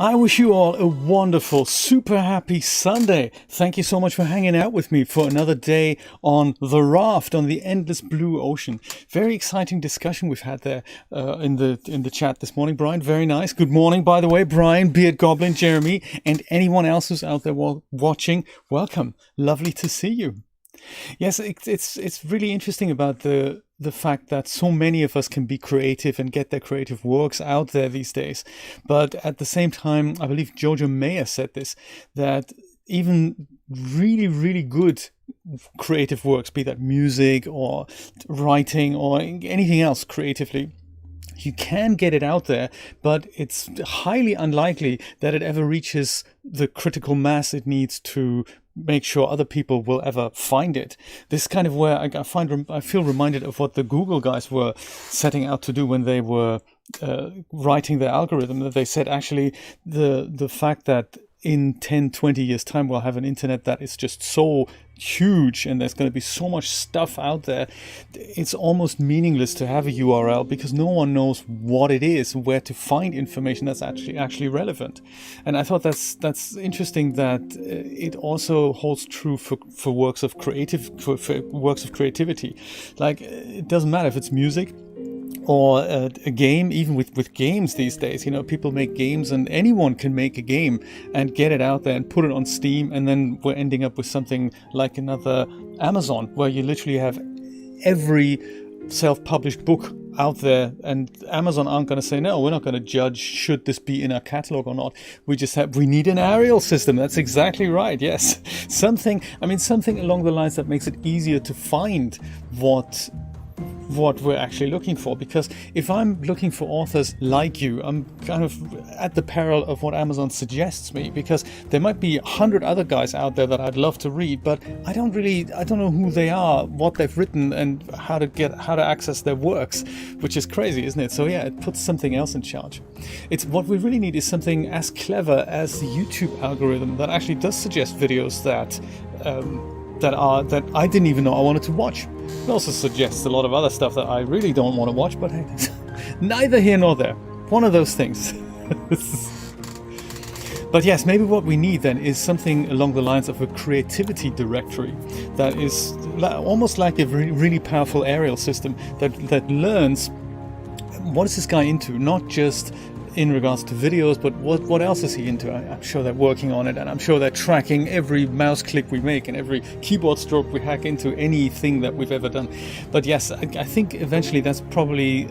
I wish you all a wonderful, super happy Sunday. Thank you so much for hanging out with me for another day on the RAFT, on the endless blue ocean. Very exciting discussion we've had there in the chat this morning, Brian. Very nice. Good morning, by the way, Brian, Beard Goblin, Jeremy, and anyone else who's out there watching. Welcome. Lovely to see you. Yes, it's really interesting about the fact that so many of us can be creative and get their creative works out there these days. But at the same time, I believe Jojo Mayer said this, that even really, really good creative works, be that music or writing or anything else creatively, you can get it out there, but it's highly unlikely that it ever reaches the critical mass it needs to make sure other people will ever find it. This is kind of where I feel reminded of what the Google guys were setting out to do when they were writing their algorithm. That they said actually the fact that in 10, 20 years time we'll have an internet that is just so huge and there's going to be so much stuff out there, it's almost meaningless to have a URL because no one knows what it is, where to find information that's actually relevant. And I thought that's interesting that it also holds true for works of works of creativity. Like, it doesn't matter if it's music or a game. Even with games these days, people make games and anyone can make a game and get it out there and put it on Steam, and then we're ending up with something like another Amazon where you literally have every self-published book out there, and Amazon aren't going to say, no, we're not going to judge should this be in our catalog or not. We need an Arial system. That's exactly right. Yes. Something along the lines that makes it easier to find what we're actually looking for. Because if I'm looking for authors like you, I'm kind of at the peril of what Amazon suggests me, because there might be 100 other guys out there that I'd love to read, but I don't know who they are, what they've written, and how to access their works, which is crazy, isn't it? So yeah, it puts something else in charge. It's what we really need is something as clever as the YouTube algorithm that actually does suggest videos that I didn't even know I wanted to watch. It also suggests a lot of other stuff that I really don't want to watch, but hey, neither here nor there. One of those things. But yes, maybe what we need then is something along the lines of a creativity directory that is almost like a really powerful Arial system that learns what is this guy into, not just in regards to videos, but what else is he into? I'm sure they're working on it, and I'm sure they're tracking every mouse click we make and every keyboard stroke we hack into anything that we've ever done. But yes, I think eventually that's probably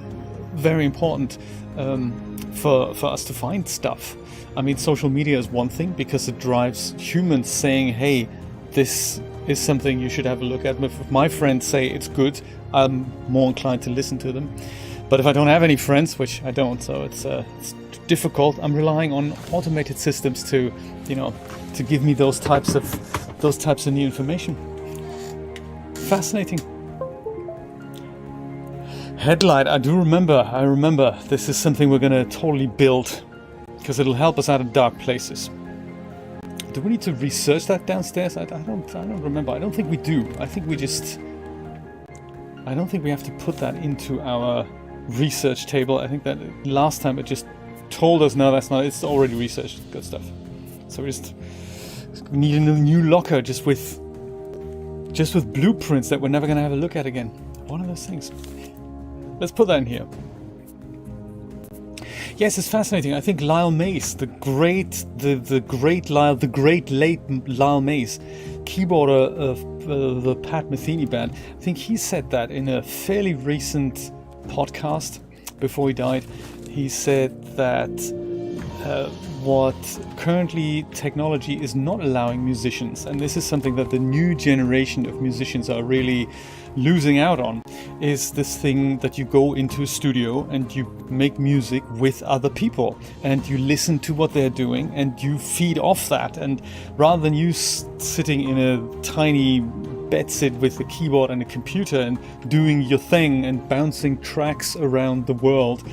very important for us to find stuff. I mean, social media is one thing because it drives humans saying, hey, this is something you should have a look at. If my friends say it's good, I'm more inclined to listen to them. But if I don't have any friends, which I don't, so it's difficult, I'm relying on automated systems to give me those types of new information. Fascinating. Headlight, I remember. This is something we're going to totally build because it'll help us out of dark places. Do we need to research that downstairs? I don't remember. I don't think we do. I don't think we have to put that into our research table. I think that last time it just told us, no, that's not, it's already researched. Good stuff. So we just need a new locker just with blueprints that we're never going to have a look at again. One of those things. Let's put that in here. Yes, it's fascinating. I think Lyle Mays, the great late Lyle Mays, keyboarder of the Pat Metheny band, I think he said that in a fairly recent podcast before he died. He said that what currently technology is not allowing musicians, and this is something that the new generation of musicians are really losing out on, is this thing that you go into a studio and you make music with other people and you listen to what they're doing and you feed off that. And rather than you sitting in a tiny bedsit with a keyboard and a computer and doing your thing and bouncing tracks around the world,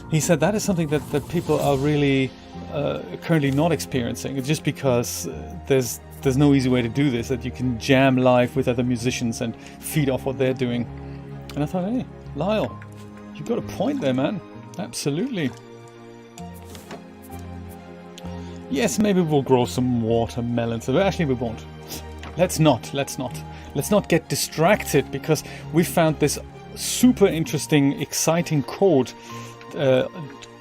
he said that is something that people are really currently not experiencing. It's just because there's no easy way to do this, that you can jam live with other musicians and feed off what they're doing. And I thought, hey, Lyle, you got a point there, man. Absolutely. Yes, maybe we'll grow some watermelons. Actually, we won't. Let's not get distracted, because we found this super interesting, exciting code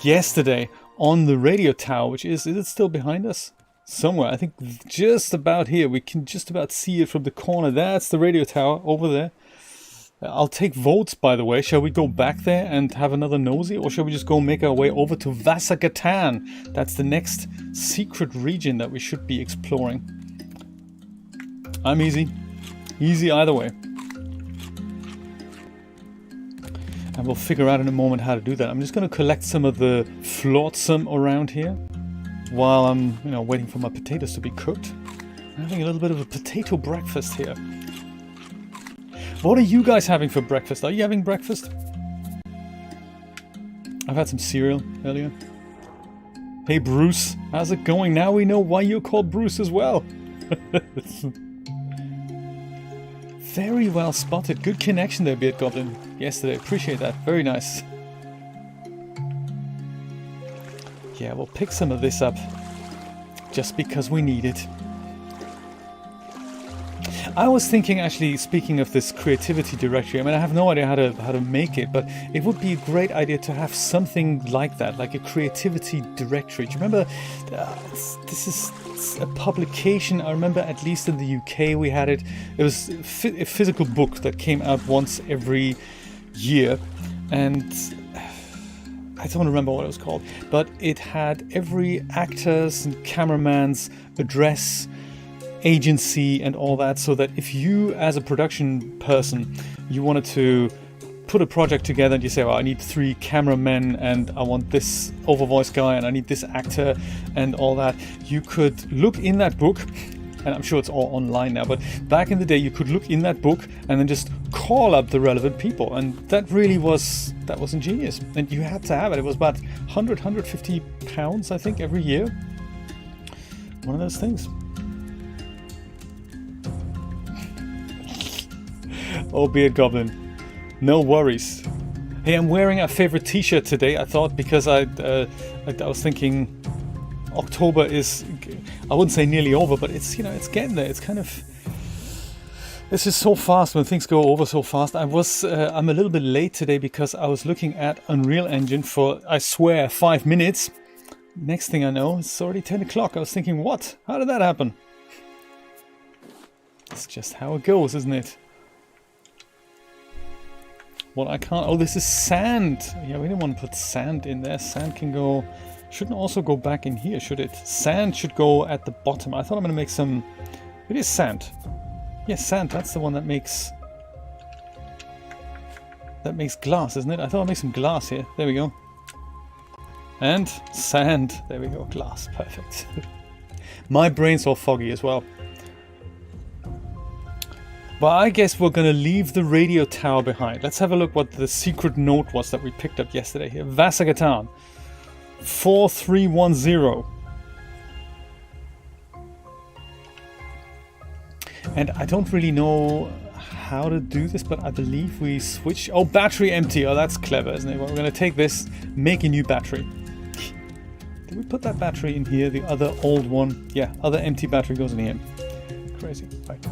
yesterday on the radio tower, which is it still behind us? Somewhere, I think just about here. We can just about see it from the corner. That's the radio tower over there. I'll take votes, by the way. Shall we go back there and have another nosy, or shall we just go make our way over to Vasagatan? That's the next secret region that we should be exploring. I'm easy. Easy either way. And we'll figure out in a moment how to do that. I'm just going to collect some of the flotsam around here while I'm, waiting for my potatoes to be cooked. I'm having a little bit of a potato breakfast here. What are you guys having for breakfast? Are you having breakfast? I've had some cereal earlier. Hey Bruce, how's it going? Now we know why you're called Bruce as well. Very well spotted. Good connection there, Beard Goblin, yesterday. Appreciate that. Very nice. Yeah, we'll pick some of this up just because we need it. I was thinking, actually, speaking of this creativity directory, I mean, I have no idea how to make it, but it would be a great idea to have something like that, like a creativity directory. Do you remember, this is a publication, I remember at least in the UK we had it. It was a physical book that came out once every year, and I don't remember what it was called, but it had every actor's and cameraman's address, agency and all that, so that if you as a production person, you wanted to put a project together and you say, well, I need 3 cameramen and I want this overvoice guy and I need this actor and all that, you could look in that book, and I'm sure it's all online now, but back in the day you could look in that book and then just call up the relevant people, and that was ingenious, and you had to have it. It was about 150 pounds, I think, every year. One of those things. Oh, Beard Goblin, no worries. Hey, I'm wearing a favorite t-shirt today, I thought, because I was thinking October is, I wouldn't say nearly over, but it's, it's getting there. It's kind of, it's just so fast when things go over so fast. I'm a little bit late today because I was looking at Unreal Engine for, I swear, 5 minutes. Next thing I know, it's already 10 o'clock. I was thinking, what? How did that happen? It's just how it goes, isn't it? Well, I can't... Oh, this is sand. Yeah, we didn't want to put sand in there. Sand can go... Shouldn't also go back in here, should it? Sand should go at the bottom. I thought I'm going to make some... It is sand. Yes, sand. That's the one that makes... That makes glass, isn't it? I thought I'd make some glass here. There we go. And sand. There we go. Glass. Perfect. My brain's all foggy as well. But I guess we're going to leave the radio tower behind. Let's have a look what the secret note was that we picked up yesterday here. Vasagatan 4310. And I don't really know how to do this, but I believe we switch... Oh, battery empty. Oh, that's clever, isn't it? Well, we're going to take this, make a new battery. Did we put that battery in here? The other old one? Yeah, other empty battery goes in here. Crazy. Right.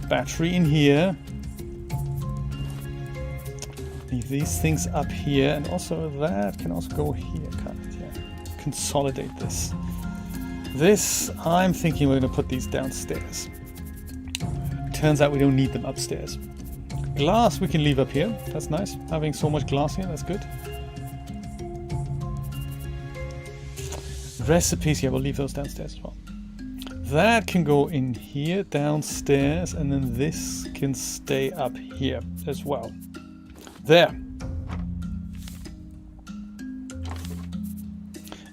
Battery in here. Leave these things up here, and also that can also go here. Kind of, yeah. Consolidate this. This, I'm thinking we're going to put these downstairs. Turns out we don't need them upstairs. Glass we can leave up here. That's nice. Having so much glass here, that's good. Recipes, yeah, we'll leave those downstairs as well. That can go in here, downstairs, and then this can stay up here as well. There.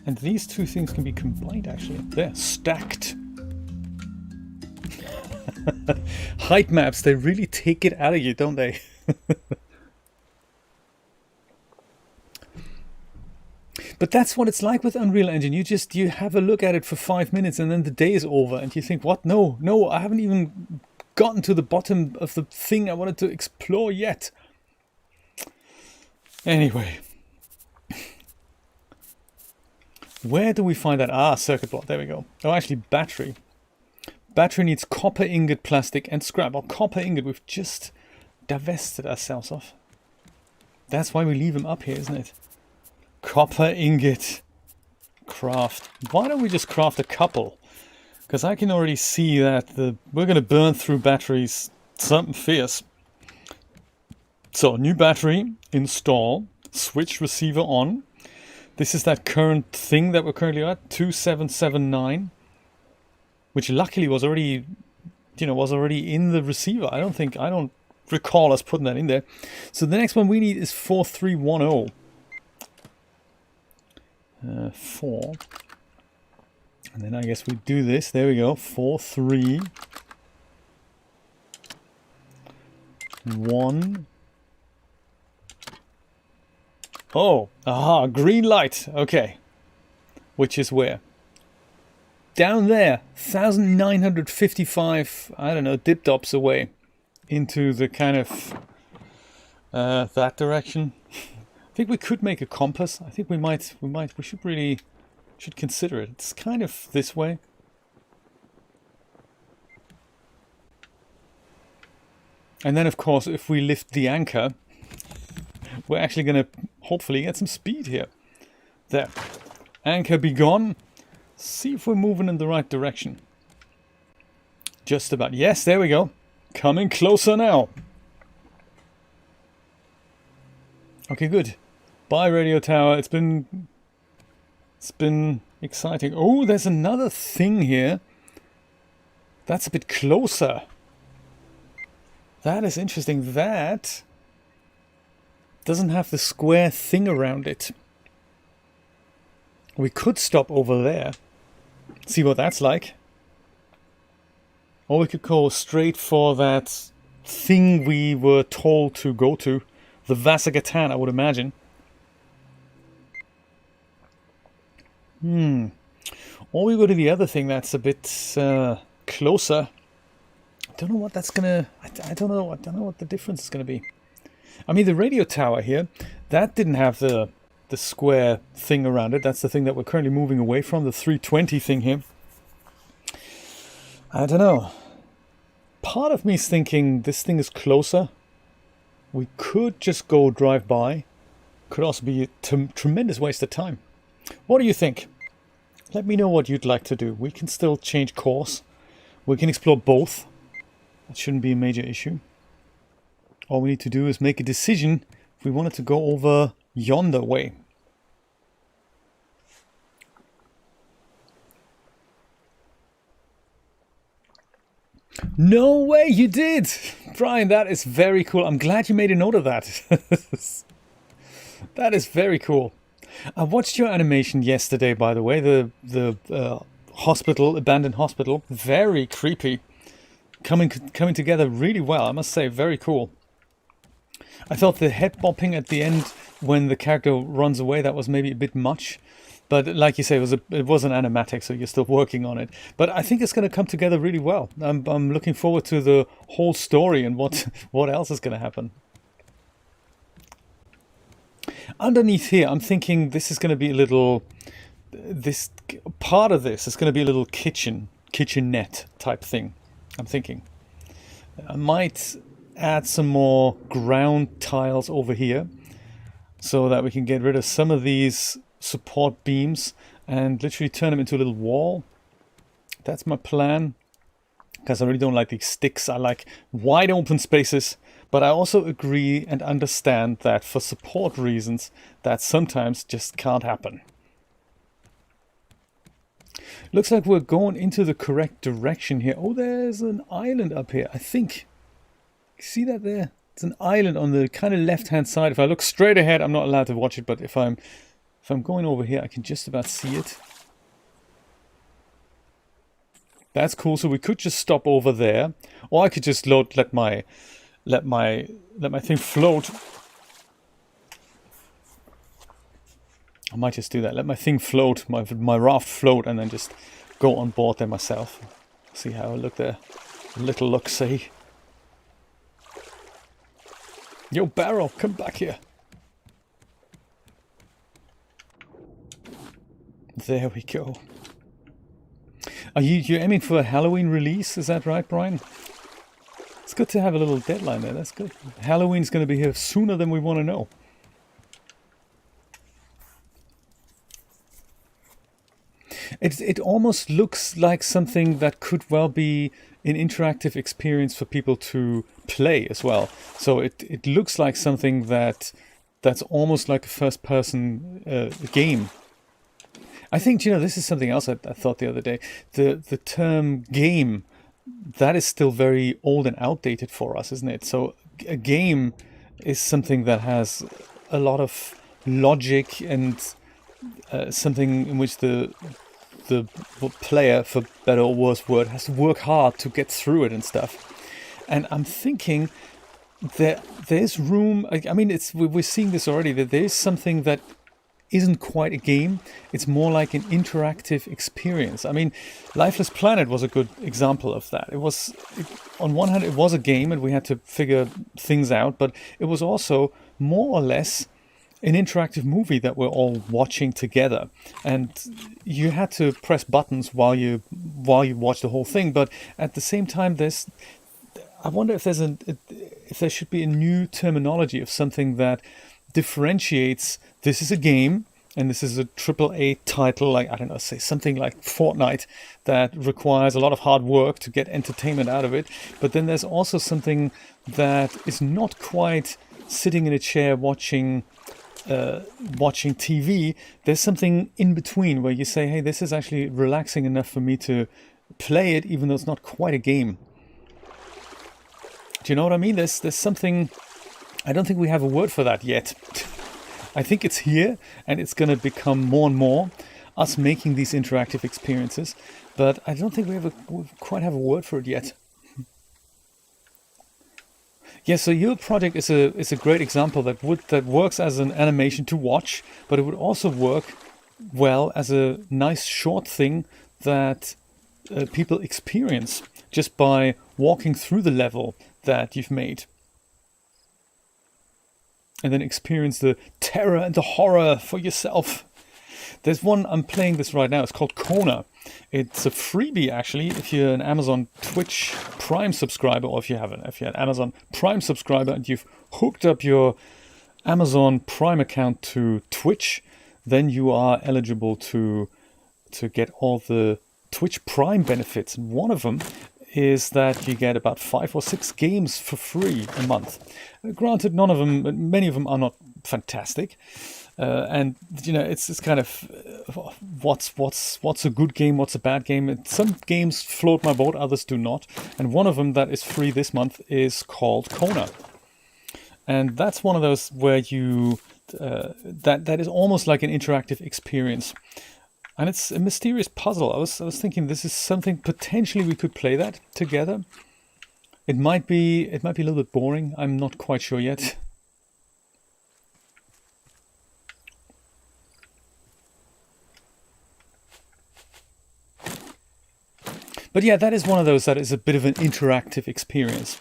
And these two things can be combined, actually. They're stacked. Height maps, they really take it out of you, don't they? But that's what it's like with Unreal Engine. You have a look at it for 5 minutes and then the day is over and you think, what? No, I haven't even gotten to the bottom of the thing I wanted to explore yet. Anyway. Where do we find that? Ah, circuit board. There we go. Oh, actually, battery. Battery needs copper ingot, plastic, and scrap. Or copper ingot we've just divested ourselves of. That's why we leave them up here, isn't it? Copper ingot. Craft. Why don't we just craft a couple? Because I can already see that we're going to burn through batteries something fierce. So, new battery, install, switch receiver on. This is that current thing that we're currently at, 2779. Which luckily was already, in the receiver. I don't recall us putting that in there. So the next one we need is 4310. 4. And then I guess we do this. There we go. 431. Oh, aha, green light. Okay. Which is where? Down there, 1955, I don't know, dip-dops away into the kind of that direction. I think we could make a compass. I think we should consider it. It's kind of this way. And then, of course, if we lift the anchor, we're actually going to hopefully get some speed here. There. Anchor be gone. See if we're moving in the right direction. Just about. Yes, there we go. Coming closer now. Okay, good. Bye, radio tower. It's been exciting. Oh, there's another thing here. That's a bit closer. That is interesting. That doesn't have the square thing around it. We could stop over there. See what that's like. Or we could go straight for that thing we were told to go to. The Vasagatan, I would imagine. Or we go to the other thing that's a bit closer. I don't know what that's gonna... I don't know what the difference is gonna be. I mean, the radio tower here, that didn't have the square thing around it. That's the thing that we're currently moving away from, the 320 thing here. I don't know. Part of me is thinking this thing is closer. We could just go drive by. Could also be a tremendous waste of time. What do you think? Let me know what you'd like to do. We can still change course. We can explore both. That shouldn't be a major issue. All we need to do is make a decision if we wanted to go over yonder way. No way you did! Brian, that is very cool. I'm glad you made a note of that. That is very cool. I watched your animation yesterday, by the way. The hospital, abandoned hospital. Very creepy. Coming together really well, I must say. Very cool. I thought the head bopping at the end when the character runs away, that was maybe a bit much. But like you say, it was an animatic, so you're still working on it. But I think it's going to come together really well. I'm looking forward to the whole story and what else is going to happen. Underneath here, I'm thinking this is going to be a little... This part of this is going to be a little kitchenette type thing. I'm thinking. I might add some more ground tiles over here so that we can get rid of some of these support beams and literally turn them into a little wall. That's my plan, because I really don't like these sticks. I like wide open spaces, but I also agree and understand that for support reasons that sometimes just can't happen. Looks like we're going into the correct direction here. Oh, there's an island up here, I think. See that there? It's an island on the kind of left-hand side. If I look straight ahead, I'm not allowed to watch it, but if I'm going over here, I can just about see it. That's cool. So we could just stop over there, or I could just let my thing float. I might just do that. Let my thing float, my raft float, and then just go on board there myself. See how I look there. A little look-see. Yo, Barrel, come back here. There we go. Are you're aiming for a Halloween release? Is that right, Brian? It's good to have a little deadline there. That's good. Halloween's going to be here sooner than we want to know. It almost looks like something that could well be an interactive experience for people to play as well. So it looks like something that's almost like a first-person game. I think, this is something else I thought the other day. The term game, that is still very old and outdated for us, isn't it? So a game is something that has a lot of logic and something in which the player, for better or worse word, has to work hard to get through it and stuff. And I'm thinking that there's room. I mean, we're seeing this already, that there's something that isn't quite a game. It's more like an interactive experience. I mean, Lifeless Planet was a good example of that. On one hand, it was a game and we had to figure things out, but it was also more or less an interactive movie that we're all watching together, and you had to press buttons while you watch the whole thing. But at the same time, I wonder if if there should be a new terminology of something that differentiates. This is a game, and this is a AAA title, like, I don't know, say something like Fortnite, that requires a lot of hard work to get entertainment out of it. But then there's also something that is not quite sitting in a chair watching TV. There's something in between where you say, hey, this is actually relaxing enough for me to play it, even though it's not quite a game. Do you know what I mean? There's something. I don't think we have a word for that yet. I think it's here, and it's going to become more and more us making these interactive experiences, but I don't think we quite have a word for it yet. Yeah, so your project is a great example that works as an animation to watch, but it would also work well as a nice short thing that people experience just by walking through the level that you've made. And then experience the terror and the horror for yourself. There's one, I'm playing this right now, it's called Kona. It's a freebie, actually, if you're an Amazon Twitch Prime subscriber, or if you're an Amazon Prime subscriber and you've hooked up your Amazon Prime account to Twitch, then you are eligible to get all the Twitch Prime benefits. And one of them is that you get about 5 or 6 games for free a month. Granted, many of them are not fantastic. And it's kind of what's a good game, what's a bad game. And some games float my boat, others do not. And one of them that is free this month is called Kona, and that's one of those where you that is almost like an interactive experience, and it's a mysterious puzzle. I was thinking this is something potentially we could play that together. It might be a little bit boring. I'm not quite sure yet. But yeah, that is one of those that is a bit of an interactive experience.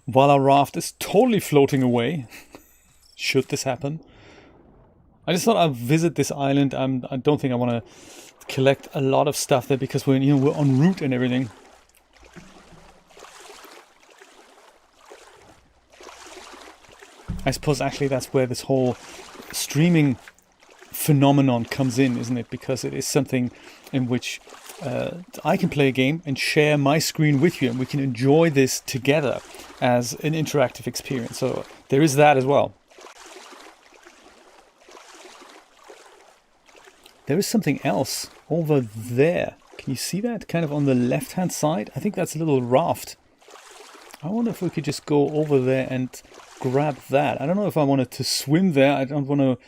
While our raft is totally floating away, should this happen, I just thought I'd visit this island. I don't think I want to collect a lot of stuff there because we're en route and everything. I suppose actually that's where this whole streaming phenomenon comes in, isn't it? Because it is something in which I can play a game and share my screen with you, and we can enjoy this together as an interactive experience. So there is that as well. There is something else over there. Can you see that? Kind of on the left-hand side. I think that's a little raft. I wonder if we could just go over there and grab that. I don't know if I wanted to swim there. I don't want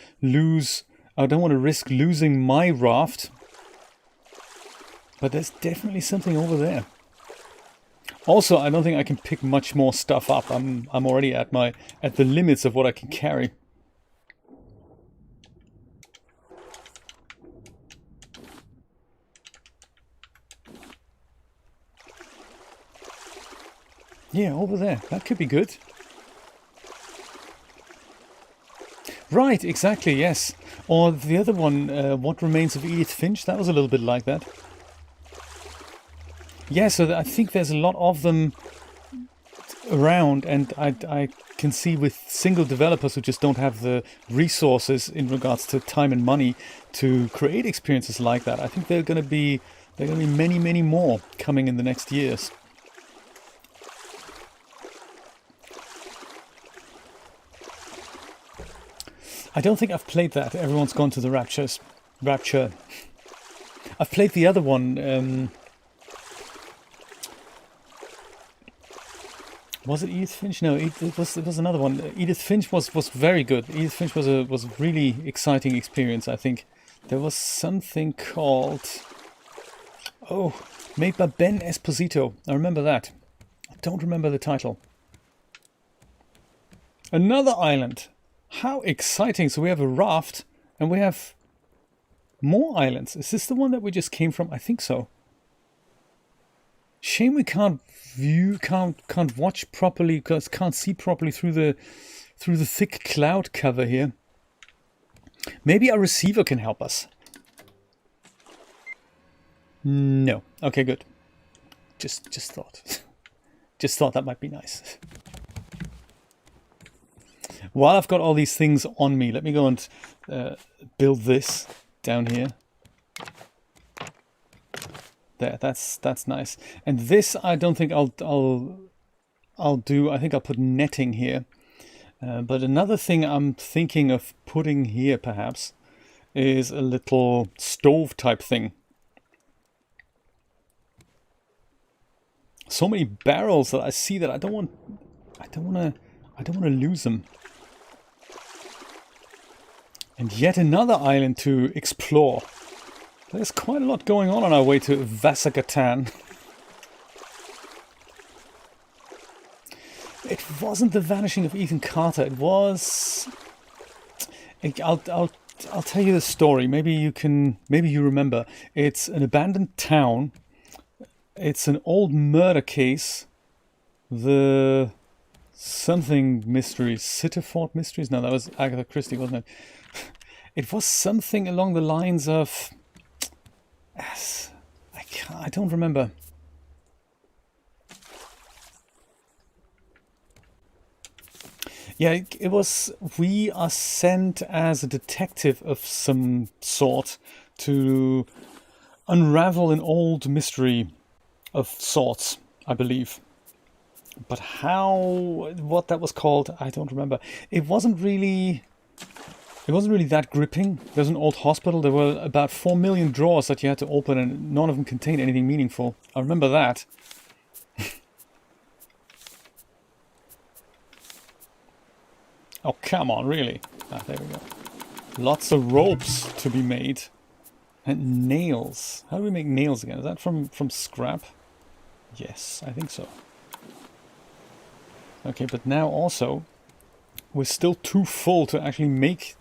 to risk losing my raft. But there's definitely something over there. Also, I don't think I can pick much more stuff up. I'm already at the limits of what I can carry. Yeah, over there. That could be good. Right, exactly, yes. Or the other one, What Remains of Edith Finch, that was a little bit like that. Yeah, so I think there's a lot of them around, and I can see with single developers who just don't have the resources in regards to time and money to create experiences like that. I think there are going to be many, many more coming in the next years. I don't think I've played that. Everyone's gone to the Rapture. I've played the other one. Was it Edith Finch? No, it was another one. Edith Finch was very good. Edith Finch was a really exciting experience. I think there was something called made by Ben Esposito. I remember that. I don't remember the title. Another island. How exciting! So we have a raft and we have more islands. Is this the one that we just came from? I think so. Shame we can't watch properly, because can't see properly through the thick cloud cover here. Maybe our receiver can help us. No. Okay, good. Just thought. Just thought that might be nice. While I've got all these things on me, let me go and build this down here. There, that's nice. And this, I don't think I'll do. I think I'll put netting here. But another thing I'm thinking of putting here, perhaps, is a little stove type thing. So many barrels that I see that I don't want to lose them. And yet another island to explore. There's quite a lot going on our way to Vasagatan. It wasn't the vanishing of Ethan Carter. It was. I'll tell you the story. Maybe you remember. It's an abandoned town. It's an old murder case. The something mysteries, Sitterford mysteries. No, that was Agatha Christie, wasn't it? It was something along the lines of. Yes, I don't remember. Yeah, it was. We are sent as a detective of some sort to unravel an old mystery of sorts, I believe. But what that was called, I don't remember. It wasn't really that gripping. There's an old hospital. There were about 4 million drawers that you had to open, and none of them contained anything meaningful. I remember that. Oh, come on, really? Ah, there we go. Lots of ropes to be made. And nails. How do we make nails again? Is that from scrap? Yes, I think so. Okay, but now also, we're still too full to actually make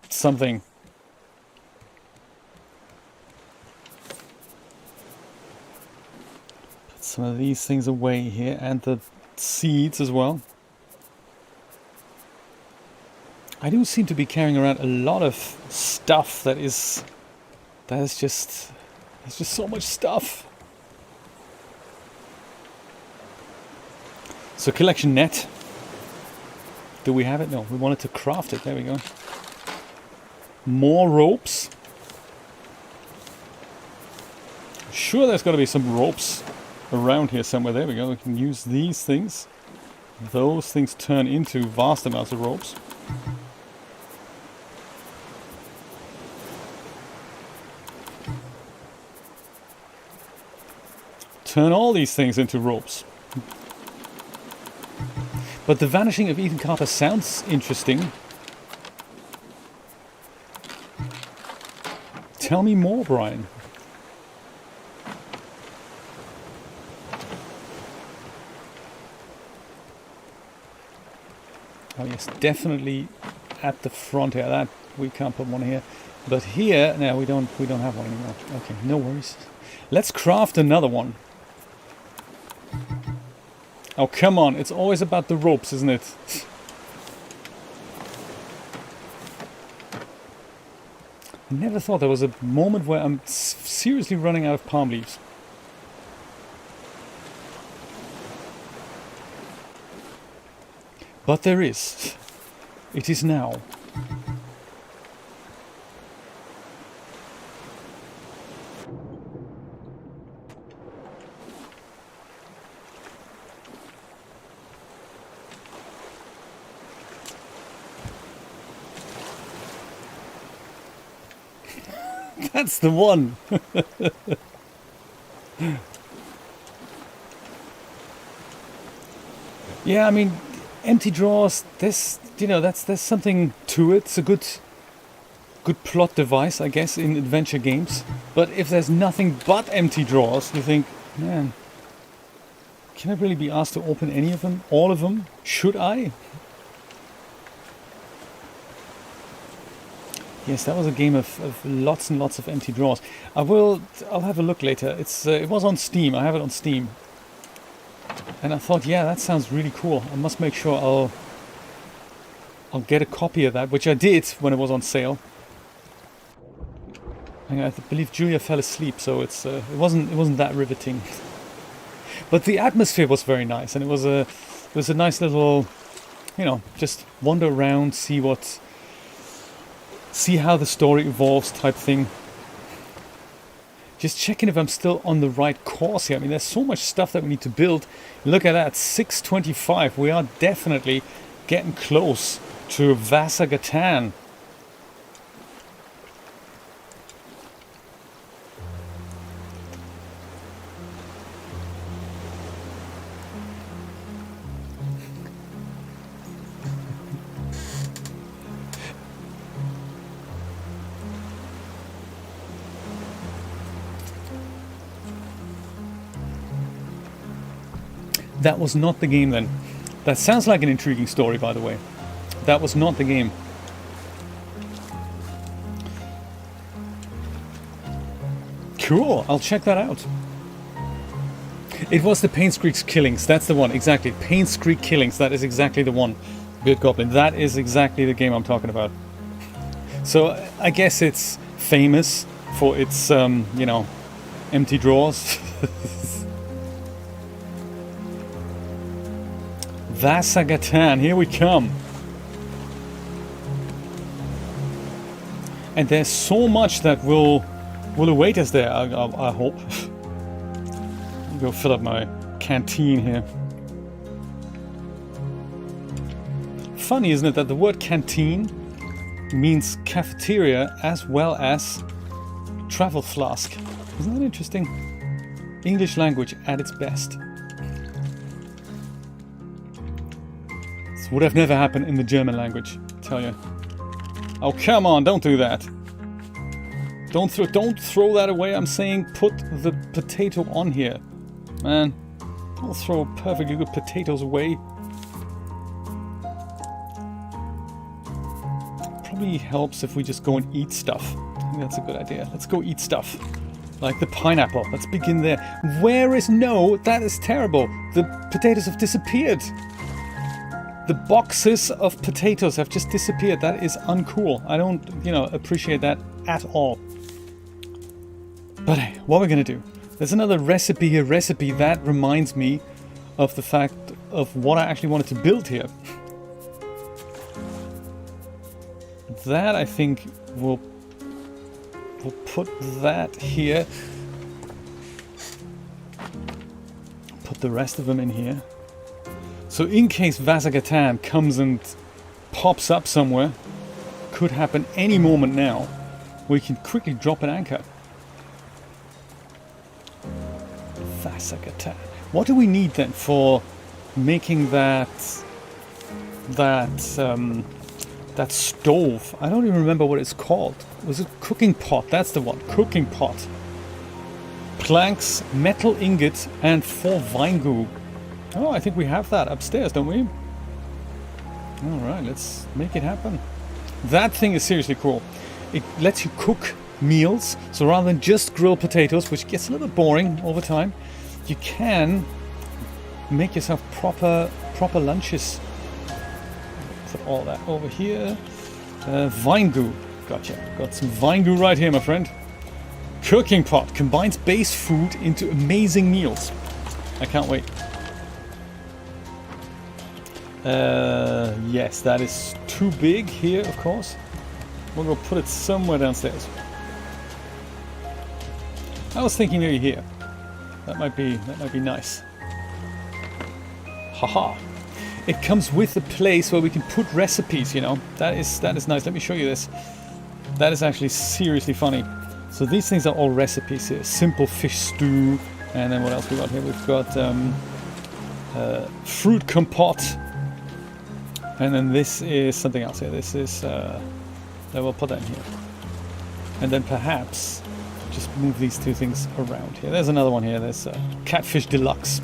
something. Put some of these things away here, and the seeds as well. I do seem to be carrying around a lot of stuff that is just, there's just so much stuff. So collection net. Do we have it? No, we wanted to craft it. There we go. More ropes. Sure, there's got to be some ropes around here somewhere. There we go. We can use these things. Those things turn into vast amounts of ropes. Turn all these things into ropes. But the vanishing of Ethan Carter sounds interesting. Tell me more, Brian. Oh yes, definitely at the front here. That we can't put one here. But here, no, we don't have one anymore. Okay, no worries. Let's craft another one. Oh, come on. It's always about the ropes, isn't it? I never thought there was a moment where I'm seriously running out of palm leaves. But there is. It is now. That's the one. Yeah, I mean, empty drawers. There's something to it. It's a good plot device, I guess, in adventure games. But if there's nothing but empty drawers, you think, man, can I really be asked to open any of them? All of them? Should I? Yes, that was a game of lots and lots of empty drawers. I'll have a look later. It was on Steam. I have it on Steam. And I thought, yeah, that sounds really cool. I must make sure I'll get a copy of that, which I did when it was on sale. And I believe Julia fell asleep, so it wasn't that riveting. But the atmosphere was very nice, and it was a nice little, just wander around, see how the story evolves type thing. Just checking if I'm still on the right course here. I mean, there's so much stuff that we need to build. Look at that, 6:25. We are definitely getting close to Vasagatan. That was not the game then. That sounds like an intriguing story, by the way. That was not the game. Cool, I'll check that out. It was the Pain's Creek Killings, that's the one, exactly. Pain's Creek Killings, that is exactly the one. Beard Goblin, that is exactly the game I'm talking about. So I guess it's famous for its, empty drawers. Vasagatan, here we come. And there's so much that will await us there, I hope. I'll go fill up my canteen here. Funny, isn't it, that the word canteen means cafeteria as well as travel flask. Isn't that interesting? English language at its best. This would have never happened in the German language, I tell you. Oh, come on, don't do that. Don't throw that away. I'm saying put the potato on here. Man, don't throw perfectly good potatoes away. Probably helps if we just go and eat stuff. I think that's a good idea. Let's go eat stuff. Like the pineapple. Let's begin there. Where is... No, that is terrible. The potatoes have disappeared. The boxes of potatoes have just disappeared. That is uncool. I don't, appreciate that at all. But hey, what we're gonna do? There's another recipe here. That reminds me of the fact of what I actually wanted to build here. That, I think, we'll put that here. Put the rest of them in here. So in case Vasagatan comes and pops up somewhere, could happen any moment now, we can quickly drop an anchor. Vasagatan. What do we need then for making that stove? I don't even remember what it's called. Was it cooking pot? That's the one. Cooking pot. Planks, metal ingot, and 4 vine goo. Oh, I think we have that upstairs, don't we? Alright, let's make it happen. That thing is seriously cool. It lets you cook meals, so rather than just grill potatoes, which gets a little bit boring over time, you can make yourself proper lunches. Put all that over here. Vine goo. Gotcha. Got some vine goo right here, my friend. Cooking pot combines base food into amazing meals. I can't wait. Yes, that is too big here, of course. We'll go put it somewhere downstairs. I was thinking maybe here. That might be nice. Haha. It comes with a place where we can put recipes, you know. That is nice. Let me show you this. That is actually seriously funny. So these things are all recipes here. Simple fish stew. And then what else we got here? We've got fruit compote. And then this is something else here. This is... we'll put that in here. And then perhaps just move these two things around here. There's another one here. There's catfish deluxe.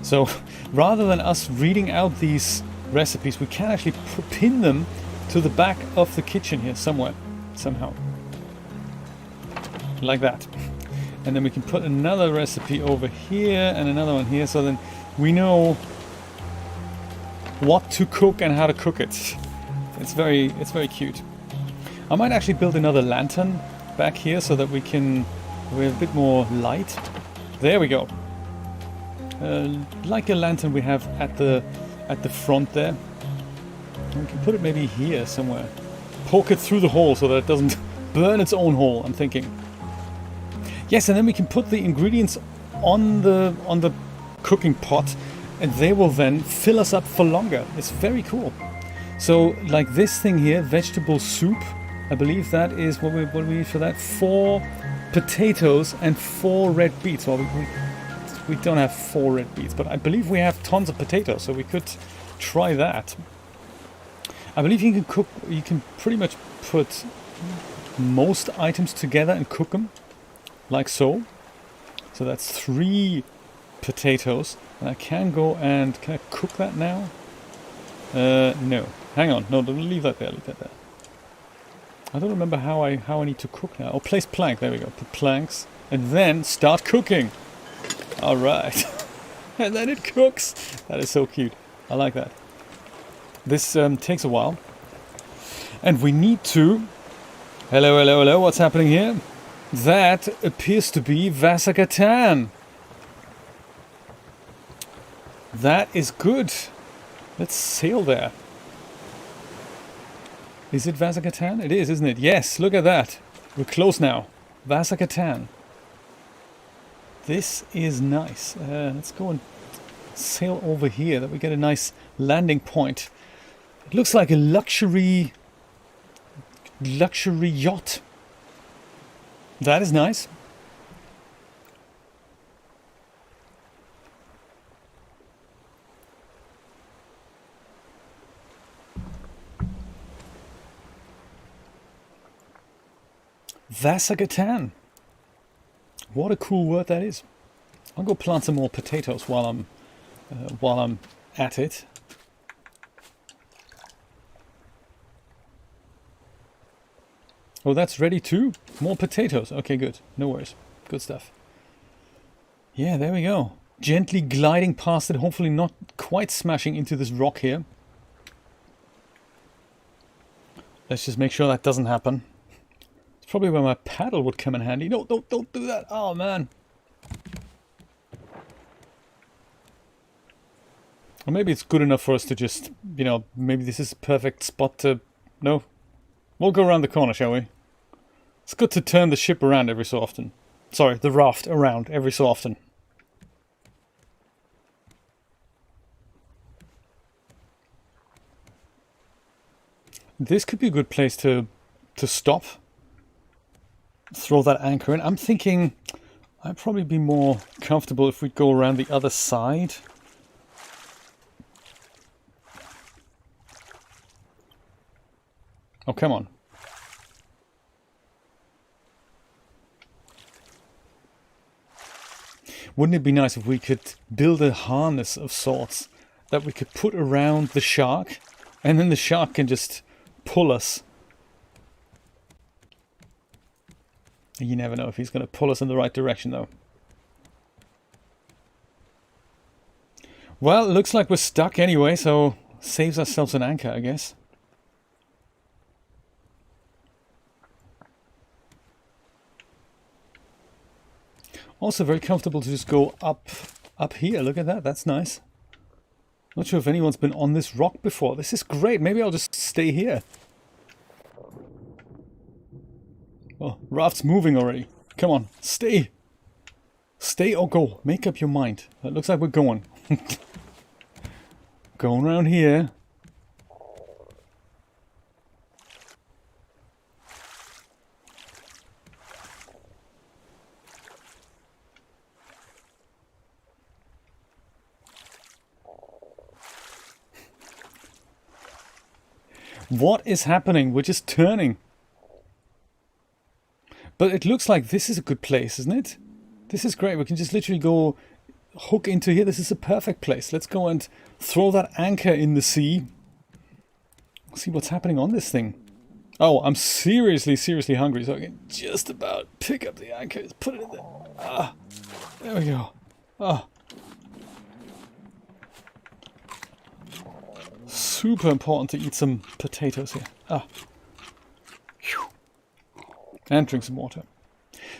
So rather than us reading out these recipes, we can actually pin them to the back of the kitchen here somewhere, somehow. Like that. And then we can put another recipe over here and another one here, so then we know what to cook and how to cook it. It's very cute. I might actually build another lantern back here so that we have a bit more light. There we go. Like a lantern we have at the front there. And we can put it maybe here somewhere. Poke it through the hole so that it doesn't burn its own hole, I'm thinking. Yes, and then we can put the ingredients on the cooking pot, and they will then fill us up for longer. It's very cool. So, like this thing here, vegetable soup. I believe that is what we need for that. 4 potatoes and 4 red beets. Well, we don't have 4 red beets, but I believe we have tons of potatoes, so we could try that. I believe you can pretty much put most items together and cook them, like so. So that's 3 potatoes, and I can go and, can I cook that now? No. Hang on, no, leave that there, I don't remember how I need to cook now. Oh, place plank, there we go. Put planks, and then start cooking. Alright. And then it cooks. That is so cute. I like that. This takes a while. And we need to... Hello, what's happening here? That appears to be Vasagatan. That is good. Let's sail there. Is it Vasagatan? It is, isn't it? Yes, look at that. We're close now. Vasagatan. This is nice. Let's go and sail over here, that we get a nice landing point. It looks like a luxury yacht. That is nice. Vasagatan. What a cool word that is. I'll go plant some more potatoes while I'm at it. Oh, that's ready too? More potatoes. Okay, good. No worries. Good stuff. Yeah, there we go. Gently gliding past it, hopefully not quite smashing into this rock here. Let's just make sure that doesn't happen. It's probably where my paddle would come in handy. No, don't do that. Oh, man. Or maybe it's good enough for us to just, you know, maybe this is a perfect spot to... No. We'll go around the corner, shall we? It's good to turn the ship around every so often. Sorry, the raft around every so often. This could be a good place to stop. Throw that anchor in. I'm thinking I'd probably be more comfortable if we'd go around the other side. Oh, come on. Wouldn't it be nice if we could build a harness of sorts that we could put around the shark, and then the shark can just pull us? You never know if he's going to pull us in the right direction, though. Well, it looks like we're stuck anyway, so saves ourselves an anchor, I guess. Also very comfortable to just go up here. Look at that. That's nice. Not sure if anyone's been on this rock before. This is great. Maybe I'll just stay here. Oh, raft's moving already. Come on, stay. Stay or go. Make up your mind. It looks like we're going. Going around here. What is happening? We're just turning. But it looks like this is a good place, isn't it? This is great. We can just literally go hook into here. This is a perfect place. Let's go and throw that anchor in the sea. See what's happening on this thing. Oh, I'm seriously hungry, so I can just about pick up the anchor. Just put it in there. Ah, there we go. Ah. Super important to eat some potatoes here. Ah. And drink some water.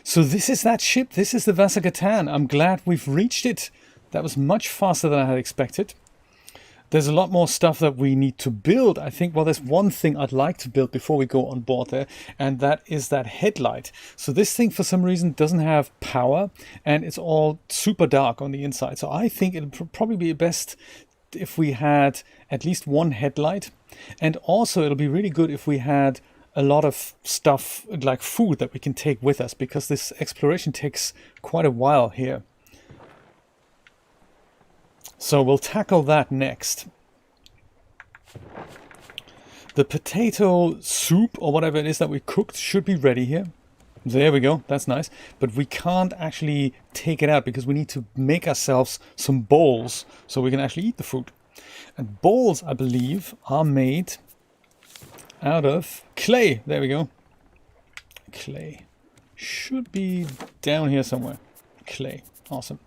So this is that ship. This is the Vasagatan. I'm glad we've reached it. That was much faster than I had expected. There's a lot more stuff that we need to build. I think, well, there's one thing I'd like to build before we go on board there, and that is that headlight. So this thing, for some reason, doesn't have power, and it's all super dark on the inside. So I think it'll probably be best if we had at least one headlight. And also, it'll be really good if we had a lot of stuff like food that we can take with us, because this exploration takes quite a while here. So we'll tackle that next. The potato soup or whatever it is that we cooked should be ready here. There we go, that's nice. But we can't actually take it out because we need to make ourselves some bowls so we can actually eat the food. And bowls, I believe, are made out of clay. There we go. Clay. Should be down here somewhere. Clay. Awesome.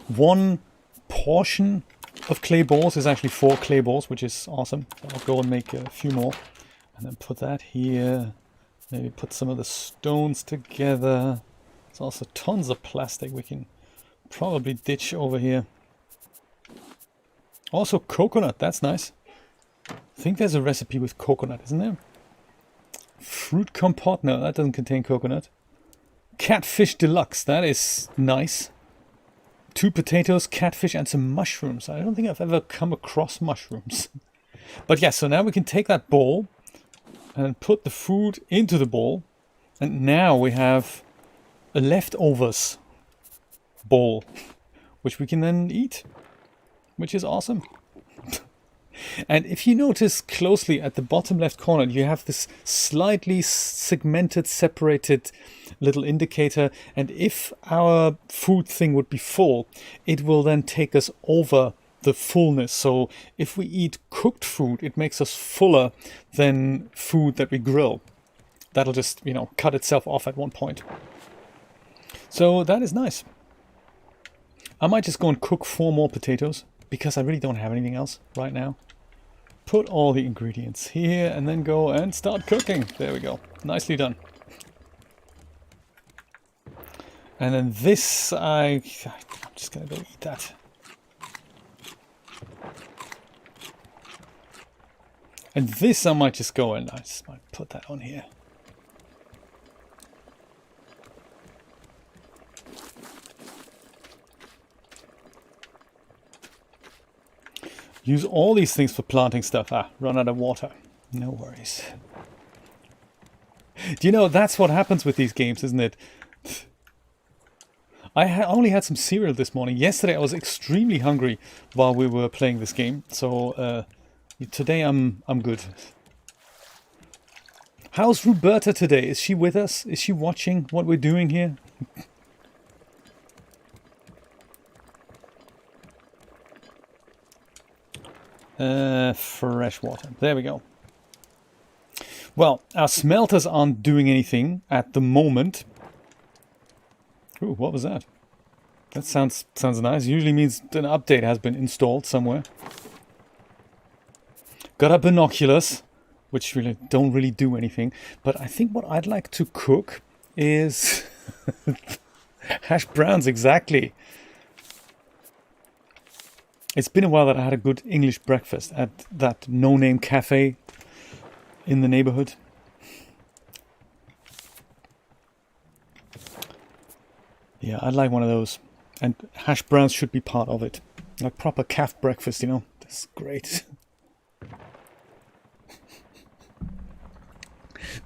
One portion of clay balls is actually 4 clay balls, which is awesome. So I'll go and make a few more. And then put that here. Maybe put some of the stones together. There's also tons of plastic we can probably ditch over here. Also coconut. That's nice. I think there's a recipe with coconut, isn't there? Fruit compote. No, that doesn't contain coconut. Catfish deluxe. That is nice. 2 potatoes, catfish, and some mushrooms. I don't think I've ever come across mushrooms. But yeah, so now we can take that bowl and put the food into the bowl. And now we have a leftovers bowl, which we can then eat, which is awesome. And if you notice closely at the bottom left corner, you have this slightly segmented, separated little indicator. And if our food thing would be full, it will then take us over the fullness. So if we eat cooked food, it makes us fuller than food that we grill. That'll just, you know, cut itself off at one point. So that is nice. I might just go and cook 4 more potatoes, because I really don't have anything else right now. Put all the ingredients here and then go and start cooking. There we go. Nicely done. And then this, I'm just going to go eat that. And this I might just go and I just might put that on here. Use all these things for planting stuff. Ah, run out of water. No worries. Do you know, that's what happens with these games, isn't it? I only had some cereal this morning. Yesterday I was extremely hungry while we were playing this game. So today I'm good. How's Roberta today? Is she with us? Is she watching what we're doing here? Fresh water. There we go. Well, our smelters aren't doing anything at the moment. Ooh, what was that? That sounds nice. Usually means an update has been installed somewhere. Got our binoculars, which really don't really do anything. But I think what I'd like to cook is Hash browns, exactly. It's been a while that I had a good English breakfast at that no-name cafe in the neighborhood. Yeah, I'd like one of those. And hash browns should be part of it. Like proper calf breakfast, you know. That's great.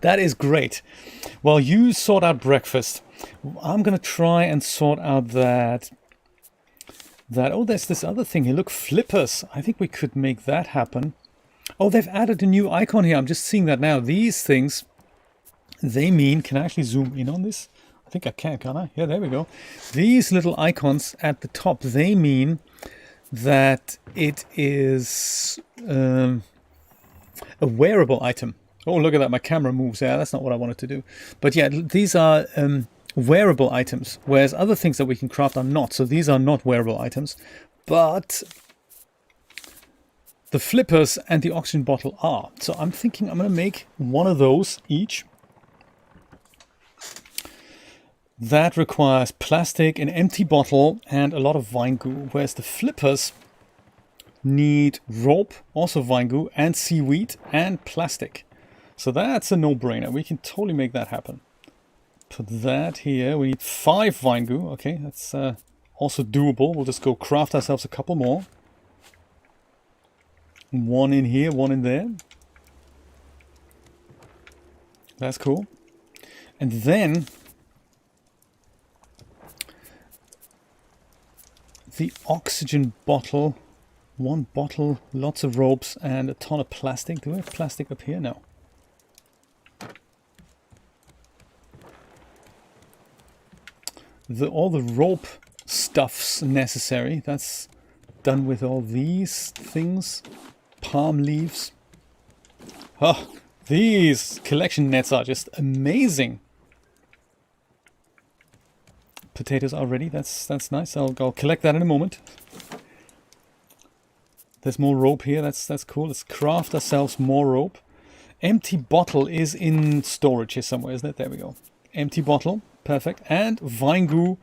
That is great. While you sort out breakfast, I'm going to try and sort out that... Oh, there's this other thing here. Look, flippers. I think we could make that happen. Oh, they've added a new icon here. I'm just seeing that now. These things, they mean... Can I actually zoom in on this? I think I can, can't I? Yeah, there we go. These little icons at the top, they mean that it is a wearable item. Oh, look at that. My camera moves. Yeah, that's not what I wanted to do. But yeah, these are wearable items, whereas other things that we can craft are not. So these are not wearable items. But the flippers and the oxygen bottle are. So I'm thinking I'm going to make one of those each. That requires plastic, an empty bottle, and a lot of vine goo. Whereas the flippers need rope, also vine goo, and seaweed, and plastic. So that's a no-brainer. We can totally make that happen. Put that here. We need 5 vine goo. Okay, that's also doable. We'll just go craft ourselves a couple more. One in here, one in there. That's cool. And then... the oxygen bottle, 1 bottle, lots of ropes, and a ton of plastic. Do we have plastic up here? No. All the rope stuff's necessary. That's done with all these things. Palm leaves. Oh, these collection nets are just amazing. Potatoes are ready. That's nice. I'll collect that in a moment. There's more rope here. That's cool. Let's craft ourselves more rope. Empty bottle is in storage here somewhere, isn't it? There we go. Empty bottle. Perfect. And vine goo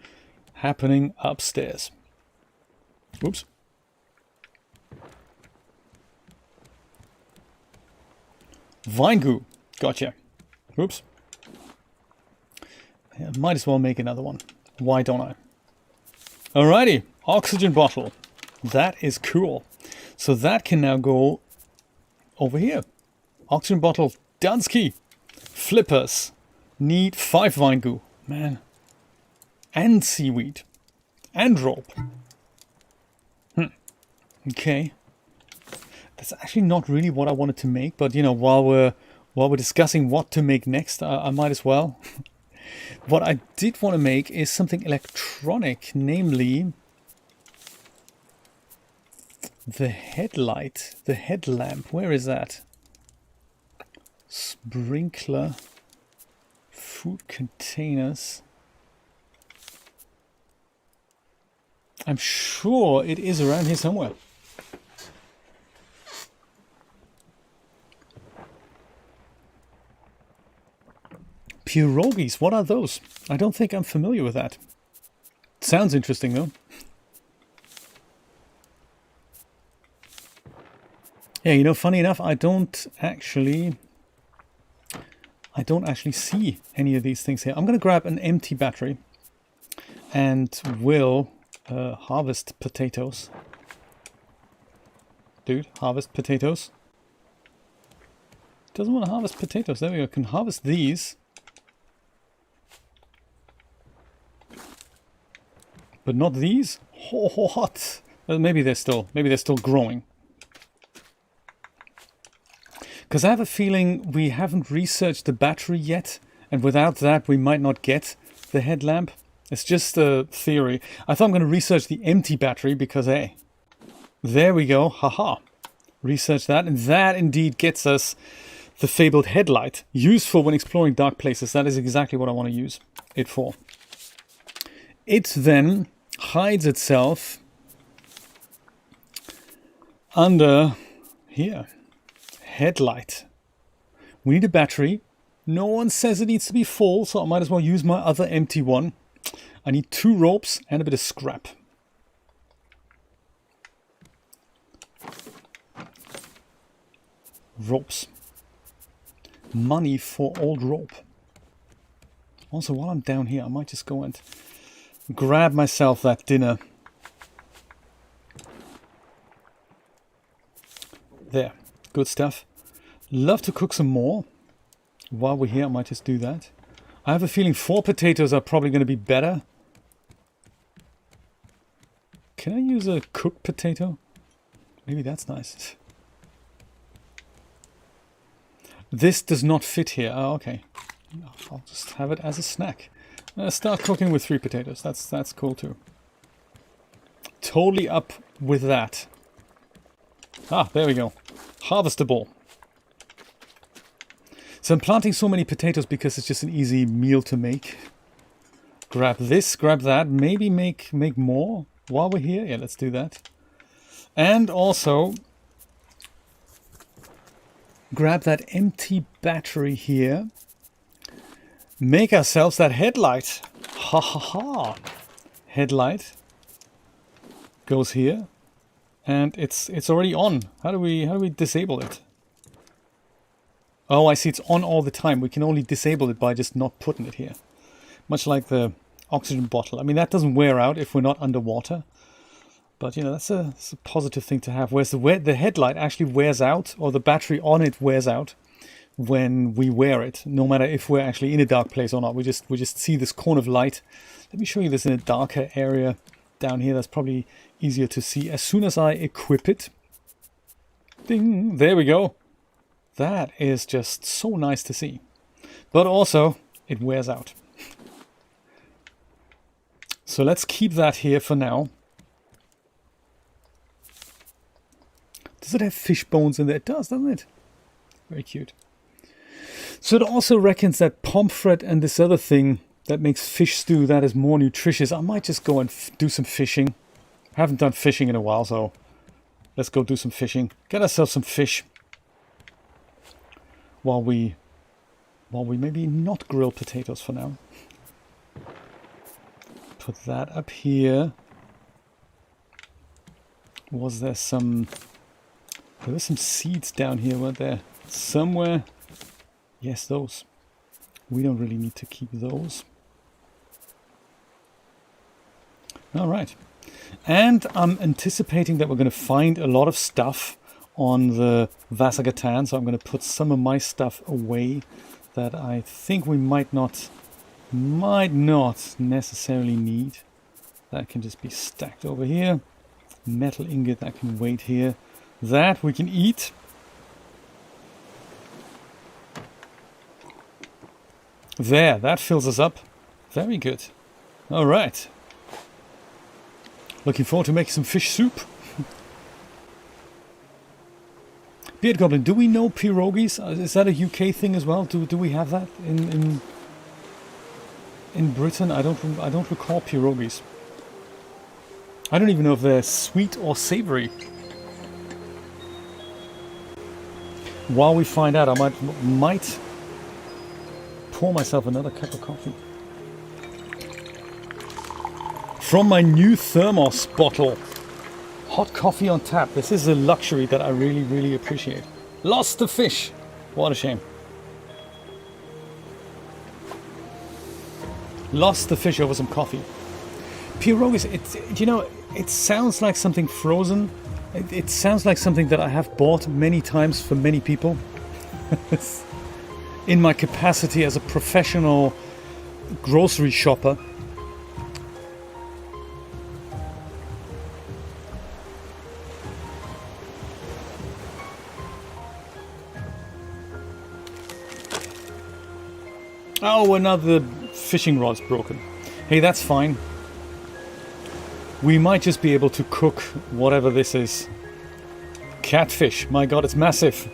happening upstairs. Oops. Vine goo. Gotcha. Oops. Yeah, might as well make another one. Why don't I? Alrighty, oxygen bottle. That is cool. So that can now go over here. Oxygen bottle, Dunsky. Flippers. Need 5 vine goo. Man. And seaweed. And rope. Okay. That's actually not really what I wanted to make, but you know, while we're discussing what to make next, I might as well. What I did want to make is something electronic, namely the headlight, the headlamp. Where is that? Sprinkler, food containers. I'm sure it is around here somewhere. Pierogies, what are those? I don't think I'm familiar with that. Sounds interesting though. Yeah, you know, funny enough, I don't actually see any of these things here. I'm going to grab an empty battery and will harvest potatoes. Dude, harvest potatoes. Doesn't want to harvest potatoes. There we go. Can harvest these. But not these? What? Well, maybe they're still growing. Because I have a feeling we haven't researched the battery yet, and without that we might not get the headlamp. It's just a theory. I thought I'm going to research the empty battery because, hey, there we go. Haha. Research that, and that indeed gets us the fabled headlight. Useful when exploring dark places. That is exactly what I want to use it for. It then hides itself under here. Headlight. We need a battery. No one says it needs to be full, so I might as well use my other empty one. I need 2 ropes and a bit of scrap. Ropes. Money for old rope. Also, while I'm down here, I might just go and grab myself that dinner. There. Good stuff. Love to cook some more. While we're here, I might just do that. I have a feeling 4 potatoes are probably going to be better. Can I use a cooked potato? Maybe that's nice. This does not fit here. Oh, okay. I'll just have it as a snack. Start cooking with 3 potatoes. That's cool too. Totally up with that. Ah, there we go. Harvestable. So I'm planting so many potatoes because it's just an easy meal to make. Grab this, grab that, maybe make more while we're here. Yeah, let's do that. And also grab that empty battery here. Make ourselves that headlight. Ha ha ha. Headlight goes here. And it's already on. How do we disable it? Oh, I see, it's on all the time. We can only disable it by just not putting it here. Much like the oxygen bottle. I mean, that doesn't wear out if we're not underwater. But, you know, that's a positive thing to have. Whereas the headlight actually wears out, or the battery on it wears out when we wear it. No matter if we're actually in a dark place or not. We just see this cone of light. Let me show you this in a darker area down here. That's probably easier to see. As soon as I equip it. Ding! There we go. That is just so nice to see. But also, it wears out. So let's keep that here for now. Does it have fish bones in there? It does, doesn't it? Very cute. So it also reckons that pomfret and this other thing that makes fish stew, that is more nutritious. I might just go and do some fishing. I haven't done fishing in a while, so let's go do some fishing. Get ourselves some fish. While we maybe not grill potatoes for now. Put that up here. Was there some... There were some seeds down here, weren't there? Somewhere. Yes, those. We don't really need to keep those. Alright. And I'm anticipating that we're going to find a lot of stuff on the Vasagatan, so I'm going to put some of my stuff away that I think we might not necessarily need. That can just be stacked over here. Metal ingot that can wait here. That we can eat. There, that fills us up. Very good. All right. Looking forward to making some fish soup. Beard Goblin, do we know pierogies? Is that a UK thing as well? Do we have that in Britain? I don't recall pierogies. I don't even know if they're sweet or savory. While we find out, I might pour myself another cup of coffee from my new thermos bottle. Hot coffee on tap. This is a luxury that I really, really appreciate. Lost the fish. What a shame. Lost the fish over some coffee. Pierogies, it sounds like something frozen. It sounds like something that I have bought many times for many people. In my capacity as a professional grocery shopper. Oh, another fishing rod's broken. Hey, that's fine. We might just be able to cook whatever this is. Catfish. My god, it's massive.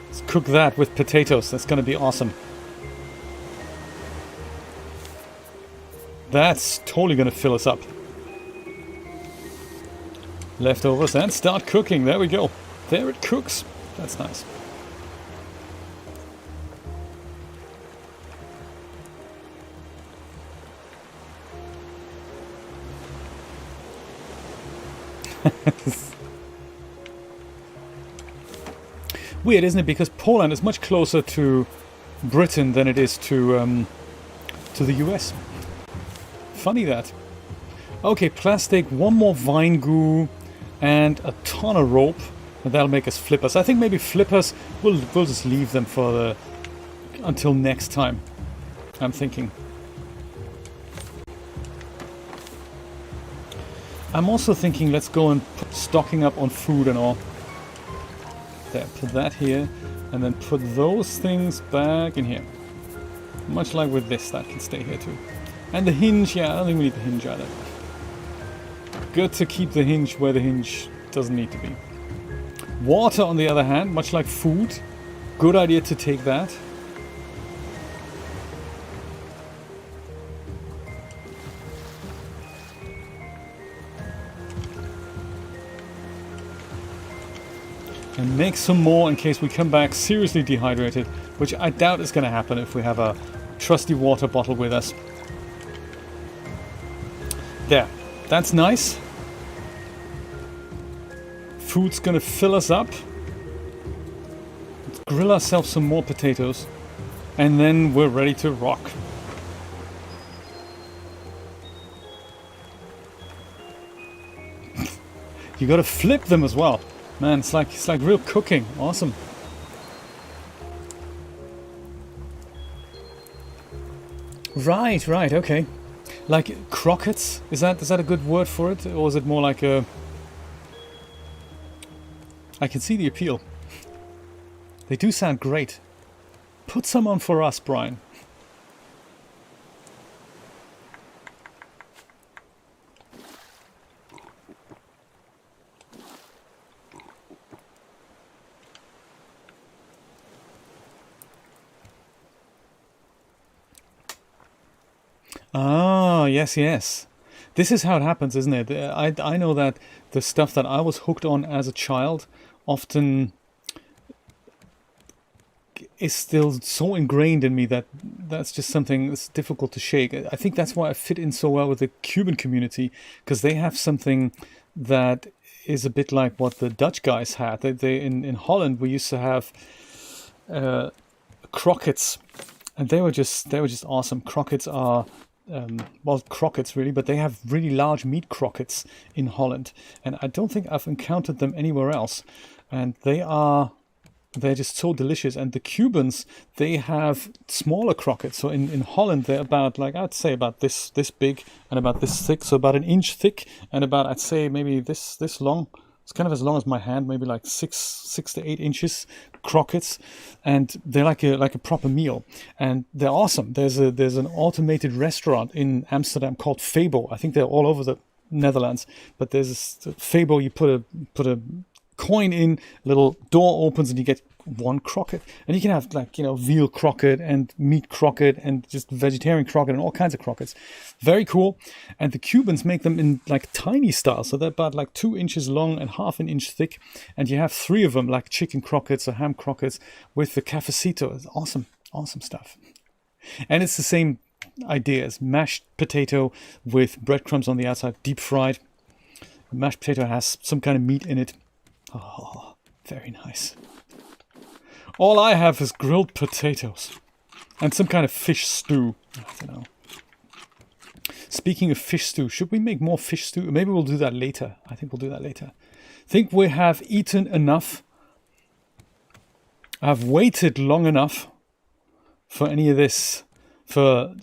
Let's cook that with potatoes. That's going to be awesome. That's totally going to fill us up. Leftovers and start cooking. There we go. There it cooks. That's nice. Weird, isn't it? Because Poland is much closer to Britain than it is to the US. Funny that. Okay, plastic, one more vine goo, and a ton of rope, and that'll make us flippers. I think maybe flippers, we'll just leave them for until next time, I'm thinking. I'm also thinking let's go and put stocking up on food and all. There, put that here, and then put those things back in here. Much like with this, that can stay here too. And the hinge, yeah, I don't think we need the hinge either. Good to keep the hinge where the hinge doesn't need to be. Water, on the other hand, much like food, good idea to take that. And make some more in case we come back seriously dehydrated, which I doubt is going to happen if we have a trusty water bottle with us. There, that's nice. Food's going to fill us up. Let's grill ourselves some more potatoes, and then we're ready to rock. You got to flip them as well. Man, it's like real cooking. Awesome. Right, okay. Like croquettes? Is that a good word for it? Or is it more like a... I can see the appeal. They do sound great. Put some on for us, Brian. Ah, yes. This is how it happens, isn't it? I know that the stuff that I was hooked on as a child often is still so ingrained in me that that's just something that's difficult to shake. I think that's why I fit in so well with the Cuban community, because they have something that is a bit like what the Dutch guys had. They in Holland we used to have croquettes, and they were just awesome. Croquettes are well, croquettes really, but they have really large meat croquettes in Holland, and I don't think I've encountered them anywhere else. And they're just so delicious. And the Cubans, they have smaller croquettes. So in Holland, they're about, like, I'd say about this big and about this thick. So about an inch thick and about, I'd say maybe this long. It's kind of as long as my hand, maybe like 6 to 8 inches croquettes, and they're like a proper meal, and they're awesome. There's an automated restaurant in Amsterdam called Fabo. I think they're all over the Netherlands, but there's this Fabo. You put a coin in, a little door opens, and you get one croquette, and you can have, like, veal croquette and meat croquette and just vegetarian croquette and all kinds of croquettes. Very cool. And the Cubans make them in like tiny style, so they're about like 2 inches long and half an inch thick, and you have 3 of them, like chicken croquettes or ham croquettes with the cafecito. It's awesome stuff. And it's the same idea as mashed potato with breadcrumbs on the outside, deep fried. The mashed potato has some kind of meat in it. Oh, very nice. All I have is grilled potatoes and some kind of fish stew. I don't know. Speaking of fish stew, should we make more fish stew? Maybe we'll do that later. I think we'll do that later. Think we have eaten enough. I've waited long enough for any of this, for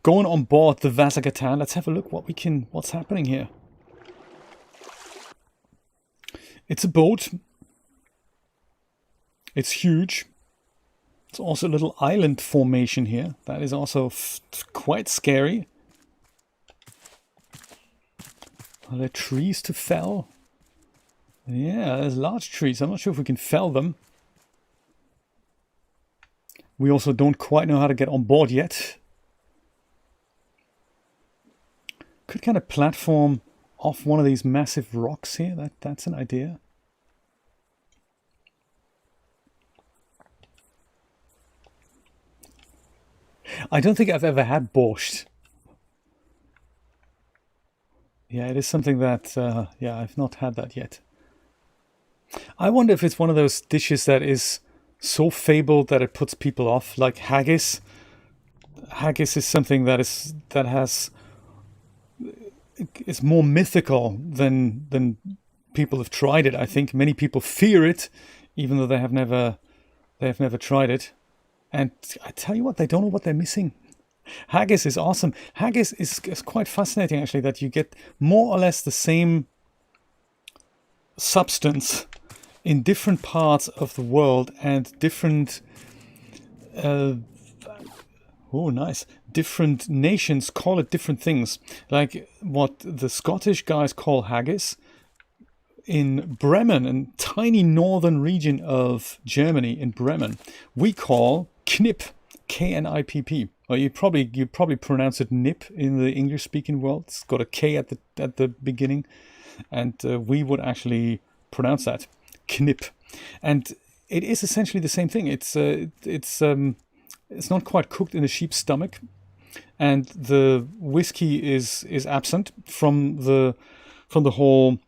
going on board the Vasagatan. Let's have a look what's happening here. It's a boat. It's huge. It's also a little island formation here. That is also quite scary. Are there trees to fell? Yeah, there's large trees. I'm not sure if we can fell them. We also don't quite know how to get on board yet. Could kind of platform off one of these massive rocks here. That's an idea. I don't think I've ever had borscht. Yeah, it is something that, yeah, I've not had that yet. I wonder if it's one of those dishes that is so fabled that it puts people off, like haggis. Haggis is something that has is more mythical than people have tried it. I think many people fear it, even though they have never tried it. And I tell you what, they don't know what they're missing. Haggis is awesome. Haggis is quite fascinating, actually, that you get more or less the same substance in different parts of the world and different, uh, oh, nice, different nations call it different things. Like what the Scottish guys call haggis, in Bremen, a tiny northern region of Germany, in Bremen, we call knip, K-N-I-P-P. Or you probably pronounce it nip in the English-speaking world. It's got a K at the beginning, and we would actually pronounce that knip, and it is essentially the same thing. It's not quite cooked in a sheep's stomach, and the whiskey is absent from the whole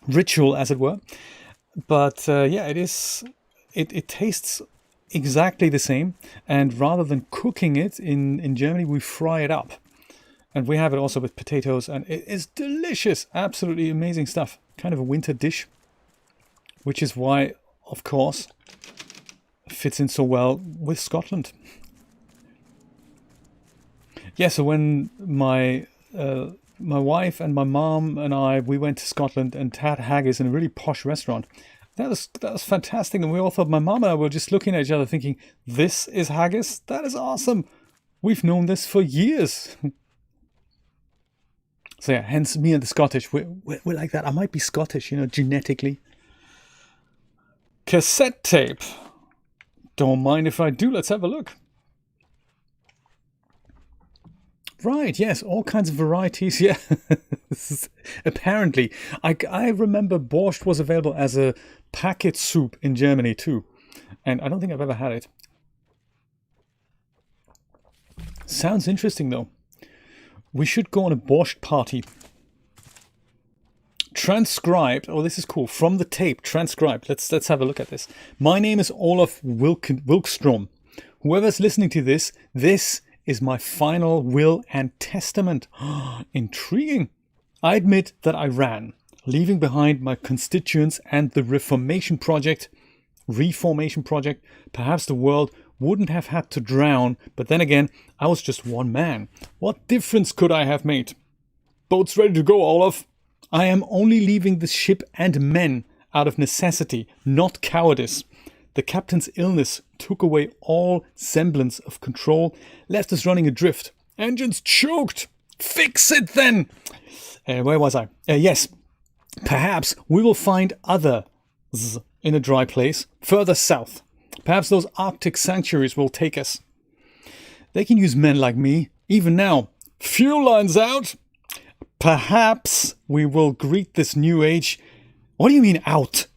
ritual, as it were. But yeah, it tastes exactly the same, and rather than cooking it in Germany, we fry it up, and we have it also with potatoes, and it is delicious, absolutely amazing stuff. Kind of a winter dish, which is why, of course, it fits in so well with Scotland. Yeah, so when my wife and my mom and we went to Scotland and had haggis in a really posh restaurant. That was fantastic, and we all thought, my mom and I were just looking at each other thinking, this is haggis? That is awesome. We've known this for years. So yeah, hence me and the Scottish, we're like that. I might be Scottish, genetically. Cassette tape. Don't mind if I do. Let's have a look. Right, yes, all kinds of varieties. Yeah, apparently. I remember borscht was available as a packet soup in Germany too. And I don't think I've ever had it. Sounds interesting though. We should go on a borscht party. Transcribed. Oh, this is cool. From the tape, transcribed. Let's have a look at this. My name is Olaf Wilkstrom. Whoever's listening to this is my final will and testament. Intriguing. I admit that I ran, leaving behind my constituents and the Reformation Project. Perhaps the world wouldn't have had to drown, but then again, I was just one man. What difference could I have made? Boat's ready to go, Olaf. I am only leaving the ship and men out of necessity, not cowardice. The captain's illness took away all semblance of control, left us running adrift. Engines choked! Fix it then! Where was I? Yes, perhaps we will find others in a dry place, further south. Perhaps those Arctic sanctuaries will take us. They can use men like me, even now. Fuel lines out! Perhaps we will greet this new age. What do you mean out?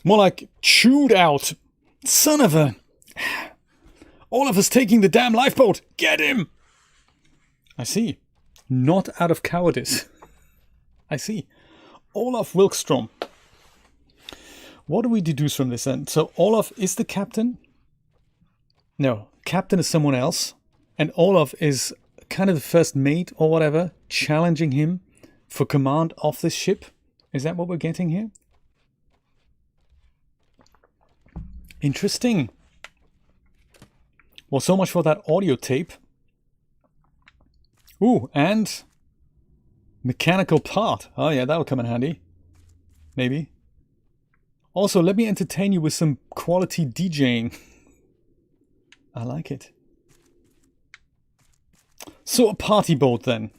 More like chewed out. Son of a... All of us taking the damn lifeboat. Get him! I see. Not out of cowardice. I see. Olaf Wilkstrom. What do we deduce from this then? So Olaf is the captain? No, captain is someone else. And Olaf is kind of the first mate or whatever, challenging him for command of this ship. Is that what we're getting here? Interesting. Well, so much for that audio tape. Ooh, and mechanical part. Oh yeah, that'll come in handy. Maybe. Also, let me entertain you with some quality DJing. I like it. So a party boat then.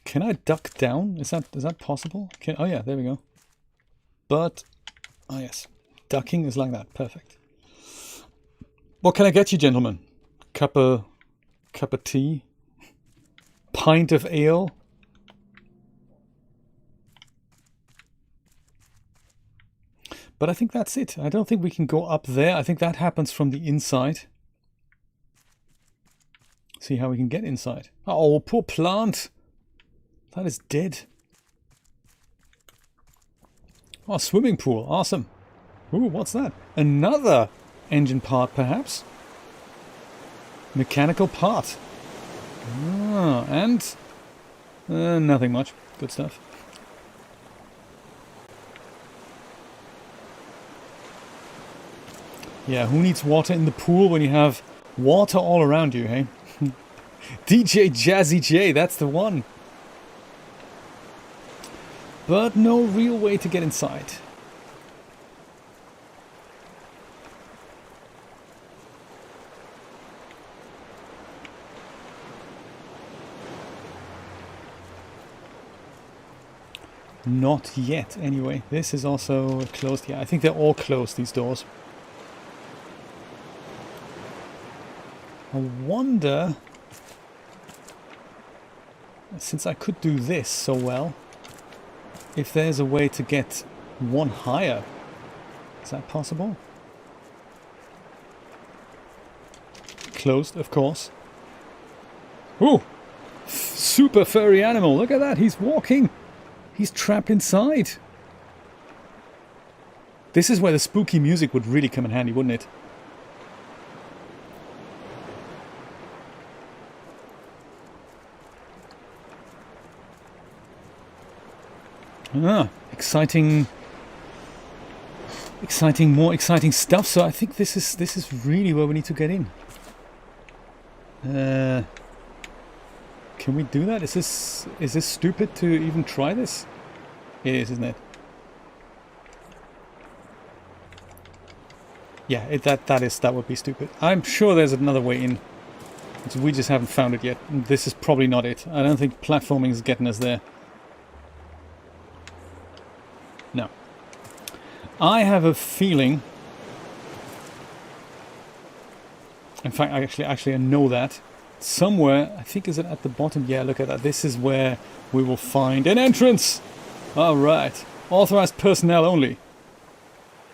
Can I duck down? Is that possible? Oh yeah, there we go. But, oh yes, ducking is like that. Perfect. What can I get you, gentlemen? Cup of tea? Pint of ale? But I think that's it. I don't think we can go up there. I think that happens from the inside. See how we can get inside. Oh, poor plant. That is dead. Oh, swimming pool. Awesome. Ooh, what's that? Another engine part, perhaps? Mechanical part. Ah, and... nothing much. Good stuff. Yeah, who needs water in the pool when you have water all around you, hey? DJ Jazzy J, that's the one. But no real way to get inside. Not yet, anyway. This is also closed. Yeah, I think they're all closed, these doors. I wonder, since I could do this so well, if there's a way to get one higher. Is that possible? Closed, of course. Ooh! Super furry animal, look at that, he's walking! He's trapped inside. This is where the spooky music would really come in handy, wouldn't it? Ah, exciting, more exciting stuff. So I think this is really where we need to get in. Can we do that? Is this stupid to even try this? It is, isn't it? Yeah, that would be stupid. I'm sure there's another way in. We just haven't found it yet. This is probably not it. I don't think platforming is getting us there. No. I have a feeling... In fact, actually I know that. Somewhere, I think, is it at the bottom? Yeah, look at that. This is where we will find an entrance! Alright. Authorized personnel only.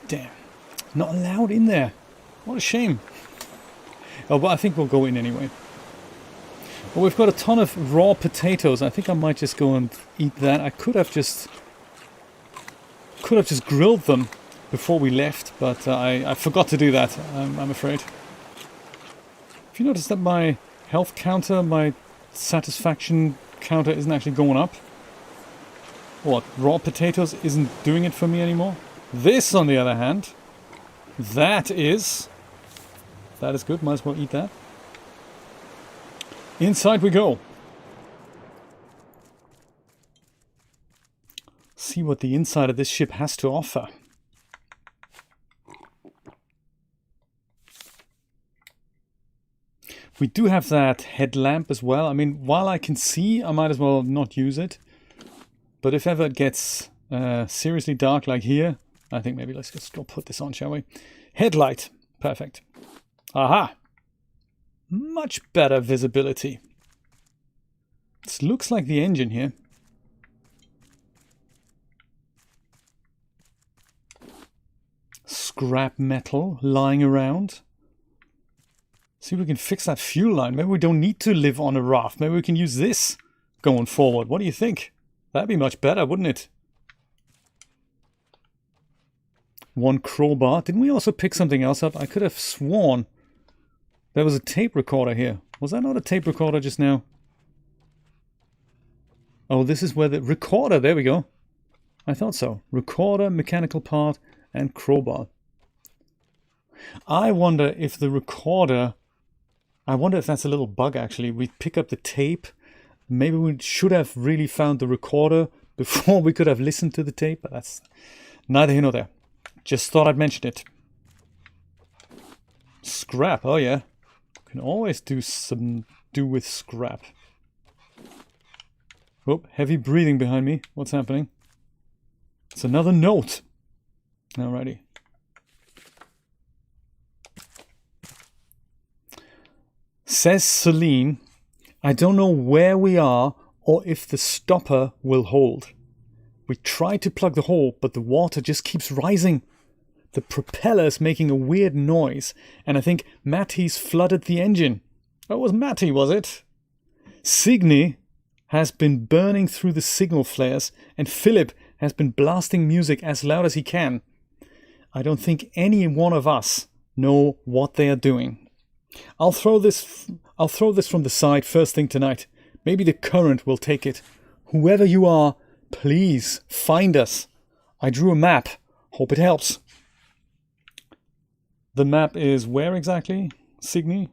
Damn. Not allowed in there. What a shame. Oh, but I think we'll go in anyway. Well, we've got a ton of raw potatoes. I think I might just go and eat that. I could have just grilled them before we left, but I forgot to do that, I'm afraid. Have you noticed that my health counter, my satisfaction counter isn't actually going up? What, raw potatoes isn't doing it for me anymore? This, on the other hand, that is good, might as well eat that. Inside we go. See what the inside of this ship has to offer. We do have that headlamp as well. I mean, while I can see, I might as well not use it. But if ever it gets seriously dark like here, I think maybe let's just go put this on, shall we? Headlight. Perfect. Aha! Much better visibility. This looks like the engine here. Scrap metal lying around. See if we can fix that fuel line. Maybe we don't need to live on a raft. Maybe we can use this going forward. What do you think? That'd be much better, wouldn't it? One crowbar. Didn't we also pick something else up? I could have sworn there was a tape recorder here. Was that not a tape recorder just now? Oh, this is where the recorder. There we go. I thought so. Recorder, mechanical part, and crowbar. I wonder if the recorder... I wonder if that's a little bug, actually. We pick up the tape. Maybe we should have really found the recorder before we could have listened to the tape. But that's neither here nor there. Just thought I'd mention it. Scrap. Oh, yeah. Can always do with scrap. Oh, heavy breathing behind me. What's happening? It's another note. Alrighty. Says Celine, I don't know where we are or if the stopper will hold. We tried to plug the hole, but the water just keeps rising. The propeller's making a weird noise, and I think Matty's flooded the engine. Oh, it was Matty, was it? Signy, has been burning through the signal flares, and Philip has been blasting music as loud as he can. I don't think any one of us know what they are doing. I'll throw this from the side first thing tonight. Maybe the current will take it. Whoever you are, please find us. I drew a map. Hope it helps. The map is where exactly? Signy?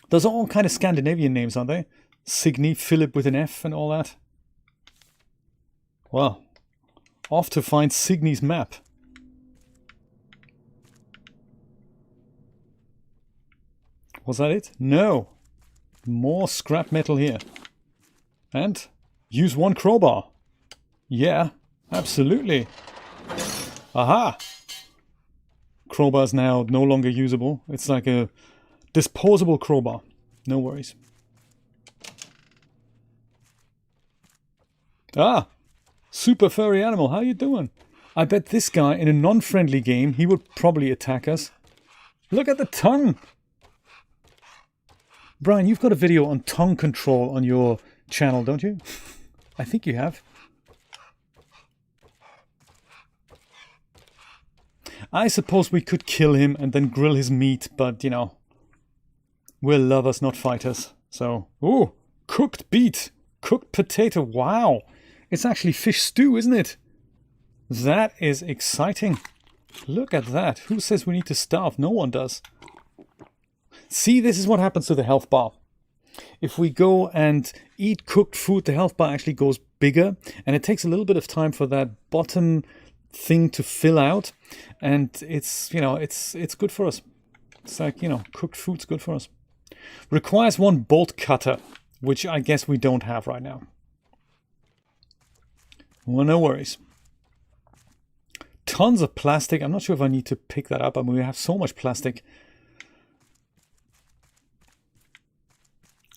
Those are all kind of Scandinavian names, aren't they? Signy, Philip with an F and all that. Well, off to find Signy's map. Was that it? No. More scrap metal here. And use one crowbar. Yeah, absolutely. Aha! Crowbar's now no longer usable. It's like a disposable crowbar. No worries. Ah! Super furry animal, how you doing? I bet this guy in a non-friendly game, he would probably attack us. Look at the tongue! Brian, you've got a video on tongue control on your channel, don't you? I think you have. I suppose we could kill him and then grill his meat, but, you know, we're lovers, not fighters. So, ooh, cooked beet, cooked potato, wow. It's actually fish stew, isn't it? That is exciting. Look at that. Who says we need to starve? No one does. See, this is what happens to the health bar. If we go and eat cooked food, the health bar actually goes bigger, and it takes a little bit of time for that bottom thing to fill out, and it's, you know, it's good for us. It's like, you know, cooked food's good for us. Requires one bolt cutter, which I guess we don't have right now. Well, no worries. Tons of plastic. I'm not sure if I need to pick that up. I mean, we have so much plastic.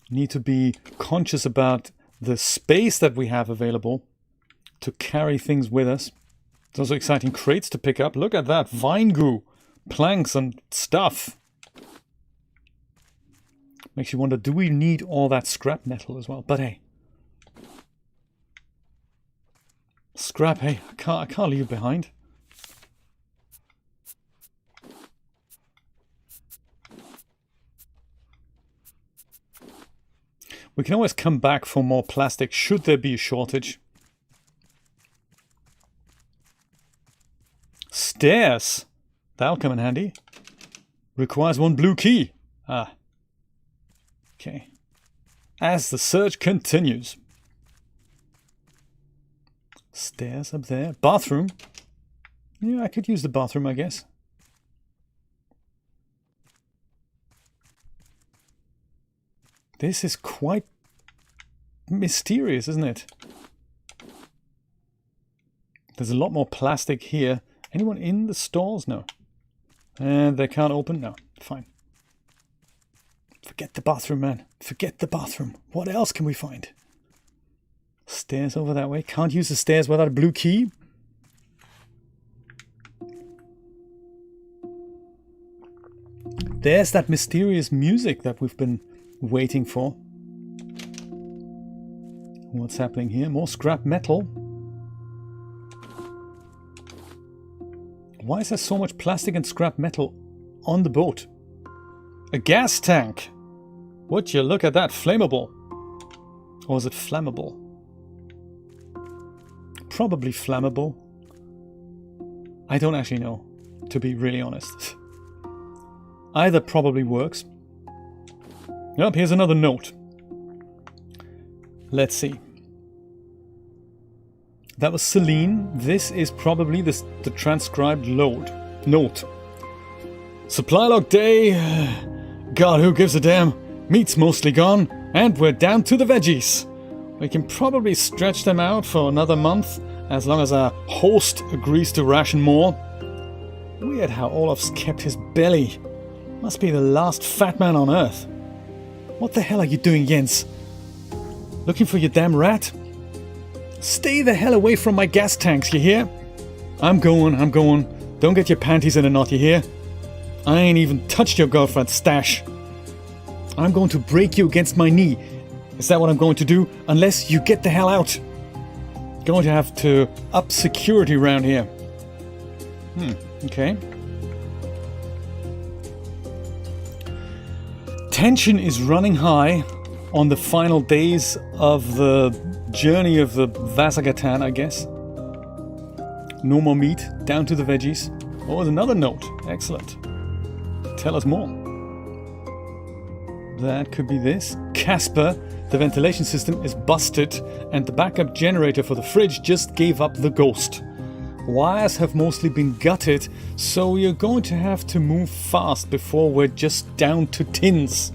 Need to be conscious about the space that we have available to carry things with us. There's also exciting crates to pick up. Look at that. Vine goo, planks and stuff. Makes you wonder, do we need all that scrap metal as well? But hey. Scrap, hey, I can't leave it behind. We can always come back for more plastic should there be a shortage. Stairs. That'll come in handy. Requires one blue key. Ah. Okay. As the search continues. Stairs up there. Bathroom. Yeah, I could use the bathroom, I guess. This is quite mysterious, isn't it? There's a lot more plastic here. Anyone in the stalls? No. And they can't open? No. Fine. Forget the bathroom, man. Forget the bathroom. What else can we find? Stairs over that way. Can't use the stairs without a blue key. There's that mysterious music that we've been waiting for. What's happening here? More scrap metal. Why is there so much plastic and scrap metal on the boat? A gas tank! Would you look at that? Flammable. Or is it flammable? Probably flammable. I don't actually know, to be really honest. Either probably works. Yep, here's another note. Let's see. That was Celine. This is probably the transcribed note. Supply log day. God, who gives a damn? Meat's mostly gone, and we're down to the veggies. We can probably stretch them out for another month, as long as our host agrees to ration more. Weird how Olaf's kept his belly. Must be the last fat man on Earth. What the hell are you doing, Jens? Looking for your damn rat? Stay the hell away from my gas tanks, you hear? I'm going. Don't get your panties in a knot, you hear? I ain't even touched your girlfriend's stash. I'm going to break you against my knee. Is that what I'm going to do? Unless you get the hell out. Going to have to up security around here. Okay. Tension is running high on the final days of the journey of the Vasagatan, I guess. No more meat, down to the veggies. Oh, there's another note. Excellent. Tell us more. That could be this. Casper, the ventilation system is busted and the backup generator for the fridge just gave up the ghost. Wires have mostly been gutted, so you're going to have to move fast before we're just down to tins.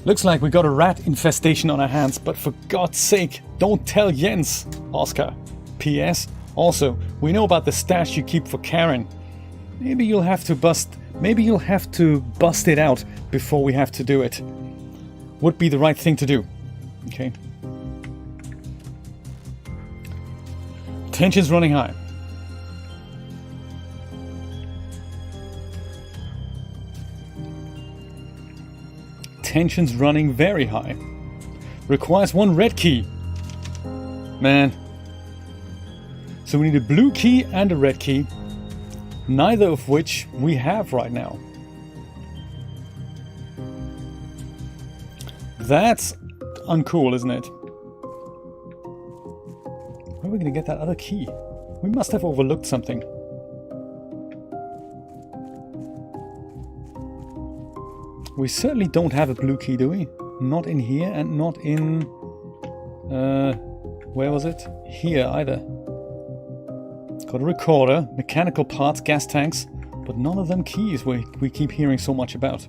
Looks like we got a rat infestation on our hands, but for God's sake, don't tell Jens, Oscar. P.S. Also, we know about the stash you keep for Karen. Maybe you'll have to bust it out before we have to do it. Would be the right thing to do. Okay. Tension's running high. Tension's running very high. Requires one red key. Man. So we need a blue key and a red key. Neither of which we have right now. That's uncool, isn't it? Where are we going to get that other key? We must have overlooked something. We certainly don't have a blue key, do we? Not in here and not in... where was it? Here either. Got a recorder, mechanical parts, gas tanks, but none of them keys we keep hearing so much about.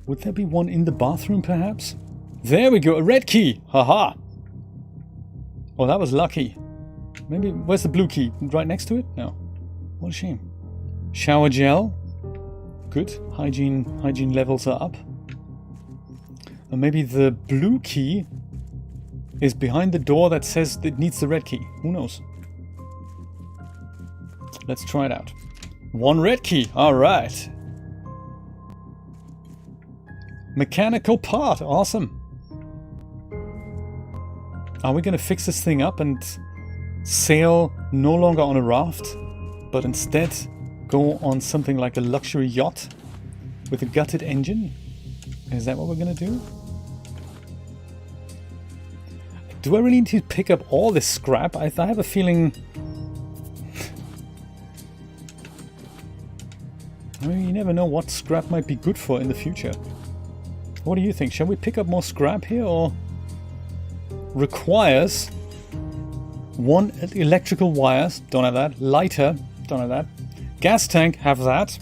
Would there be one in the bathroom, perhaps? There we go, a red key! Haha! Oh, that was lucky. Maybe, where's the blue key? Right next to it? No. What a shame. Shower gel. Good. Hygiene levels are up. And maybe the blue key is behind the door that says it needs the red key. Who knows? Let's try it out. One red key. Alright. Mechanical part. Awesome. Are we going to fix this thing up and sail no longer on a raft, but instead go on something like a luxury yacht with a gutted engine? Is that what we're going to do? Do I really need to pick up all this scrap? I have a feeling... I mean, you never know what scrap might be good for in the future. What do you think? Shall we pick up more scrap here, or... Requires... one electrical wires, don't have that. Lighter, don't have that. Gas tank, have that.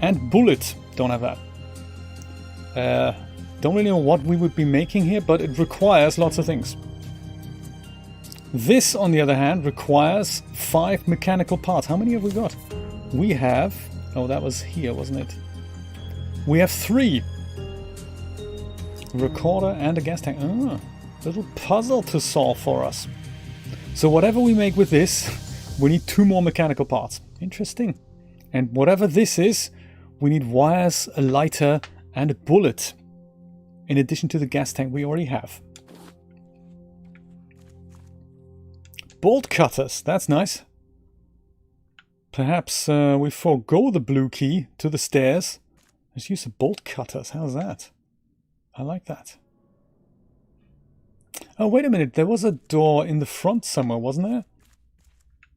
And bullet, don't have that. Don't really know what we would be making here, but it requires lots of things. This, on the other hand, requires 5 mechanical parts. How many have we got? We have... Oh, that was here, wasn't it? We have 3. A recorder and a gas tank. Ah, little puzzle to solve for us. So whatever we make with this, we need 2 more mechanical parts. Interesting. And whatever this is, we need wires, a lighter, and a bullet. In addition to the gas tank we already have. Bolt cutters, that's nice. Perhaps we forego the blue key to the stairs. Let's use the bolt cutters, how's that? I like that. Oh, wait a minute, there was a door in the front somewhere, wasn't there?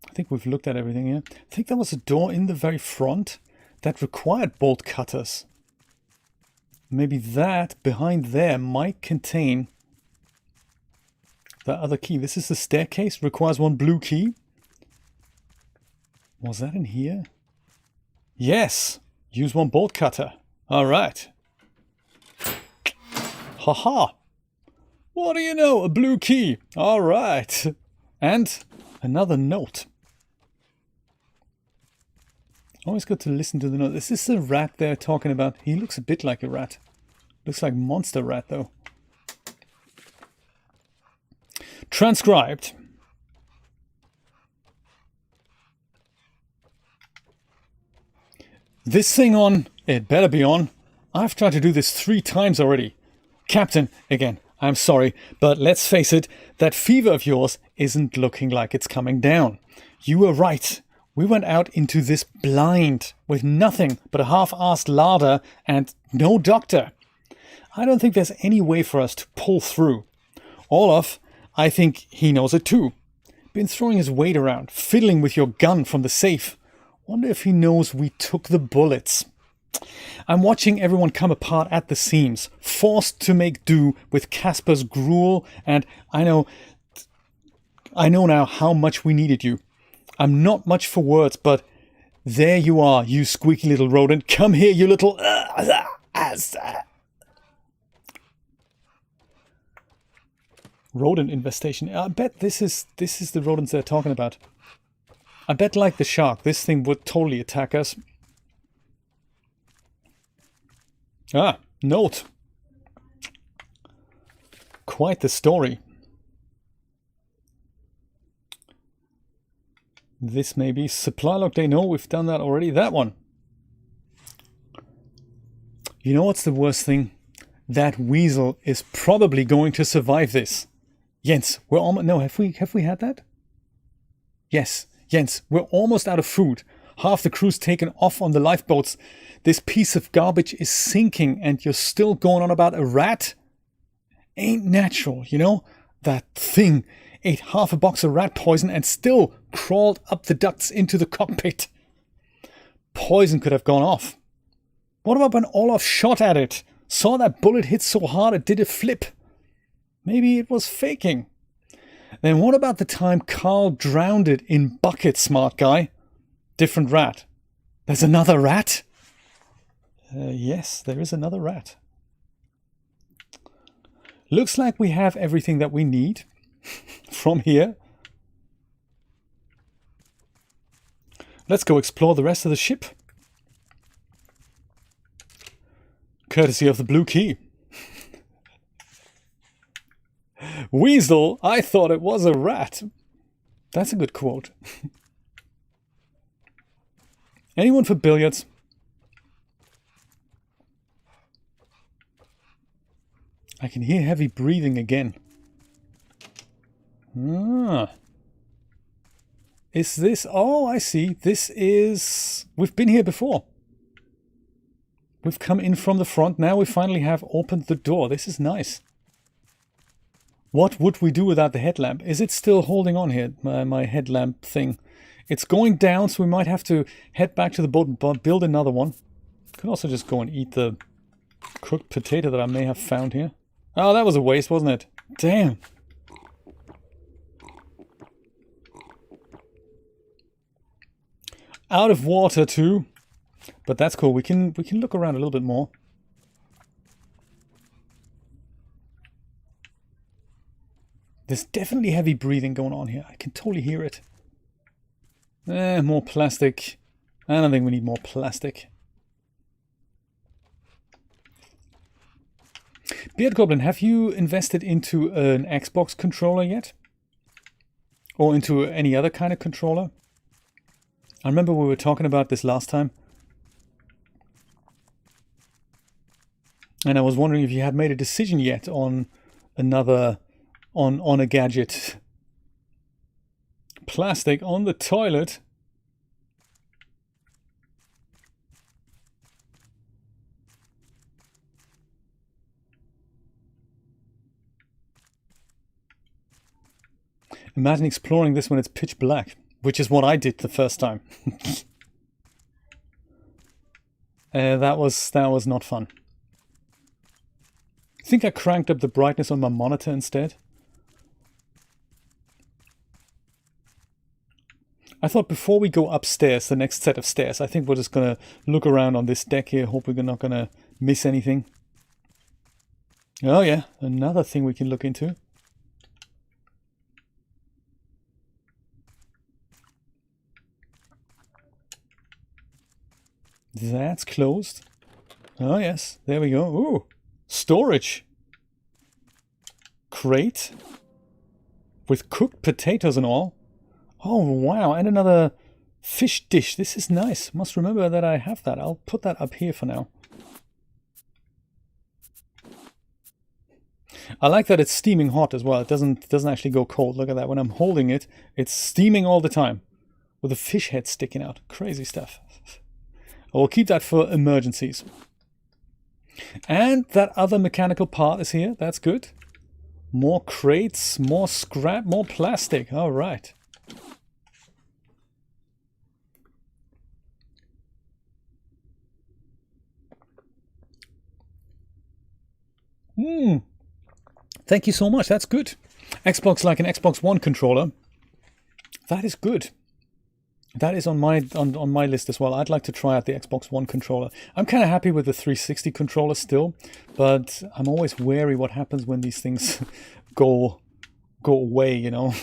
I think we've looked at everything here. I think there was a door in the very front that required bolt cutters. Maybe that behind there might contain that other key. This is the staircase, requires 1 blue key. Was that in here? Yes! Use 1 bolt cutter. Alright. Haha! What do you know? A blue key. Alright. And another note. Always good to listen to the note. Is this the rat they're talking about? He looks a bit like a rat. Looks like monster rat though. Transcribed. This thing on, it better be on. I've tried to do this 3 times already. Captain, again, I'm sorry, but let's face it, that fever of yours isn't looking like it's coming down. You were right. We went out into this blind, with nothing but a half-assed larder and no doctor. I don't think there's any way for us to pull through. Olaf, I think he knows it too. Been throwing his weight around, fiddling with your gun from the safe. Wonder if he knows we took the bullets. I'm watching everyone come apart at the seams, forced to make do with Casper's gruel, and I know now how much we needed you. I'm not much for words, but there you are, you squeaky little rodent. Come here, you little... Rodent infestation. I bet this is the rodents they're talking about. I bet, like the shark, this thing would totally attack us. Ah, note. Quite the story. This may be supply log day. No, we've done that already. That one. You know what's the worst thing? That weasel is probably going to survive this. Jens, we're almost... No, have we had that? Yes, Jens, we're almost out of food. Half the crew's taken off on the lifeboats. This piece of garbage is sinking and you're still going on about a rat? Ain't natural, you know? That thing ate half a box of rat poison and still crawled up the ducts into the cockpit. Poison could have gone off. What about when Olaf shot at it? Saw that bullet hit so hard it did a flip. Maybe it was faking. Then what about the time Carl drowned it in buckets, smart guy? Different rat. There's another rat? Yes, there is another rat. Looks like we have everything that we need from here. Let's go explore the rest of the ship. Courtesy of the Blue Key. Weasel, I thought it was a rat. That's a good quote. Anyone for billiards? I can hear heavy breathing again. Ah. Is this... Oh, I see. This is... We've been here before. We've come in from the front. Now we finally have opened the door. This is nice. What would we do without the headlamp? Is it still holding on here, my headlamp thing? It's going down, so we might have to head back to the boat and build another one. Could also just go and eat the cooked potato that I may have found here. Oh, that was a waste, wasn't it? Damn. Out of water too. But that's cool. We can look around a little bit more. There's definitely heavy breathing going on here. I can totally hear it. More plastic. I don't think we need more plastic. Beard Goblin, have you invested into an Xbox controller yet? Or into any other kind of controller? I remember we were talking about this last time. And I was wondering if you had made a decision yet on another... on a gadget. Plastic on the toilet. Imagine exploring this when it's pitch black, which is what I did the first time. That was not fun. I think I cranked up the brightness on my monitor instead. I thought before we go upstairs, the next set of stairs, I think we're just going to look around on this deck here, hope we're not going to miss anything. Oh yeah, another thing we can look into. That's closed. Oh yes, there we go. Ooh, storage. Crate. With cooked potatoes and all. Oh wow, and another fish dish. This is nice. Must remember that I have that. I'll put that up here for now. I like that it's steaming hot as well. It doesn't actually go cold. Look at that. When I'm holding it, it's steaming all the time with a fish head sticking out. Crazy stuff. I will keep that for emergencies. And that other mechanical part is here. That's good. More crates, more scrap, more plastic. All right. Thank you so much. That's good. Xbox like an Xbox One controller. That is good. That is on my list as well. I'd like to try out the Xbox One controller. I'm kind of happy with the 360 controller still, but I'm always wary what happens when these things go away, you know.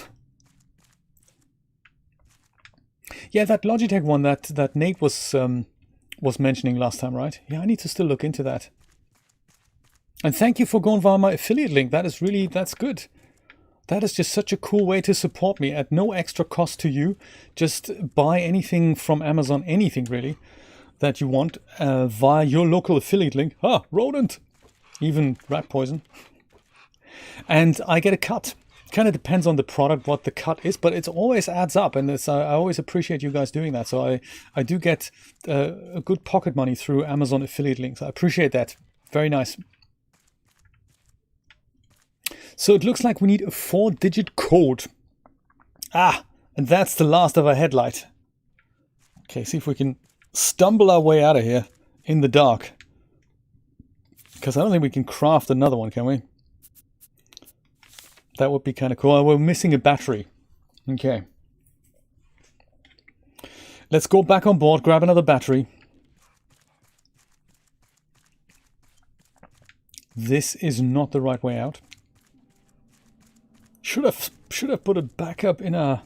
Yeah, that Logitech one that Nate was mentioning last time, right? Yeah, I need to still look into that. And thank you for going via my affiliate link. That's good. That is just such a cool way to support me at no extra cost to you. Just buy anything from Amazon, anything really, that you want via your local affiliate link. Ah, rodent! Even rat poison. And I get a cut. Kind of depends on the product what the cut is, but it always adds up. And I always appreciate you guys doing that. So I do get a good pocket money through Amazon affiliate links. I appreciate that. Very nice. So it looks like we need a 4-digit code. Ah, and that's the last of our headlight. Okay, see if we can stumble our way out of here in the dark. Because I don't think we can craft another one, can we? That would be kind of cool. Oh, we're missing a battery. Okay. Let's go back on board, grab another battery. This is not the right way out. Should have put a backup in our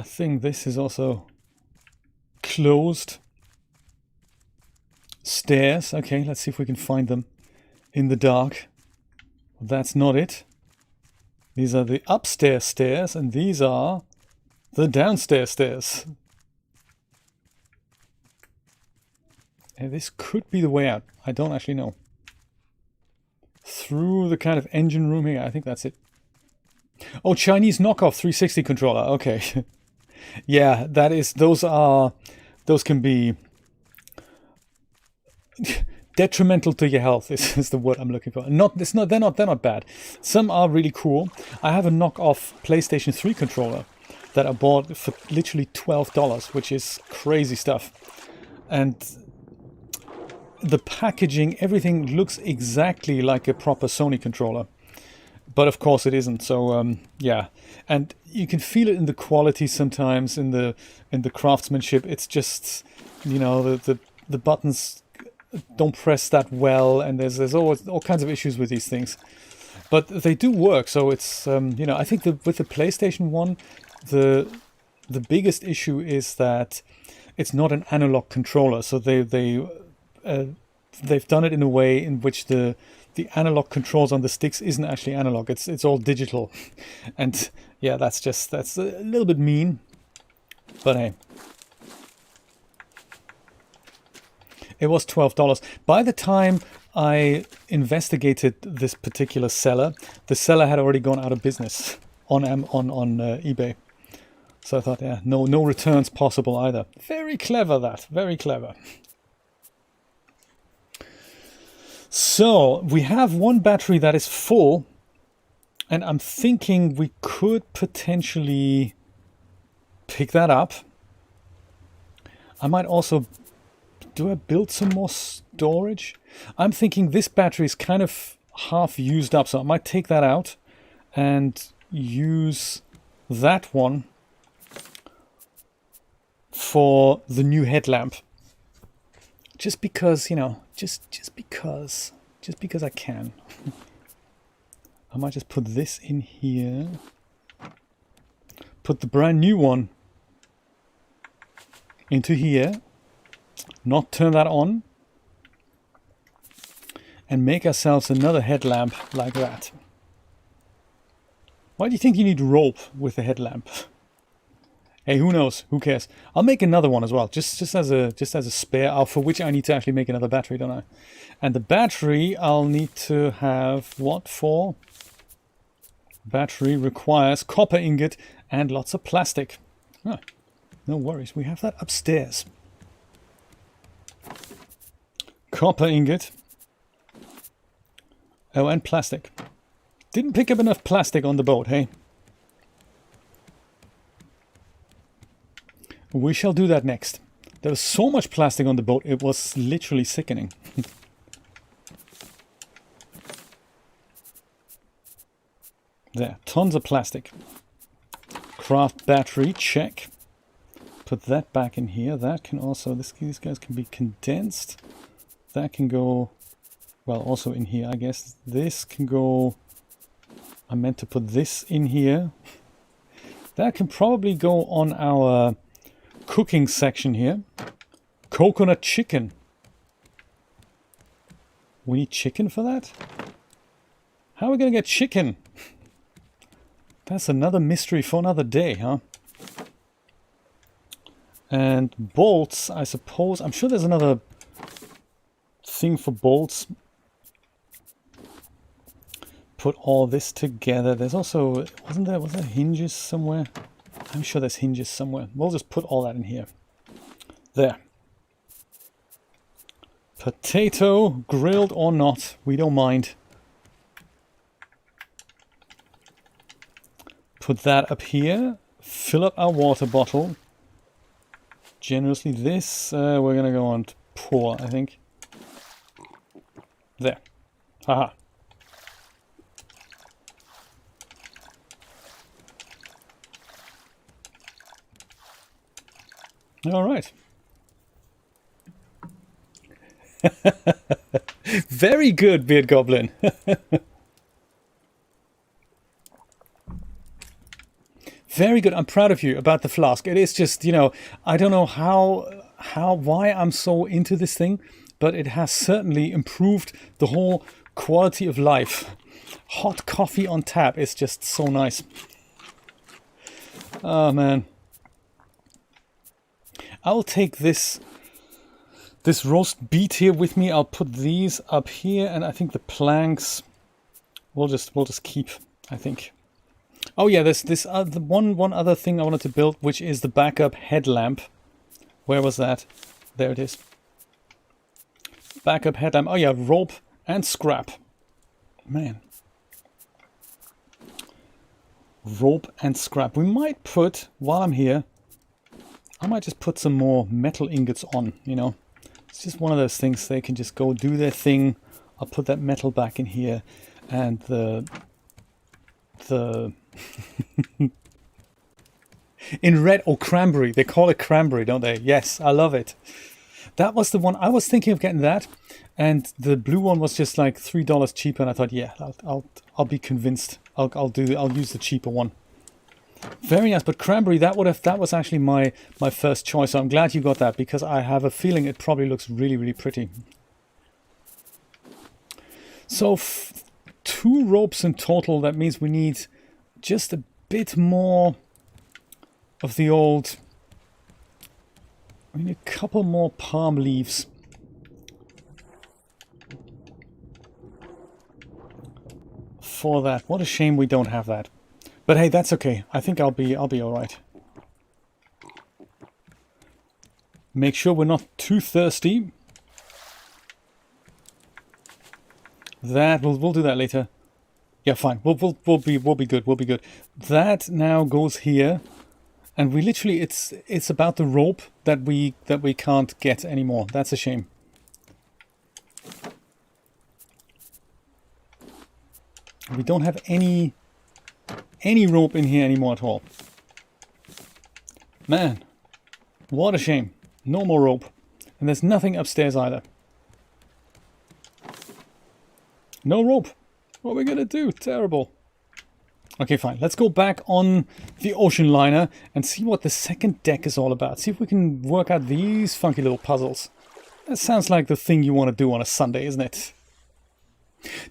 thing. This is also closed. Stairs. Okay, let's see if we can find them in the dark. That's not it. These are the upstairs stairs, and these are the downstairs stairs. And this could be the way out. I don't actually know. Through the kind of engine room here. I think that's it. Oh, Chinese knockoff 360 controller. Okay. Yeah, that is. Those can be detrimental to your health. Is the word I'm looking for. They're not bad. Some are really cool. I have a knockoff PlayStation 3 controller that I bought for literally $12, which is crazy stuff. And the packaging, everything looks exactly like a proper Sony controller. But of course it isn't. So yeah, and you can feel it in the quality sometimes, in the craftsmanship. It's just, you know, the buttons don't press that well, and there's always all kinds of issues with these things. But they do work. So it's you know, I think with the PlayStation 1, the biggest issue is that it's not an analog controller. So they've done it in a way in which the analog controls on the sticks isn't actually analog. It's all digital. And yeah, that's a little bit mean. But hey. It was $12. By the time I investigated this particular seller, the seller had already gone out of business on eBay. So I thought, yeah, no returns possible either. Very clever that. Very clever. So we have one battery that is full, and I'm thinking we could potentially pick that up. I might also, do I build some more storage? I'm thinking this battery is kind of half used up, so I might take that out and use that one for the new headlamp. Just because, you know, just because I can. I might just put this in here. Put the brand new one into here. Not turn that on. And make ourselves another headlamp like that. Why do you think you need rope with a headlamp? Hey, who knows? Who cares? I'll make another one as well, just as a spare, for which I need to actually make another battery, don't I? And the battery I'll need to have what for? Battery requires copper ingot and lots of plastic. Ah, no worries, we have that upstairs. Copper ingot. Oh, and plastic. Didn't pick up enough plastic on the boat, hey? We shall do that next. There was so much plastic on the boat, it was literally sickening. There, tons of plastic. Craft battery, check. Put that back in here. That can also, these guys can be condensed. That can go, well, also in here, I guess. This can go, I meant to put this in here. That can probably go on our cooking section here. Coconut chicken. We need chicken for that? How are we going to get chicken? That's another mystery for another day, huh? And bolts, I suppose. I'm sure there's another thing for bolts. Put all this together. There's also, was there hinges somewhere? I'm sure there's hinges somewhere. We'll just put all that in here. There. Potato, grilled or not, we don't mind. Put that up here. Fill up our water bottle. Generously this, we're gonna go on to pour, I think. There. Haha. All right. Very good, Beard Goblin. Very good. I'm proud of you about the flask. It is just, you know, I don't know why I'm so into this thing, but it has certainly improved the whole quality of life. Hot coffee on tap is just so nice. Oh, man. I'll take this roast beet here with me. I'll put these up here, and I think the planks we'll just keep, I think. Oh yeah, there's this one other thing I wanted to build, which is the backup headlamp. Where was that? There it is. Backup headlamp. Oh yeah, rope and scrap. Man. Rope and scrap. We might put, while I'm here, I might just put some more metal ingots on, you know. It's just one of those things, they can just go do their thing. I'll put that metal back in here, and the in red, or cranberry, they call it cranberry, don't they? Yes, I love it. That was the one I was thinking of getting, that, and the blue one was just like $3 cheaper, and I thought, yeah, I'll be convinced. I'll use the cheaper one. Very nice, but cranberry, that was actually my first choice. So I'm glad you got that, because I have a feeling it probably looks really, really pretty. So 2 ropes in total. That means we need just a bit more of the old. We need a couple more palm leaves. For that. What a shame we don't have that. But hey, that's okay. I think I'll be all right. Make sure we're not too thirsty. That we'll do that later. Yeah, fine. We'll be good. We'll be good. That now goes here, and we literally it's about the rope that we can't get anymore. That's a shame. We don't have any rope in here anymore at all. Man, what a shame. No more rope. And there's nothing upstairs either. No rope. What are we gonna do? Terrible. Okay, fine. Let's go back on the ocean liner and see what the second deck is all about. See if we can work out these funky little puzzles. That sounds like the thing you want to do on a Sunday, isn't it?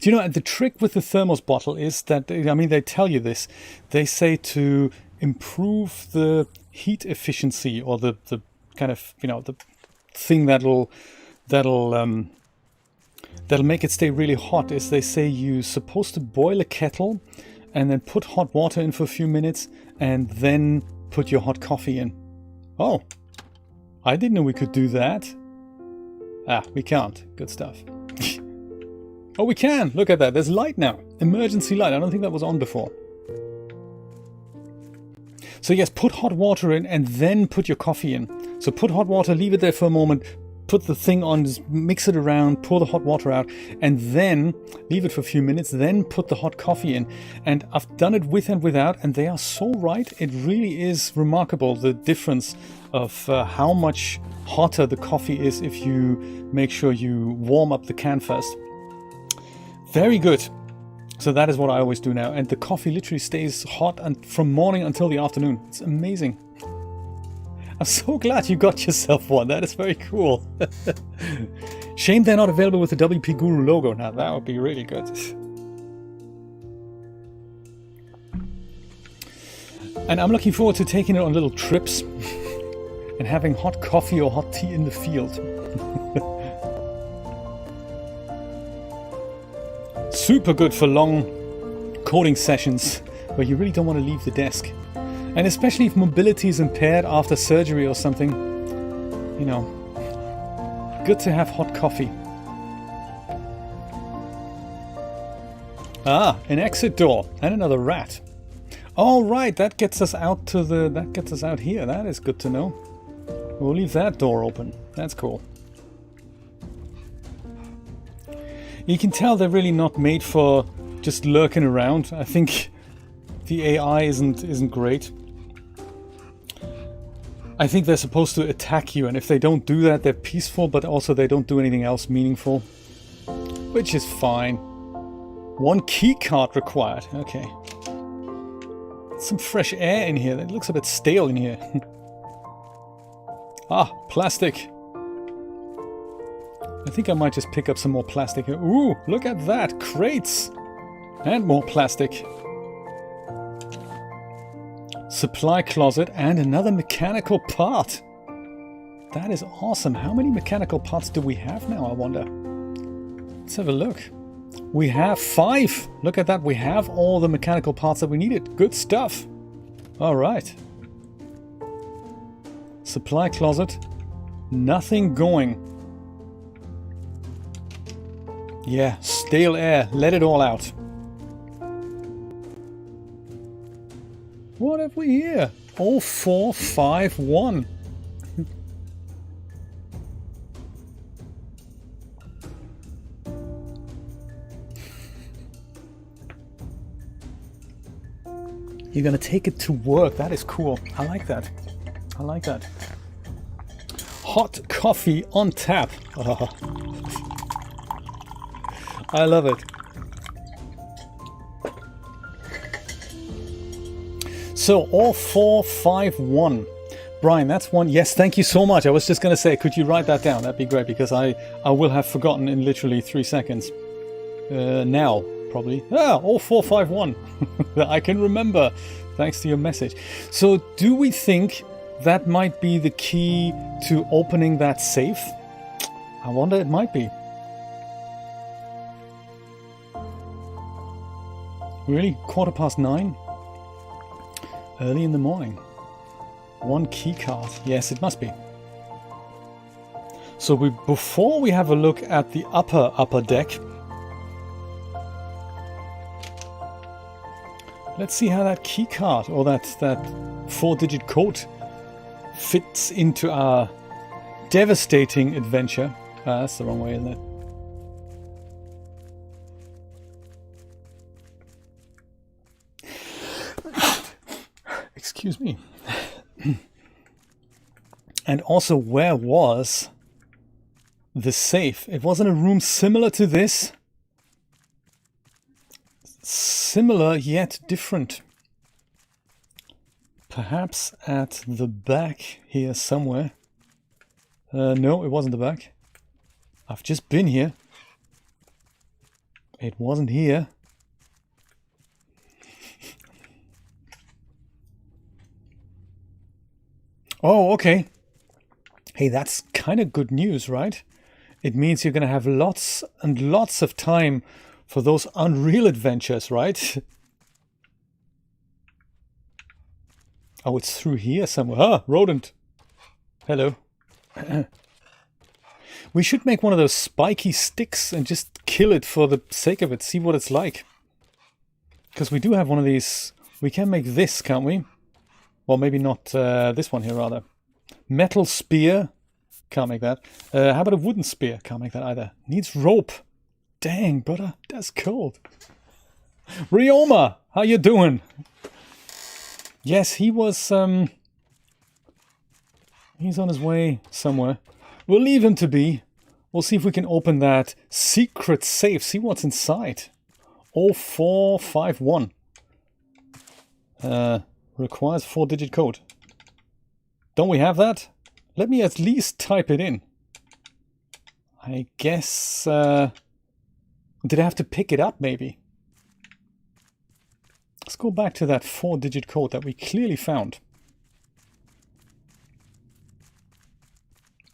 Do you know, the trick with the thermos bottle is that, I mean, they tell you this. They say to improve the heat efficiency, or the kind of, you know, the thing that'll make it stay really hot, is they say you're supposed to boil a kettle and then put hot water in for a few minutes, and then put your hot coffee in. Oh, I didn't know we could do that. Ah, we can't. Good stuff. Oh, we can! Look at that, there's light now. Emergency light, I don't think that was on before. So yes, put hot water in and then put your coffee in. So put hot water, leave it there for a moment, put the thing on, just mix it around, pour the hot water out, and then leave it for a few minutes, then put the hot coffee in. And I've done it with and without, and they are so right. It really is remarkable, the difference of how much hotter the coffee is if you make sure you warm up the can first. Very good. So that is what I always do now. And the coffee literally stays hot and from morning until the afternoon. It's amazing. I'm so glad you got yourself one. That is very cool. Shame they're not available with the WP Guru logo. Now that would be really good. And I'm looking forward to taking it on little trips and having hot coffee or hot tea in the field. Super good for long coding sessions where you really don't want to leave the desk. And especially if mobility is impaired after surgery or something, you know, good to have hot coffee. Ah, an exit door and another rat. All right, that gets us out to that gets us out here. That is good to know. We'll leave that door open. That's cool. You can tell they're really not made for just lurking around. I think the AI isn't great. I think they're supposed to attack you, and if they don't do that, they're peaceful, but also they don't do anything else meaningful, which is fine. 1 key card required. Okay. Some fresh air in here. It looks a bit stale in here. Ah, plastic. I think I might just pick up some more plastic here. Ooh, look at that! Crates! And more plastic. Supply closet and another mechanical part. That is awesome. How many mechanical parts do we have now, I wonder? Let's have a look. We have 5! Look at that, we have all the mechanical parts that we needed. Good stuff. Alright. Supply closet. Nothing going. Yeah, stale air. Let it all out. What have we here? 0451. You're gonna take it to work. That is cool. I like that. I like that. Hot coffee on tap. Oh. I love it. So, 0451. Brian, that's one. Yes, thank you so much. I was just going to say, could you write that down? That'd be great, because I will have forgotten in literally 3 seconds. Now, probably. Ah, 0451. I can remember, thanks to your message. So, do we think that might be the key to opening that safe? I wonder, it might be. Really? 9:15? Early in the morning. 1 key card. Yes, it must be. So before we have a look at the upper deck, let's see how that key card or that 4-digit code fits into our devastating adventure. That's the wrong way, isn't it? Excuse me. And also, where was the safe? It was in a room similar to this. Similar yet different. Perhaps at the back here somewhere. No, it wasn't the back. I've just been here. It wasn't here. Oh, okay. Hey, that's kind of good news, right? It means you're going to have lots and lots of time for those Unreal adventures, right? Oh, it's through here somewhere. Ah, rodent. Hello. We should make one of those spiky sticks and just kill it for the sake of it. See what it's like. Because we do have one of these. We can make this, can't we? Well, maybe not this one here, rather. Metal spear. Can't make that. How about a wooden spear? Can't make that either. Needs rope. Dang, brother. That's cold. Ryoma, how you doing? Yes, he was... he's on his way somewhere. We'll leave him to be. We'll see if we can open that secret safe. See what's inside. 0451. Requires 4-digit code. Don't we have that? Let me at least type it in. I guess... did I have to pick it up, maybe? Let's go back to that 4-digit code that we clearly found.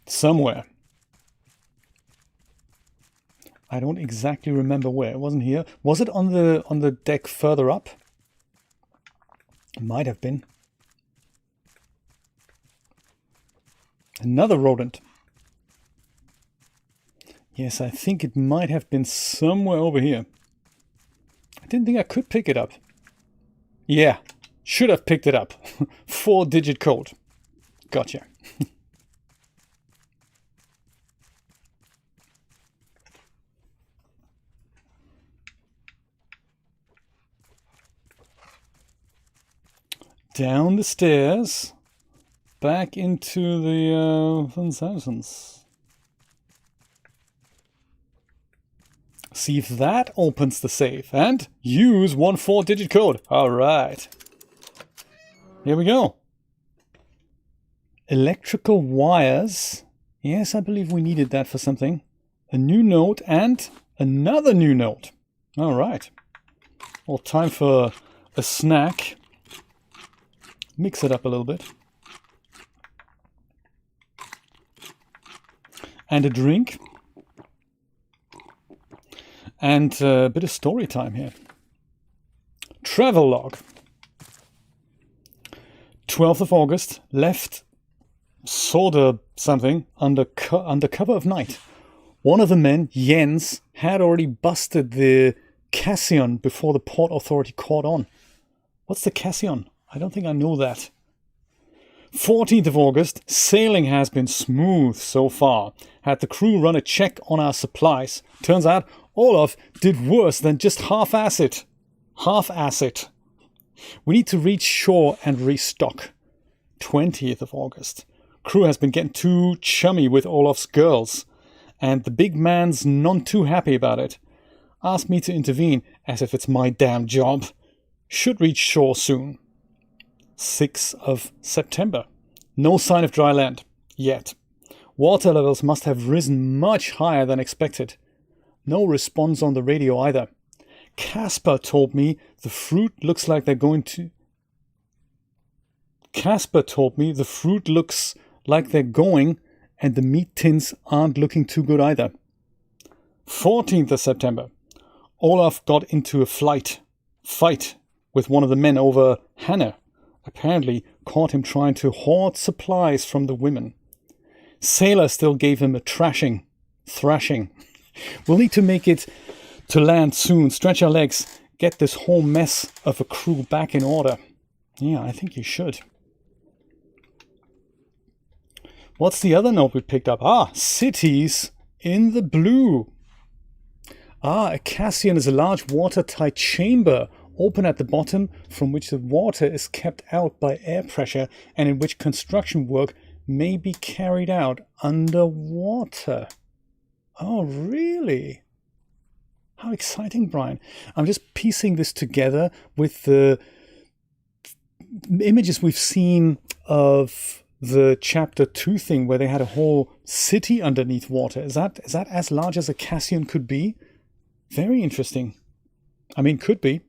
Somewhere. I don't exactly remember where. It wasn't here. Was it on the deck further up? It might have been. Another rodent. Yes, I think it might have been somewhere over here. I didn't think I could pick it up. Yeah, should have picked it up. 4-digit code. Gotcha. Down the stairs. Back into the Vanzausen's. See if that opens the safe. And use 1 4-digit code. Alright. Here we go. Electrical wires. Yes, I believe we needed that for something. A new note and another new note. Alright. Well, time for a snack. Mix it up a little bit. And a drink. And a bit of story time here. Travel log. 12th of August. Left soda something under cover of night. One of the men, Jens, had already busted the Cassion before the port authority caught on. What's the Cassion? I don't think I know that. 14th of August, sailing has been smooth so far. Had the crew run a check on our supplies. Turns out Olaf did worse than just half-ass it. Half-ass it. We need to reach shore and restock. 20th of August. Crew has been getting too chummy with Olaf's girls. And the big man's none too happy about it. Asked me to intervene as if it's my damn job. Should reach shore soon. 6th of September. No sign of dry land. Yet. Water levels must have risen much higher than expected. No response on the radio either. Casper told me the fruit looks like they're going to... Casper told me the fruit looks like they're going and the meat tins aren't looking too good either. 14th of September. Olaf got into a fight with one of the men over Hannah. Apparently caught him trying to hoard supplies from the women. Sailor still gave him a thrashing. We'll need to make it to land soon. Stretch our legs. Get this whole mess of a crew back in order. Yeah, I think you should. What's the other note we picked up? Ah, cities in the blue. Ah, a Cassion is a large watertight chamber, open at the bottom, from which the water is kept out by air pressure and in which construction work may be carried out underwater. Oh, really? How exciting, Brian. I'm just piecing this together with the images we've seen of the chapter 2 thing where they had a whole city underneath water. Is that as large as a Cassion could be? Very interesting. I mean, could be.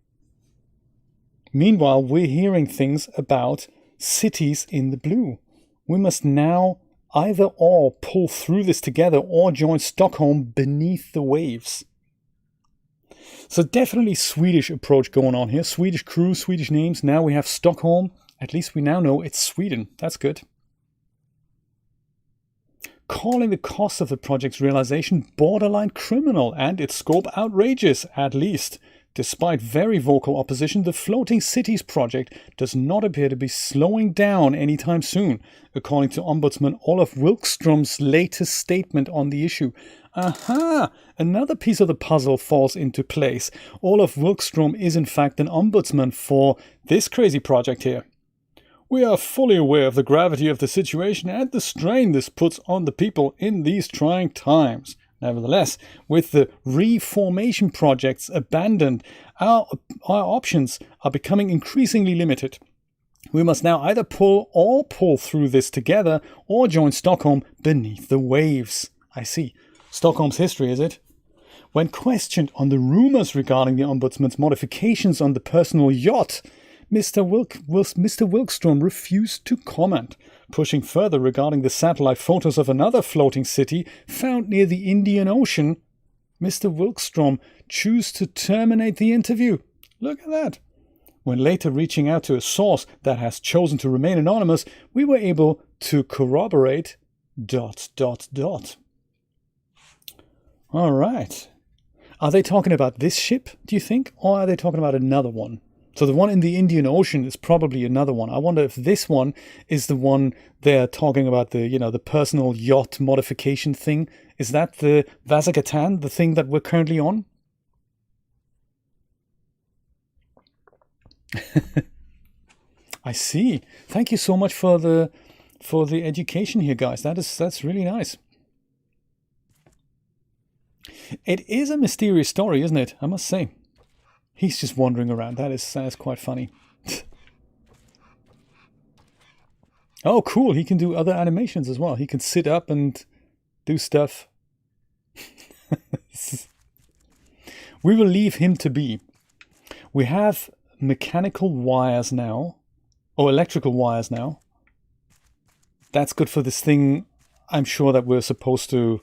Meanwhile, we're hearing things about cities in the blue. We must now either or pull through this together or join Stockholm beneath the waves. So definitely Swedish approach going on here. Swedish crew, Swedish names. Now we have Stockholm At least we now know it's Sweden. That's good. Calling the cost of the project's realization borderline criminal and its scope outrageous, at least. Despite very vocal opposition, the Floating Cities project does not appear to be slowing down anytime soon, according to Ombudsman Olaf Wilkstrom's latest statement on the issue. Aha! Another piece of the puzzle falls into place. Olaf Wilkstrom is in fact an ombudsman for this crazy project here. We are fully aware of the gravity of the situation and the strain this puts on the people in these trying times. Nevertheless, with the reformation projects abandoned, our options are becoming increasingly limited. We must now either pull through this together or join Stockholm beneath the waves. I see. Stockholm's history, is it? When questioned on the rumors regarding the Ombudsman's modifications on the personal yacht, Mr. Wilkstrom refused to comment, pushing further regarding the satellite photos of another floating city found near the Indian Ocean. Mr. Wilkstrom chose to terminate the interview. Look at that. When later reaching out to a source that has chosen to remain anonymous, we were able to corroborate ... All right. Are they talking about this ship, do you think? Or are they talking about another one? So the one in the Indian Ocean is probably another one. I wonder if this one is the one they're talking about, the personal yacht modification thing. Is that the Vasagatan, the thing that we're currently on? I see. Thank you so much for the education here, guys. That's really nice. It is a mysterious story, isn't it? I must say. He's just wandering around. That is quite funny. Oh, cool. He can do other animations as well. He can sit up and do stuff. We will leave him to be. We have mechanical wires now. Or electrical wires now. That's good for this thing I'm sure that we're supposed to,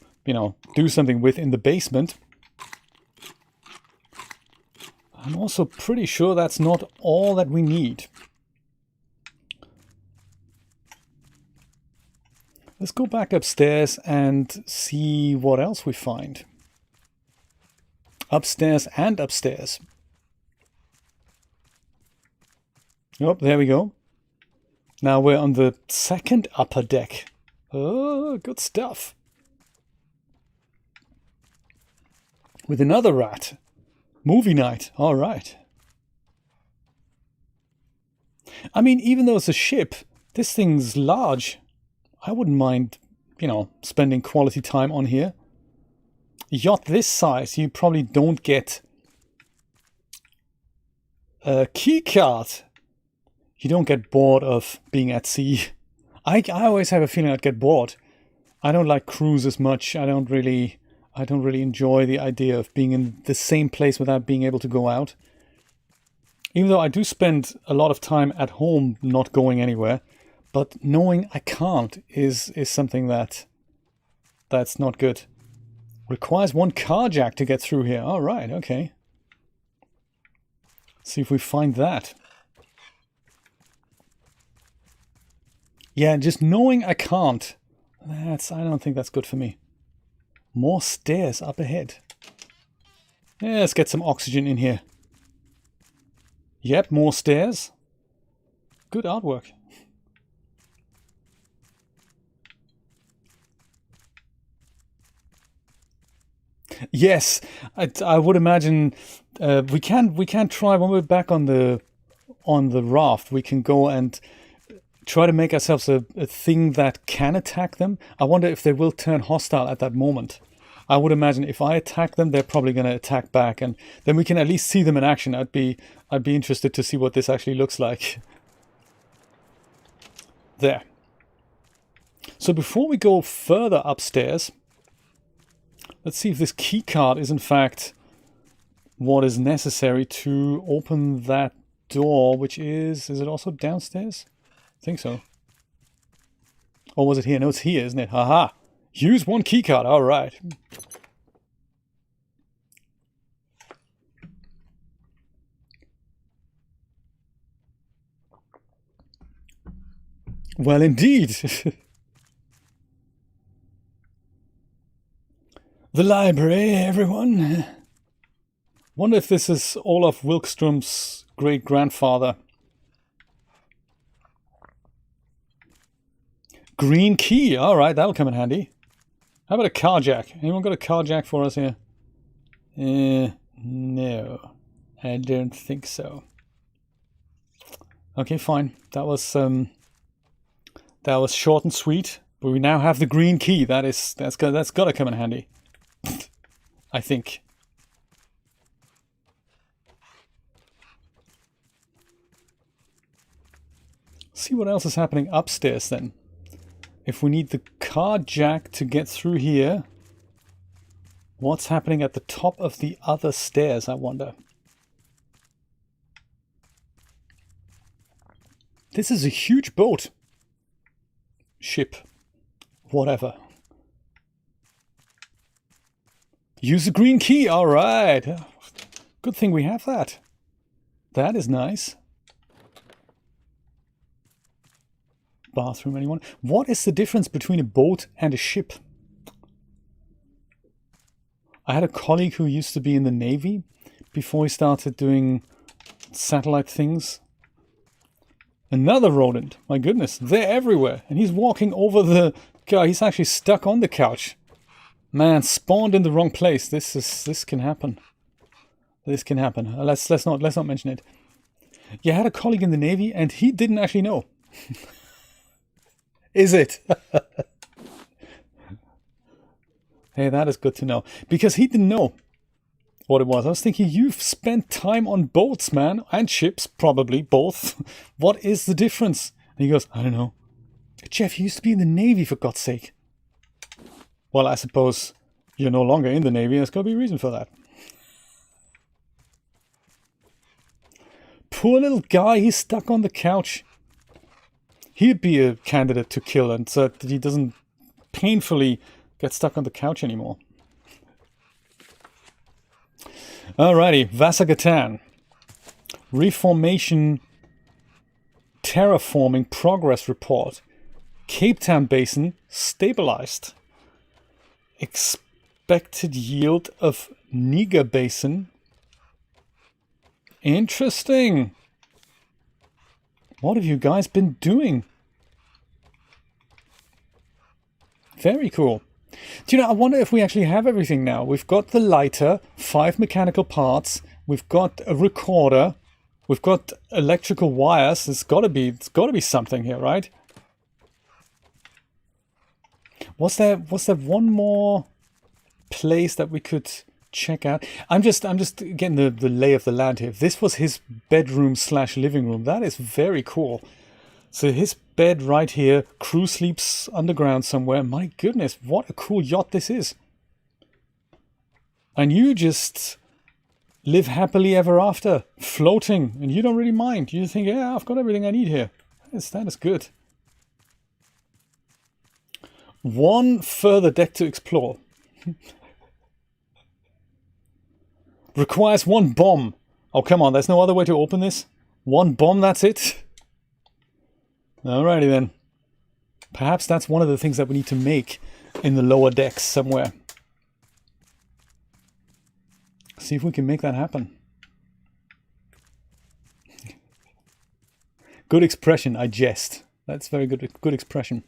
do something with in the basement. I'm also pretty sure that's not all that we need. Let's go back upstairs and see what else we find. Upstairs and upstairs. Oh, there we go. Now we're on the second upper deck. Oh, good stuff. With another rat. Movie night, all right. I mean, even though it's a ship, this thing's large. I wouldn't mind, spending quality time on here. A yacht this size, you probably don't get a key card. You don't get bored of being at sea. I always have a feeling I'd get bored. I don't like cruises much. I don't really enjoy the idea of being in the same place without being able to go out. Even though I do spend a lot of time at home not going anywhere, but knowing I can't is something that's not good. Requires one car jack to get through here. All right, okay. See if we find that. Yeah, just knowing I can't, I don't think that's good for me. More stairs up ahead. Yeah, let's get some oxygen in here. Yep, more stairs. Good artwork. Yes, I would imagine we can try when we're back on the raft. We can go and try to make ourselves a thing that can attack them. I wonder if they will turn hostile at that moment. I would imagine if I attack them, they're probably going to attack back, and then we can at least see them in action. I'd be interested to see what this actually looks like. There. So before we go further upstairs, let's see if this key card is in fact what is necessary to open that door, which is it also downstairs? I think so. Or was it here? No, it's here, isn't it? Haha. Use one key card. All right. Well, indeed. The library, everyone. Wonder if this is Olaf Wilkström's great-grandfather. Green key. All right, that'll come in handy. How about a car jack? Anyone got a car jack for us here? No, I don't think so. Okay, fine. That was short and sweet. But we now have the green key. That's got to come in handy. I think. See what else is happening upstairs then. If we need the car jack to get through here, what's happening at the top of the other stairs, I wonder? This is a huge boat. Ship. Whatever. Use the green key. All right. Good thing we have that. That is nice. Bathroom, anyone? What is the difference between a boat and a ship? I had a colleague who used to be in the Navy before he started doing satellite things. Another rodent. My goodness, they're everywhere. And he's walking over the guy. He's actually stuck on the couch. Man, spawned in the wrong place. This can happen. This can happen. Let's not mention it. Yeah, I had a colleague in the Navy and he didn't actually know. Is it? Hey, that is good to know. Because he didn't know what it was. I was thinking, you've spent time on boats, man. And ships, probably, both. What is the difference? And he goes, I don't know. Jeff, you used to be in the Navy, for God's sake. Well, I suppose you're no longer in the Navy. There's got to be a reason for that. Poor little guy, he's stuck on the couch. He'd be a candidate to kill, and so that he doesn't painfully get stuck on the couch anymore. Alrighty, Vasagatan. Reformation terraforming progress report. Cape Town Basin stabilized. Expected yield of Niger Basin. Interesting. What have you guys been doing? Very cool. Do you know, I wonder if we actually have everything now. We've got the lighter, 5 mechanical parts, we've got a recorder, we've got electrical wires. There's got to be something here, right? Was there one more place that we could check out? I'm just getting the lay of the land here. If this was his bedroom / living room, that is very cool. So his bed right here, crew sleeps underground somewhere. My goodness, what a cool yacht this is. And you just live happily ever after, floating, and you don't really mind. You think, yeah, I've got everything I need here. That is good. One further deck to explore. Requires 1 bomb. Oh, come on, there's no other way to open this? 1 bomb, that's it? Alrighty then. Perhaps that's one of the things that we need to make in the lower decks somewhere. See if we can make that happen. Good expression, I jest. That's very good expression.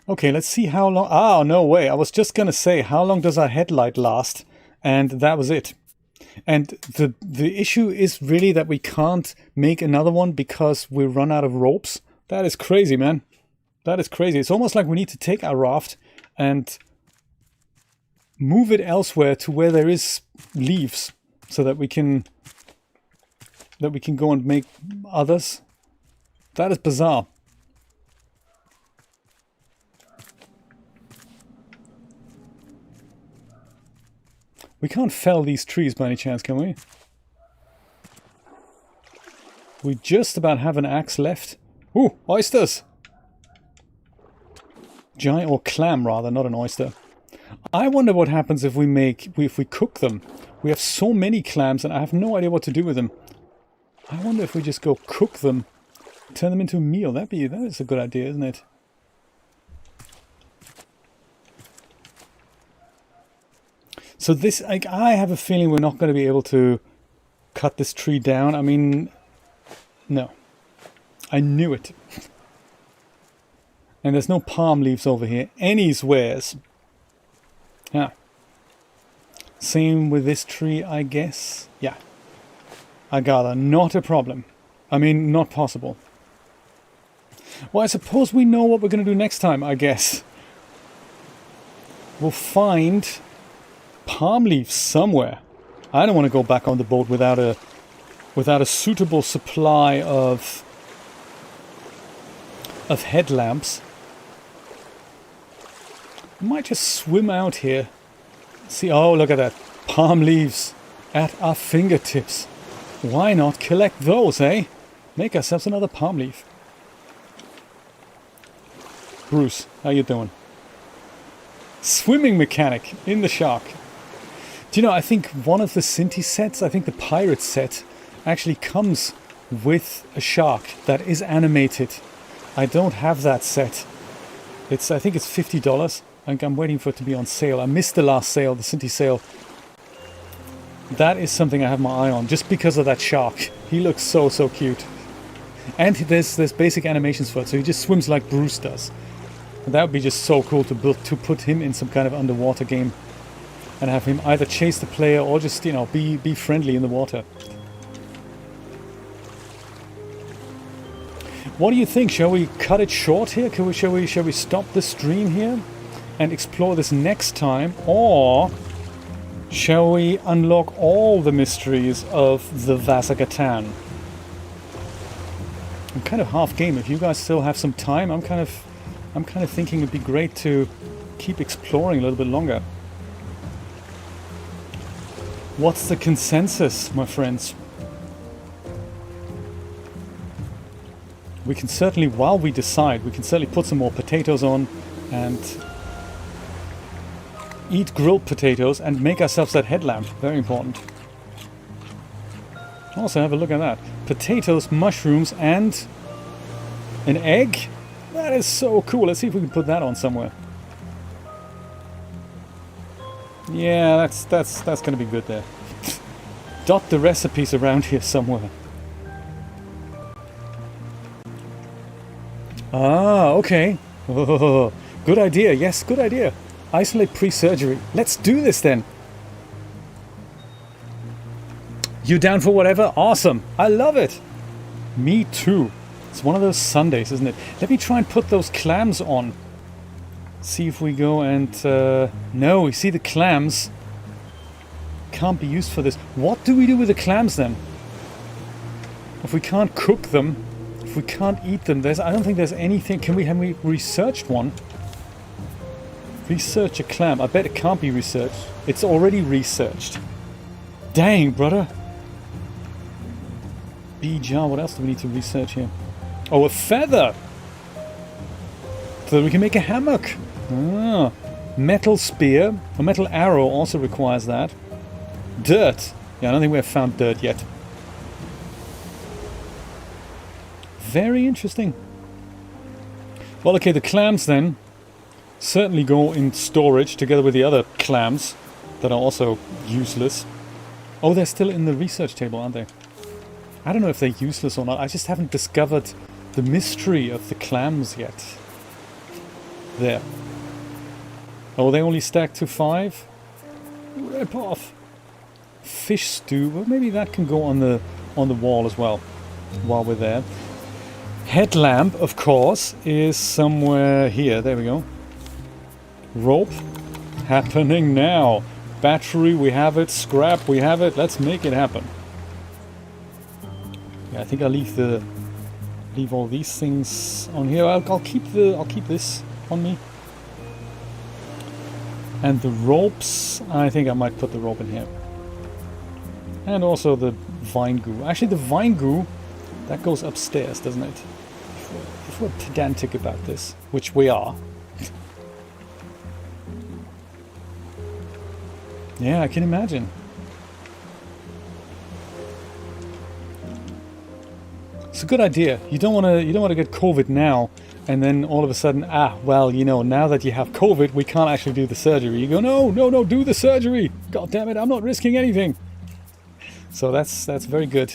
Okay, let's see how long... Oh, no way. I was just going to say, how long does our headlight last? And that was it. And the issue is really that we can't make another one because we run out of ropes. That is crazy, man. That is crazy. It's almost like we need to take our raft and move it elsewhere to where there is leaves so that we can go and make others. That is bizarre. We can't fell these trees by any chance, can we? We just about have an axe left. Ooh, oysters! Giant, or clam rather, not an oyster. I wonder what happens if we cook them. We have so many clams and I have no idea what to do with them. I wonder if we just go cook them, turn them into a meal. That is a good idea, isn't it? So this, I have a feeling we're not going to be able to cut this tree down. I mean, no. I knew it. And there's no palm leaves over here. Anywheres. Yeah. Same with this tree, I guess. Yeah. I gather. Not a problem. I mean, not possible. Well, I suppose we know what we're going to do next time, I guess. We'll find palm leaves somewhere. I don't want to go back on the boat without a suitable supply of headlamps. I might just swim out here. See, oh, look at that. Palm leaves at our fingertips. Why not collect those, eh? Make ourselves another palm leaf. Bruce, how you doing? Swimming mechanic in the shark. Do you know, I think one of the Sinti sets, I think the pirate set, actually comes with a shark that is animated. I don't have that set. I think it's $50. I'm waiting for it to be on sale. I missed the last sale, the Sinti sale. That is something I have my eye on, just because of that shark. He looks so cute. And there's basic animations for it, so he just swims like Bruce does. And that would be just so cool to put him in some kind of underwater game. And have him either chase the player or just, you know, be friendly in the water. What do you think? Shall we cut it short here? Shall we stop the stream here and explore this next time? Or shall we unlock all the mysteries of the Vasagatan? I'm kind of half game. If you guys still have some time, I'm kind of thinking it'd be great to keep exploring a little bit longer. What's the consensus, my friends? We can certainly, while we decide, we can certainly put some more potatoes on and eat grilled potatoes and make ourselves that headlamp. Very important. Also, have a look at that. Potatoes, mushrooms, and an egg? That is so cool. Let's see if we can put that on somewhere. Yeah, that's going to be good there. Dot the recipes around here somewhere. Ah, okay. Oh, good idea. Yes, good idea. Isolate pre-surgery. Let's do this then. You down for whatever? Awesome. I love it. Me too. It's one of those Sundays, isn't it? Let me try and put those clams on. See if we go and... no, you see the clams can't be used for this. What do we do with the clams then? If we can't cook them, if we can't eat them, I don't think there's anything... Have we researched one? Research a clam. I bet it can't be researched. It's already researched. Dang, brother. Bee jar, what else do we need to research here? Oh, a feather! So that we can make a hammock. Ah, metal spear. A metal arrow also requires that. Dirt. Yeah, I don't think we have found dirt yet. Very interesting. Well, okay, the clams then certainly go in storage together with the other clams that are also useless. Oh, they're still in the research table, aren't they? I don't know if they're useless or not. I just haven't discovered the mystery of the clams yet. There. Oh, they only stack to 5? Rip off. Fish stew. Well, maybe that can go on the wall as well while we're there. Headlamp, of course, is somewhere here. There we go. Rope. Happening now. Battery, we have it. Scrap, we have it. Let's make it happen. Yeah, I think I'll leave all these things on here. I'll keep this on me. And the ropes, I think I might put the rope in here. And also the vine goo. Actually, the vine goo, that goes upstairs, doesn't it? If we're pedantic about this, which we are. Yeah, I can imagine. It's a good idea. You don't want to get COVID now, and then all of a sudden, well, you know, now that you have COVID, we can't actually do the surgery. You go, no, do the surgery. God damn it, I'm not risking anything. So that's very good.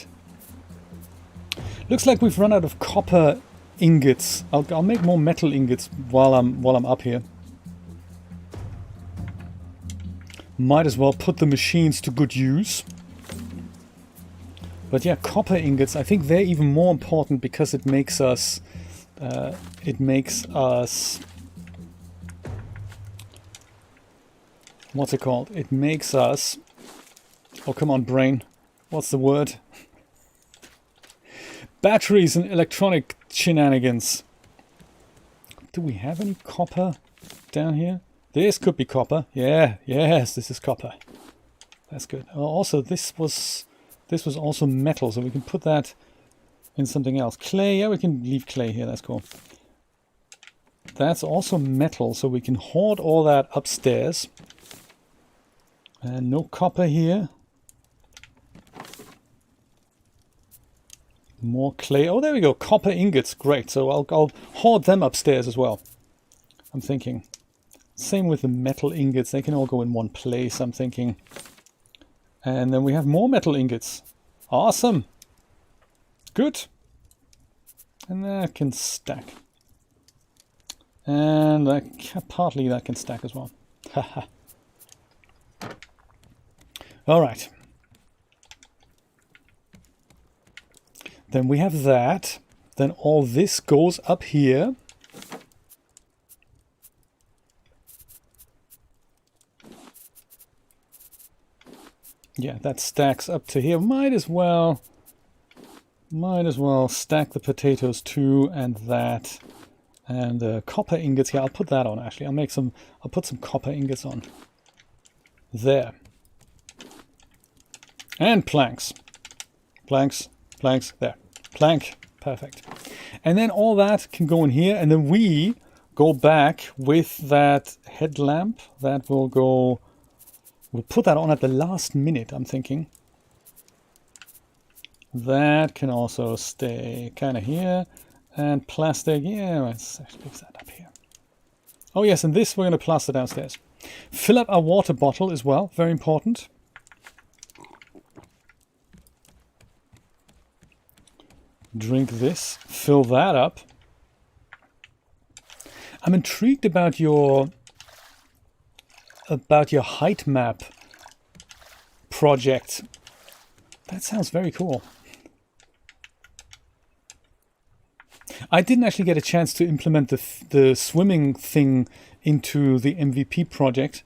Looks like we've run out of copper ingots. I'll make more metal ingots while I'm up here. Might as well put the machines to good use. But yeah, copper ingots, I think they're even more important because it makes us what's it called? It makes us, oh come on brain, what's the word? Batteries and electronic shenanigans. Do we have any copper down here? This could be copper. Yes, this is copper. That's good. Oh, also, this was also metal, so we can put that in something else. Clay, yeah, we can leave clay here. That's cool. That's also metal, so we can hoard all that upstairs. And no copper here. More clay. Oh, there we go. Copper ingots. Great. So I'll hoard them upstairs as well. I'm thinking. Same with the metal ingots. They can all go in one place, I'm thinking. And then we have more metal ingots. Awesome. Good. And that can stack. And partly that can stack as well. Haha. All right. Then we have that. Then all this goes up here. Yeah, that stacks up to here. Might as well stack the potatoes too, and that, and the copper ingots. Yeah, I'll put that on. Actually, I'll put some copper ingots on. There. And planks, there. Plank, perfect. And then all that can go in here, and then we go back with that headlamp. That will go. We'll put that on at the last minute, I'm thinking. That can also stay kind of here. And plastic, yeah, let's fix that up here. Oh yes, and this we're going to plaster downstairs. Fill up our water bottle as well, very important. Drink this, fill that up. I'm intrigued about your height map project. That sounds very cool. I didn't actually get a chance to implement the swimming thing into the MVP project,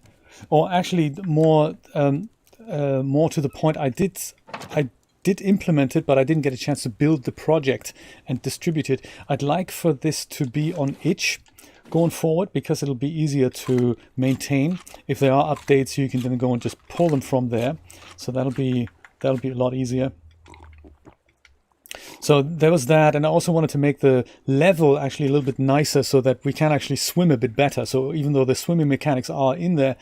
or actually more to the point, I did implement it, but I didn't get a chance to build the project and distribute it. I'd like for this to be on itch going forward, because it'll be easier to maintain. If there are updates, you can then go and just pull them from there. So that'll be a lot easier. So there was that, and I also wanted to make the level actually a little bit nicer so that we can actually swim a bit better. So even though the swimming mechanics are in there,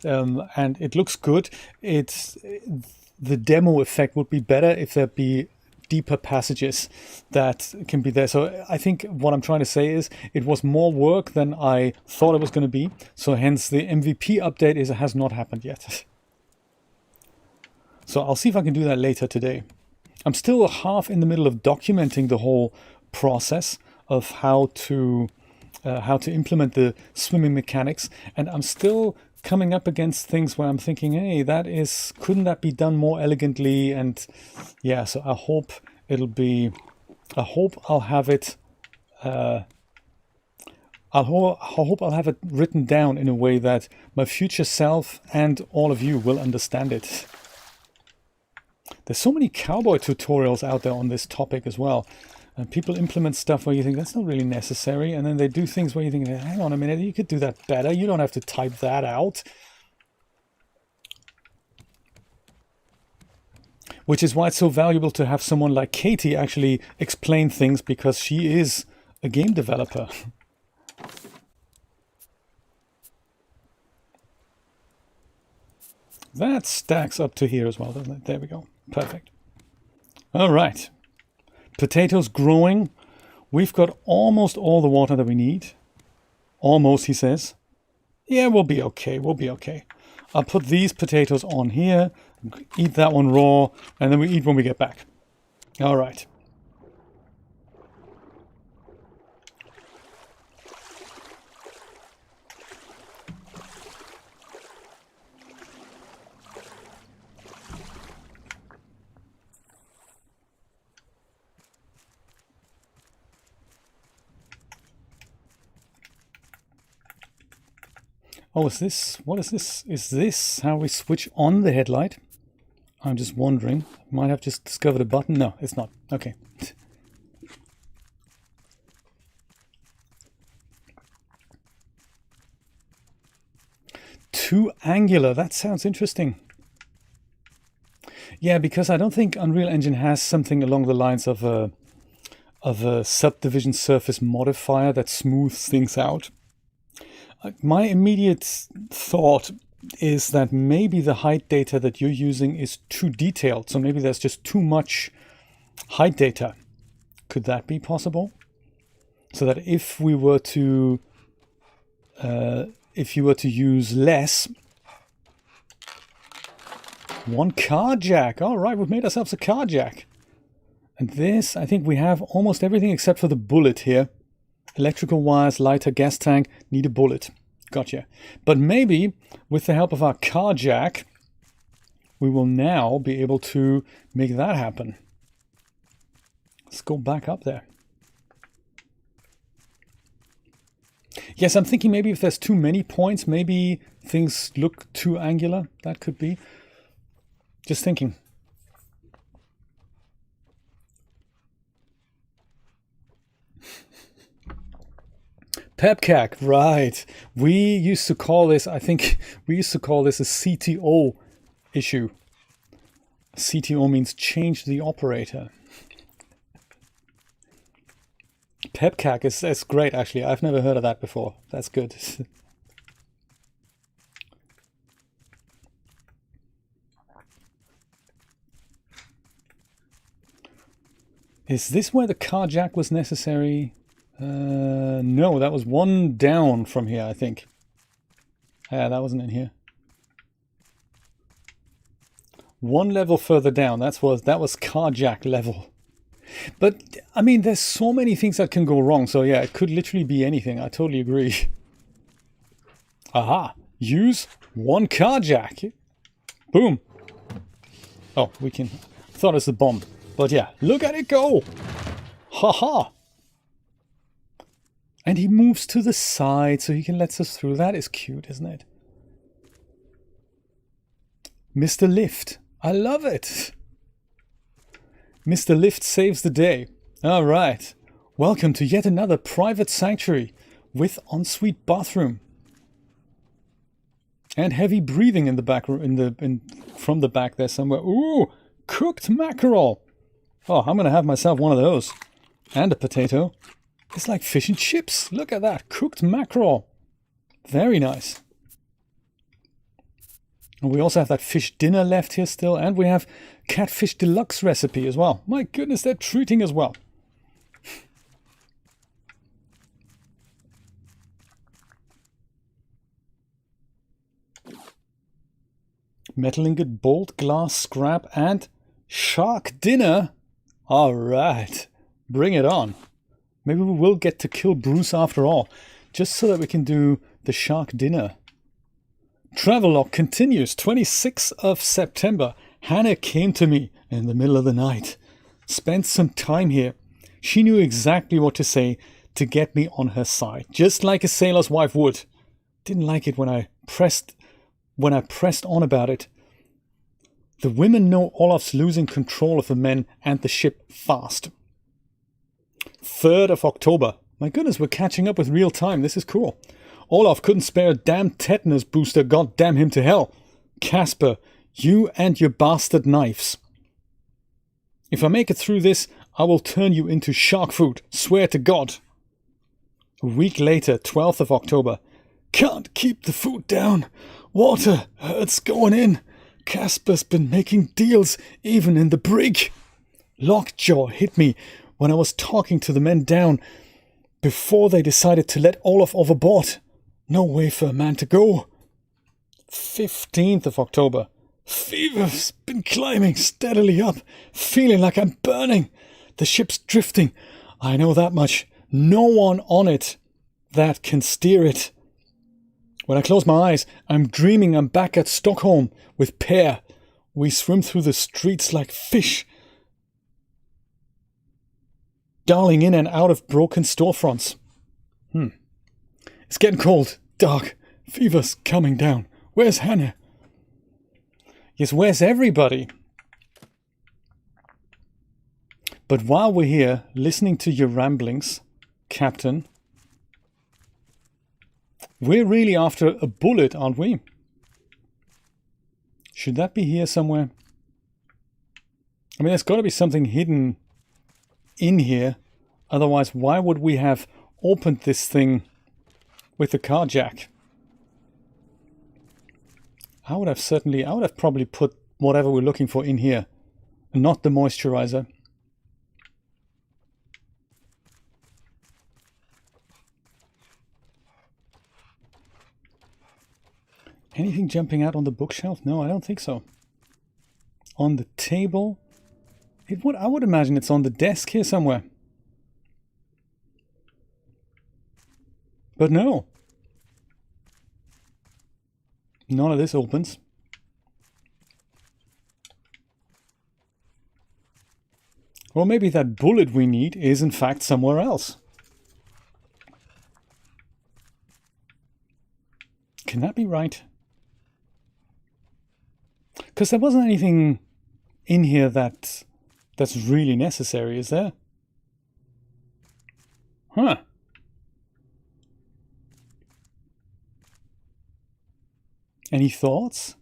and it looks good, the demo effect would be better if there be deeper passages that can be there. So I think what I'm trying to say is it was more work than I thought it was going to be. So hence the MVP update has not happened yet. So I'll see if I can do that later today. I'm still half in the middle of documenting the whole process of how to implement the swimming mechanics, and I'm still coming up against things where I'm thinking, hey, couldn't that be done more elegantly? And yeah, so I hope I'll have it written down in a way that my future self and all of you will understand it. There's so many cowboy tutorials out there on this topic as well. And people implement stuff where you think that's not really necessary, and then they do things where you think, hang on a minute, you could do that better. You don't have to type that out. Which is why it's so valuable to have someone like Katie actually explain things, because she is a game developer. That stacks up to here as well, doesn't it? There we go. Perfect. All right. Potatoes growing. We've got almost all the water that we need. Almost, he says. Yeah, we'll be okay. We'll be okay. I'll put these potatoes on here, eat that one raw, and then we eat when we get back. All right. Oh, is this, what is this? Is this how we switch on the headlight? I'm just wondering. Might have just discovered a button. No, it's not. Okay. Too angular. That sounds interesting. Yeah, because I don't think Unreal Engine has something along the lines of a subdivision surface modifier that smooths things out. My immediate thought is that maybe the height data that you're using is too detailed. So maybe there's just too much height data. Could that be possible? So that if we were to, if you were to use less, one car jack. All right, we've made ourselves a car jack. And this, I think we have almost everything except for the bullet here. Electrical wires, lighter, gas tank, need a bullet. Gotcha. But maybe with the help of our car jack, we will now be able to make that happen. Let's go back up there. Yes, I'm thinking maybe if there's too many points, maybe things look too angular. That could be. Just thinking. Pepcac, right. We used to call this, I think, we used to call this a CTO issue. CTO means change the operator. Pepcac is great, actually. I've never heard of that before. That's good. Is this where the car jack was necessary? No, that was one down from here, I think. Yeah, that wasn't in here. One level further down, that was car jack level. But, I mean, there's so many things that can go wrong. So yeah, it could literally be anything. I totally agree. Aha! Use one car jack. Boom. Oh, we can... I thought it was the bomb. But yeah, look at it go! Haha! And he moves to the side so he can let us through. That is cute, isn't it? Mr. Lift. I love it. Mr. Lift saves the day. All right. Welcome to yet another private sanctuary with ensuite bathroom. And heavy breathing in the back, from the back there somewhere. Ooh, cooked mackerel. Oh, I'm going to have myself one of those. And a potato. It's like fish and chips. Look at that. Cooked mackerel. Very nice. And we also have that fish dinner left here still. And we have catfish deluxe recipe as well. My goodness, they're treating as well. Metal ingot, bolt, glass, scrap, and shark dinner. All right. Bring it on. Maybe we will get to kill Bruce after all, just so that we can do the shark dinner. Travelogue continues, 26th of September. Hannah came to me in the middle of the night. Spent some time here. She knew exactly what to say to get me on her side, just like a sailor's wife would. Didn't like it when I pressed on about it. The women know Olaf's losing control of the men and the ship fast. 3rd of October. My goodness, we're catching up with real time. This is cool. Olaf couldn't spare a damn tetanus booster. God damn him to hell. Casper, you and your bastard knives. If I make it through this, I will turn you into shark food. Swear to God. A week later, 12th of October. Can't keep the food down. Water hurts going in. Casper's been making deals even in the brig. Lockjaw hit me when I was talking to the men down before they decided to let Olaf overboard. No way for a man to go. 15th of October. Fever's been climbing steadily up, feeling like I'm burning. The ship's drifting. I know that much. No one on it that can steer it. When I close my eyes, I'm dreaming I'm back at Stockholm with Per. We swim through the streets like fish, darling in and out of broken storefronts. It's getting cold, dark. Fever's coming down. Where's Hannah? Yes, where's everybody? But while we're here, listening to your ramblings, Captain, we're really after a bullet, aren't we? Should that be here somewhere? I mean, there's got to be something hidden in here. Otherwise, why would we have opened this thing with the car jack? I would have probably put whatever we're looking for in here, and not the moisturizer. Anything jumping out on the bookshelf? No, I don't think so. On the table? I would imagine it's on the desk here somewhere. But no. None of this opens. Or maybe that bullet we need is in fact somewhere else. Can that be right? Because there wasn't anything in here that's really necessary, is there? Huh. Any thoughts?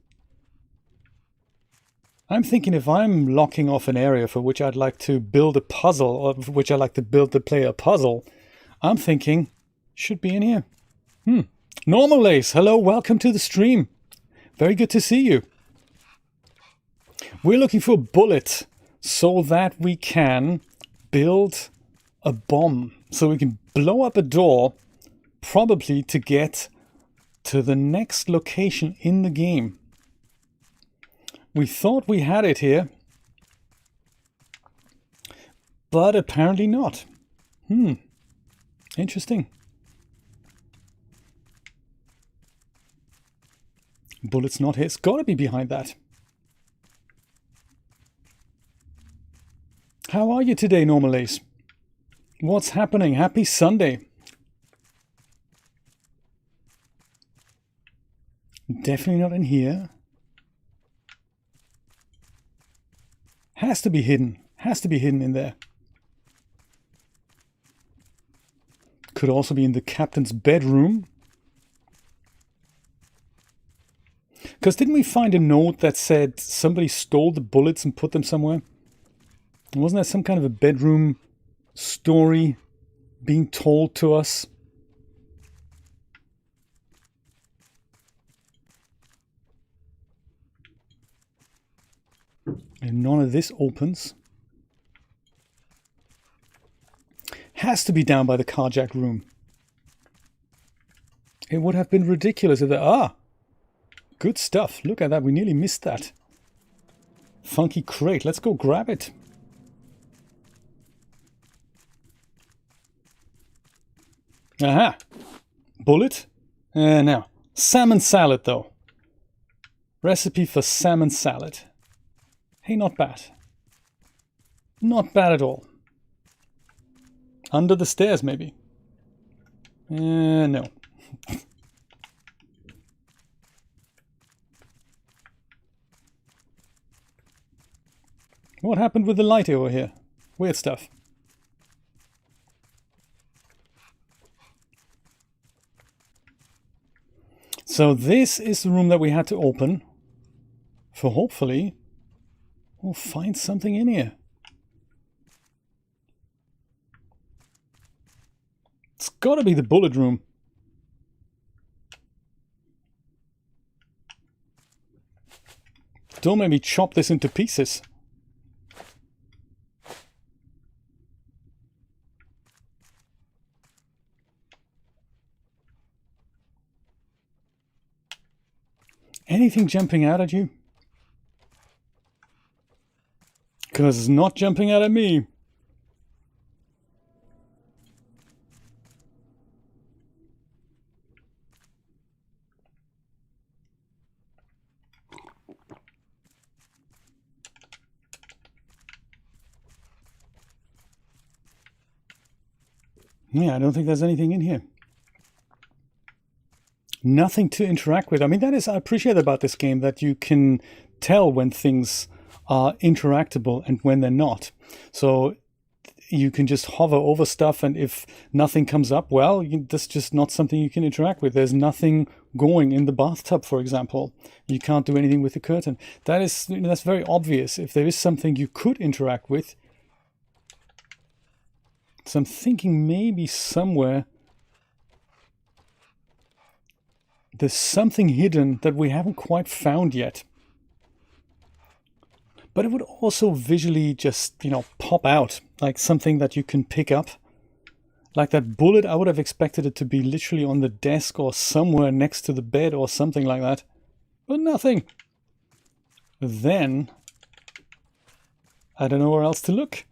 I'm thinking if I'm locking off an area for which I'd like to build a puzzle, or for which I'd like to build the player a puzzle, I'm thinking should be in here. Normal Lace, hello, welcome to the stream. Very good to see you. We're looking for a bullet so that we can build a bomb. So we can blow up a door, probably to get to the next location in the game. We thought we had it here, but apparently not. Interesting. Bullet's not here. It's got to be behind that. How are you today, Normal Ace? What's happening? Happy Sunday. Definitely not in here. Has to be hidden. Has to be hidden in there. Could also be in the captain's bedroom. Because didn't we find a note that said somebody stole the bullets and put them somewhere? Wasn't there some kind of a bedroom story being told to us? And none of this opens. Has to be down by the carjack room. It would have been ridiculous if there... Good stuff. Look at that. We nearly missed that. Funky crate. Let's go grab it. Aha. Bullet. Now. Salmon salad, though. Recipe for salmon salad. Hey, not bad. Not bad at all. Under the stairs, maybe. No. What happened with the light over here? Weird stuff. So this is the room that we had to open. For hopefully we'll find something in here. It's gotta be the bullet room. Don't make me chop this into pieces. anything jumping out at you? Because it's not jumping out at me. Yeah, I don't think there's anything in here. Nothing to interact with. I mean, I appreciate about this game that you can tell when things are interactable and when they're not. So you can just hover over stuff, and if nothing comes up, well, that's just not something you can interact with. There's nothing going in the bathtub, for example. You can't do anything with the curtain. That's very obvious. If there is something you could interact with. So I'm thinking maybe somewhere there's something hidden that we haven't quite found yet. But it would also visually just, pop out, like something that you can pick up. Like that bullet, I would have expected it to be literally on the desk or somewhere next to the bed or something like that. But nothing. Then, I don't know where else to look.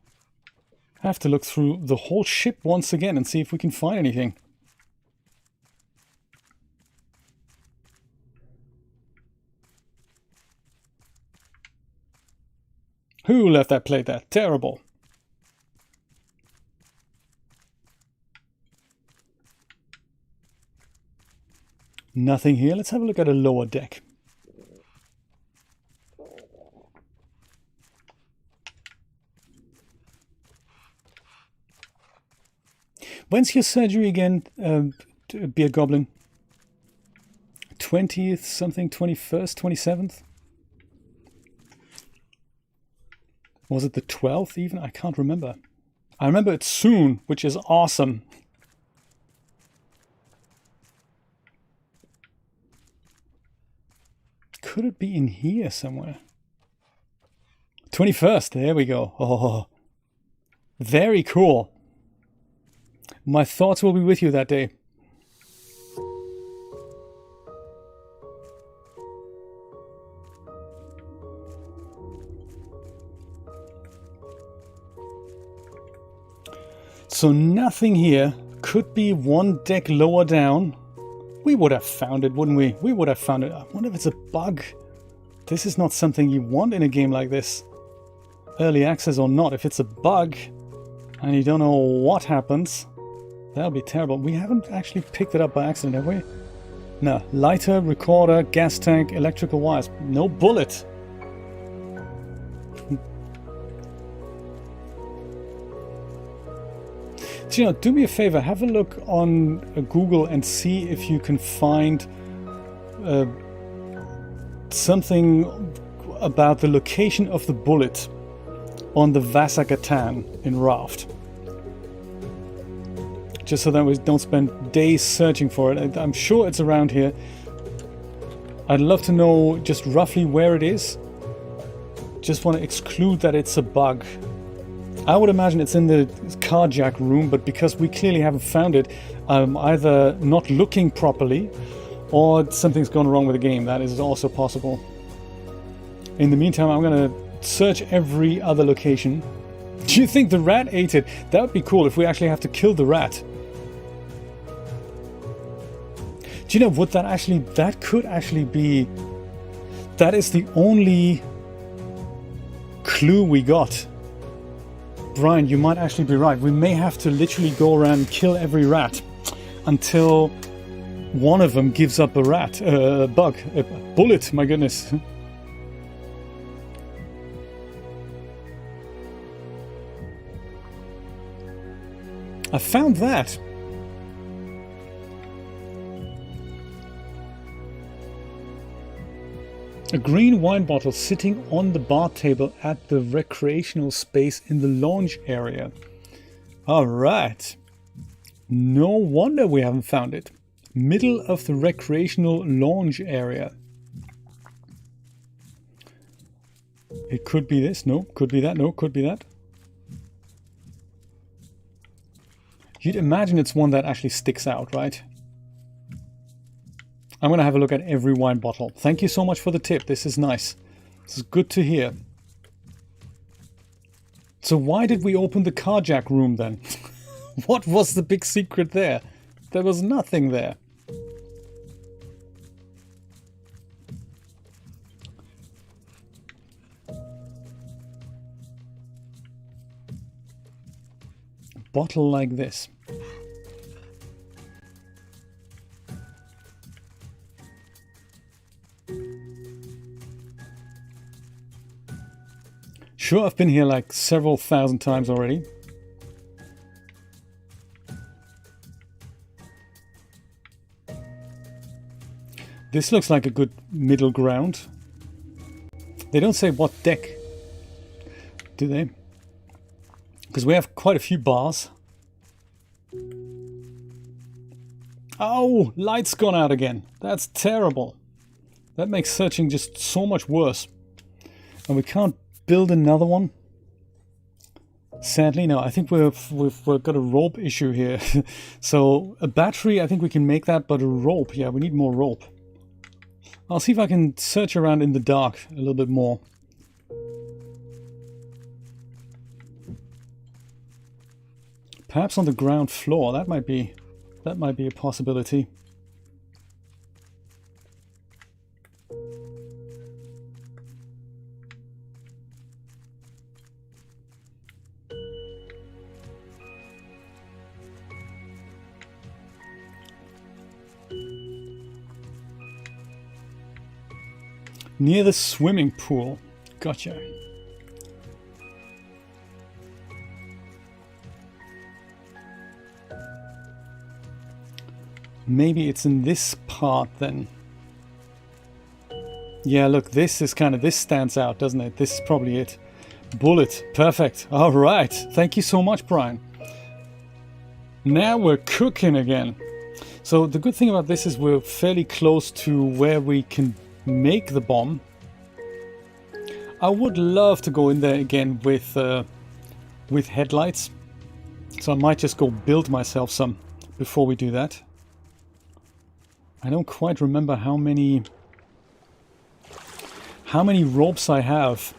I have to look through the whole ship once again and see if we can find anything. Who left that plate there? Terrible. Nothing here. Let's have a look at a lower deck. When's your surgery again, Beer Goblin? 20th something, 21st, 27th? Was it the 12th even? I can't remember. I remember it's soon, which is awesome. Could it be in here somewhere? 21st, there we go. Oh, very cool. My thoughts will be with you that day. So nothing here. Could be one deck lower down. We would have found it, wouldn't we? We would have found it. I wonder if it's a bug. This is not something you want in a game like this. Early access or not, if it's a bug and you don't know what happens, that'll be terrible. We haven't actually picked it up by accident, have we? No. Lighter, recorder, gas tank, electrical wires. No bullet. Do me a favor, have a look on Google and see if you can find something about the location of the bullet on the Vasagatan in RAFT. Just so that we don't spend days searching for it. I'm sure it's around here. I'd love to know just roughly where it is. Just want to exclude that it's a bug. I would imagine it's in the carjack room, but because we clearly haven't found it, I'm either not looking properly or something's gone wrong with the game. That is also possible. In the meantime, I'm going to search every other location. Do you think the rat ate it? That would be cool if we actually have to kill the rat. Do you know what that could actually be? That is the only clue we got. Brian, you might actually be right. We may have to literally go around and kill every rat until one of them gives up a rat, a bug, a bullet, my goodness. I found that. A green wine bottle sitting on the bar table at the recreational space in the lounge area. Alright. No wonder we haven't found it. Middle of the recreational lounge area. It could be this. No, could be that. No, could be that. You'd imagine it's one that actually sticks out, right? I'm going to have a look at every wine bottle. Thank you so much for the tip. This is nice. This is good to hear. So why did we open the carjack room then? What was the big secret there? There was nothing there. A bottle like this. Sure, I've been here like several thousand times already. This looks like a good middle ground. They don't say what deck, do they? Because we have quite a few bars. Oh, light's gone out again. That's terrible. That makes searching just so much worse. And we can't build another one. Sadly, no. I think we've got a rope issue here. So a battery, I think we can make that, but a rope, yeah, we need more rope. I'll see if I can search around in the dark a little bit more. Perhaps on the ground floor. That might be a possibility. Near the swimming pool. Gotcha. Maybe it's in this part then. Yeah, look, this stands out, doesn't it? This is probably it. Bullet. Perfect. All right. Thank you so much, Brian. Now we're cooking again. So the good thing about this is we're fairly close to where we can make the bomb. I would love to go in there again with headlights, so I might just go build myself some before we do that. I don't quite remember how many ropes I have.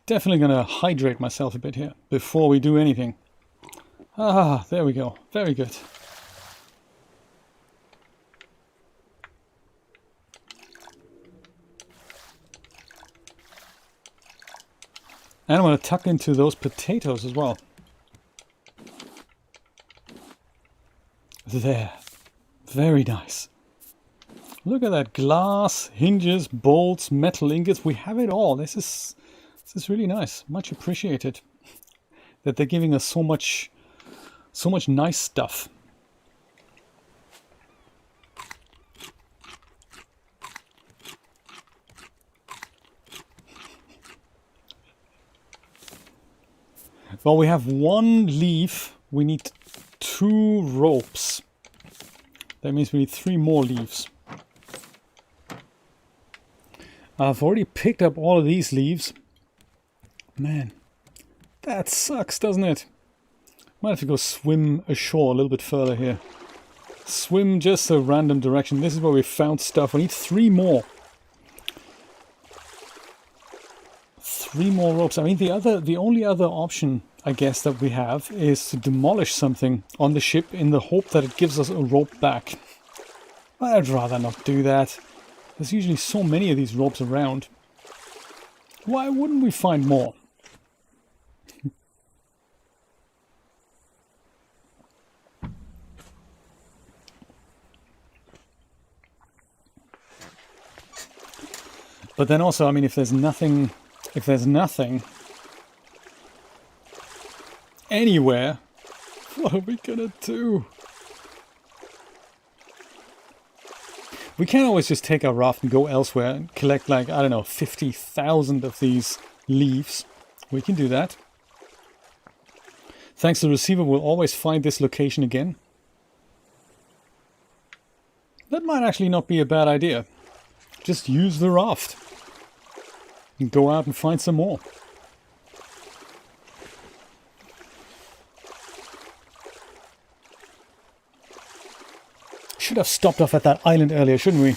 Definitely gonna hydrate myself a bit here before we do anything. Ah, there we go. Very good. And I'm gonna tuck into those potatoes as well. There. Very nice. Look at that. Glass, hinges, bolts, metal ingots. We have it all. This is really nice. Much appreciated that they're giving us so much nice stuff. Well, we have one leaf. We need 2 ropes. That means we need 3 more leaves. I've already picked up all of these leaves. Man, that sucks, doesn't it? Might have to go swim ashore a little bit further here. Swim just a random direction. This is where we found stuff. We need 3 more. 3 more ropes. I mean, the only other option, I guess, that we have is to demolish something on the ship in the hope that it gives us a rope back. I'd rather not do that. There's usually so many of these ropes around. Why wouldn't we find more? But then also, I mean, if there's nothing anywhere, what are we gonna do? We can't always just take our raft and go elsewhere and collect, like, I don't know, 50,000 of these leaves. We can do that. Thanks, the receiver will always find this location again. That might actually not be a bad idea. Just use the raft and go out and find some more. Should have stopped off at that island earlier, shouldn't we?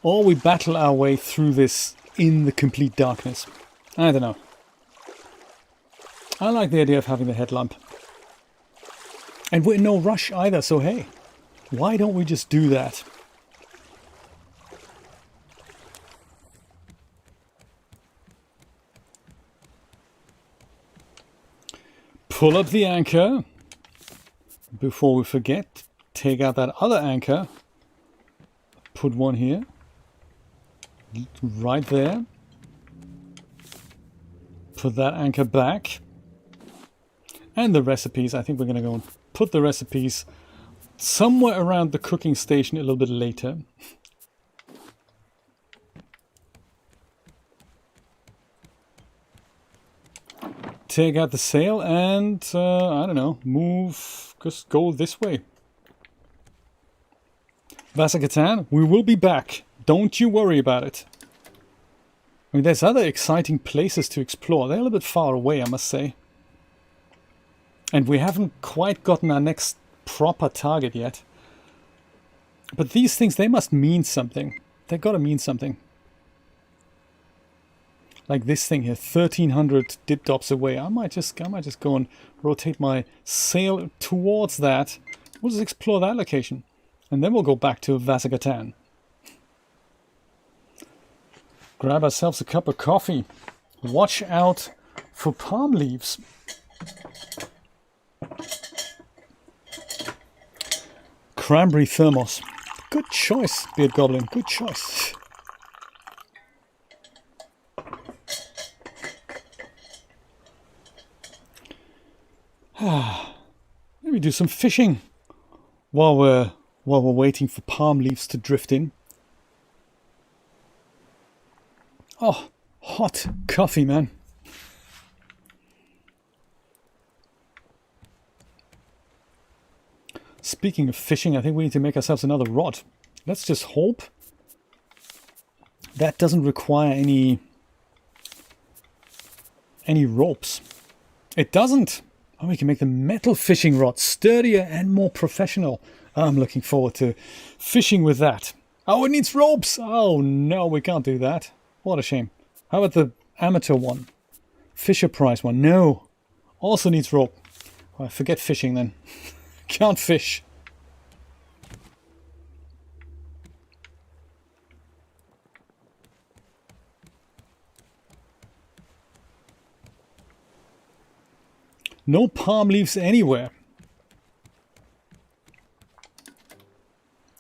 Or we battle our way through this in the complete darkness. I don't know. I like the idea of having the headlamp. And we're in no rush either, so hey, why don't we just do that? Pull up the anchor. Before we forget, take out that other anchor. Put one here. Right there. Put that anchor back. And the recipes, I think we're going to go and put the recipes somewhere around the cooking station a little bit later. Take out the sail and, I don't know, move, just go this way. Vasagatan, we will be back. Don't you worry about it. I mean, there's other exciting places to explore. They're a little bit far away, I must say. And we haven't quite gotten our next proper target yet. But these things, they must mean something. They've got to mean something. Like this thing here, 1300 dip-dops away. I might just go and rotate my sail towards that. We'll just explore that location. And then we'll go back to Vasagatan. Grab ourselves a cup of coffee. Watch out for palm leaves. Cranberry thermos. Good choice, Beard Goblin. Good choice. Maybe do some fishing while we're waiting for palm leaves to drift in. Oh, hot coffee, man. Speaking of fishing, I think we need to make ourselves another rod. Let's just hope that doesn't require any ropes. It doesn't. Oh, we can make the metal fishing rod sturdier and more professional. I'm looking forward to fishing with that. Oh, it needs ropes. Oh no, we can't do that. What a shame. How about the amateur one? Fisher Price one. No. Also needs rope. Oh, forget fishing then. Can't fish. No palm leaves anywhere.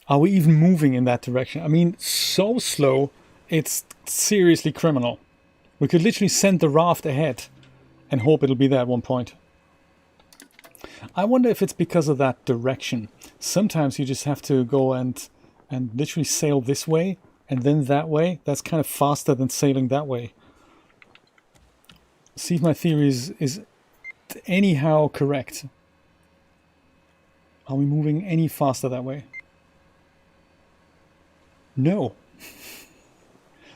Are we even moving in that direction? I mean, so slow, it's seriously criminal. We could literally send the raft ahead and hope it'll be there at one point. I wonder if it's because of that direction. Sometimes you just have to go and literally sail this way and then that way. That's kind of faster than sailing that way. See if my theory is anyhow correct. Are we moving any faster that way? No.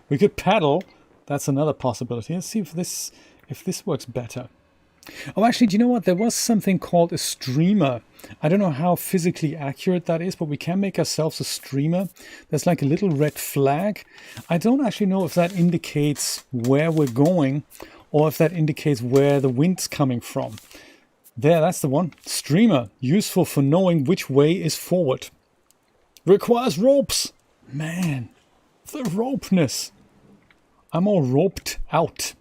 We could paddle. That's another possibility. Let's see if this works better. Oh, actually, do you know what? There was something called a streamer. I don't know how physically accurate that is, but we can make ourselves a streamer. There's like a little red flag. I don't actually know if that indicates where we're going or if that indicates where the wind's coming from. There, that's the one. Streamer. Useful for knowing which way is forward. Requires ropes. Man, the ropeness. I'm all roped out.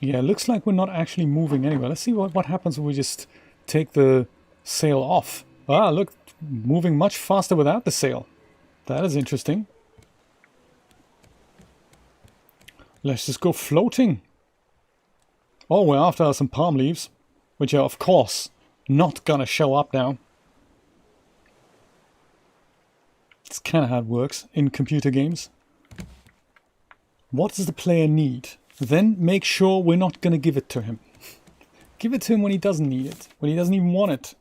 Yeah, it looks like we're not actually moving anywhere. Let's see what happens when we just take the sail off. Ah, look, moving much faster without the sail. That is interesting. Let's just go floating. Oh, we're after some palm leaves, which are, of course, not gonna show up now. It's kind of how it works in computer games. What does the player need? Then make sure we're not going to give it to him. Give it to him when he doesn't need it. When he doesn't even want it.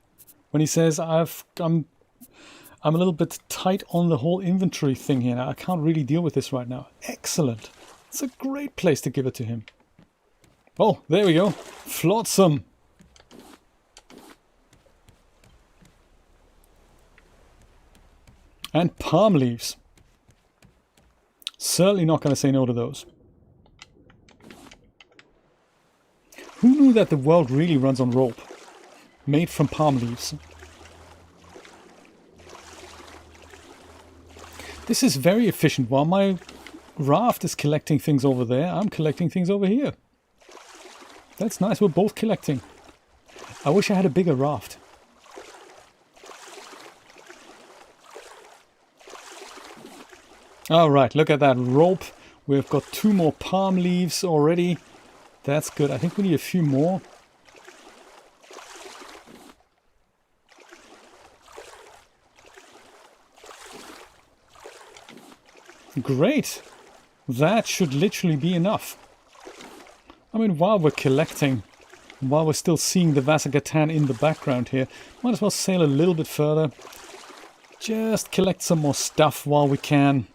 When he says, I'm I'm a little bit tight on the whole inventory thing here now. I can't really deal with this right now. Excellent. It's a great place to give it to him. Oh, there we go. Flotsam. And palm leaves. Certainly not going to say no to those. Who knew that the world really runs on rope? Made from palm leaves. This is very efficient. While my raft is collecting things over there, I'm collecting things over here. That's nice. We're both collecting. I wish I had a bigger raft. Alright, look at that rope. We've got 2 more palm leaves already. That's good. I think we need a few more. Great. That should literally be enough. I mean, while we're collecting, while we're still seeing the Vasagatan in the background here, might as well sail a little bit further. Just collect some more stuff while we can.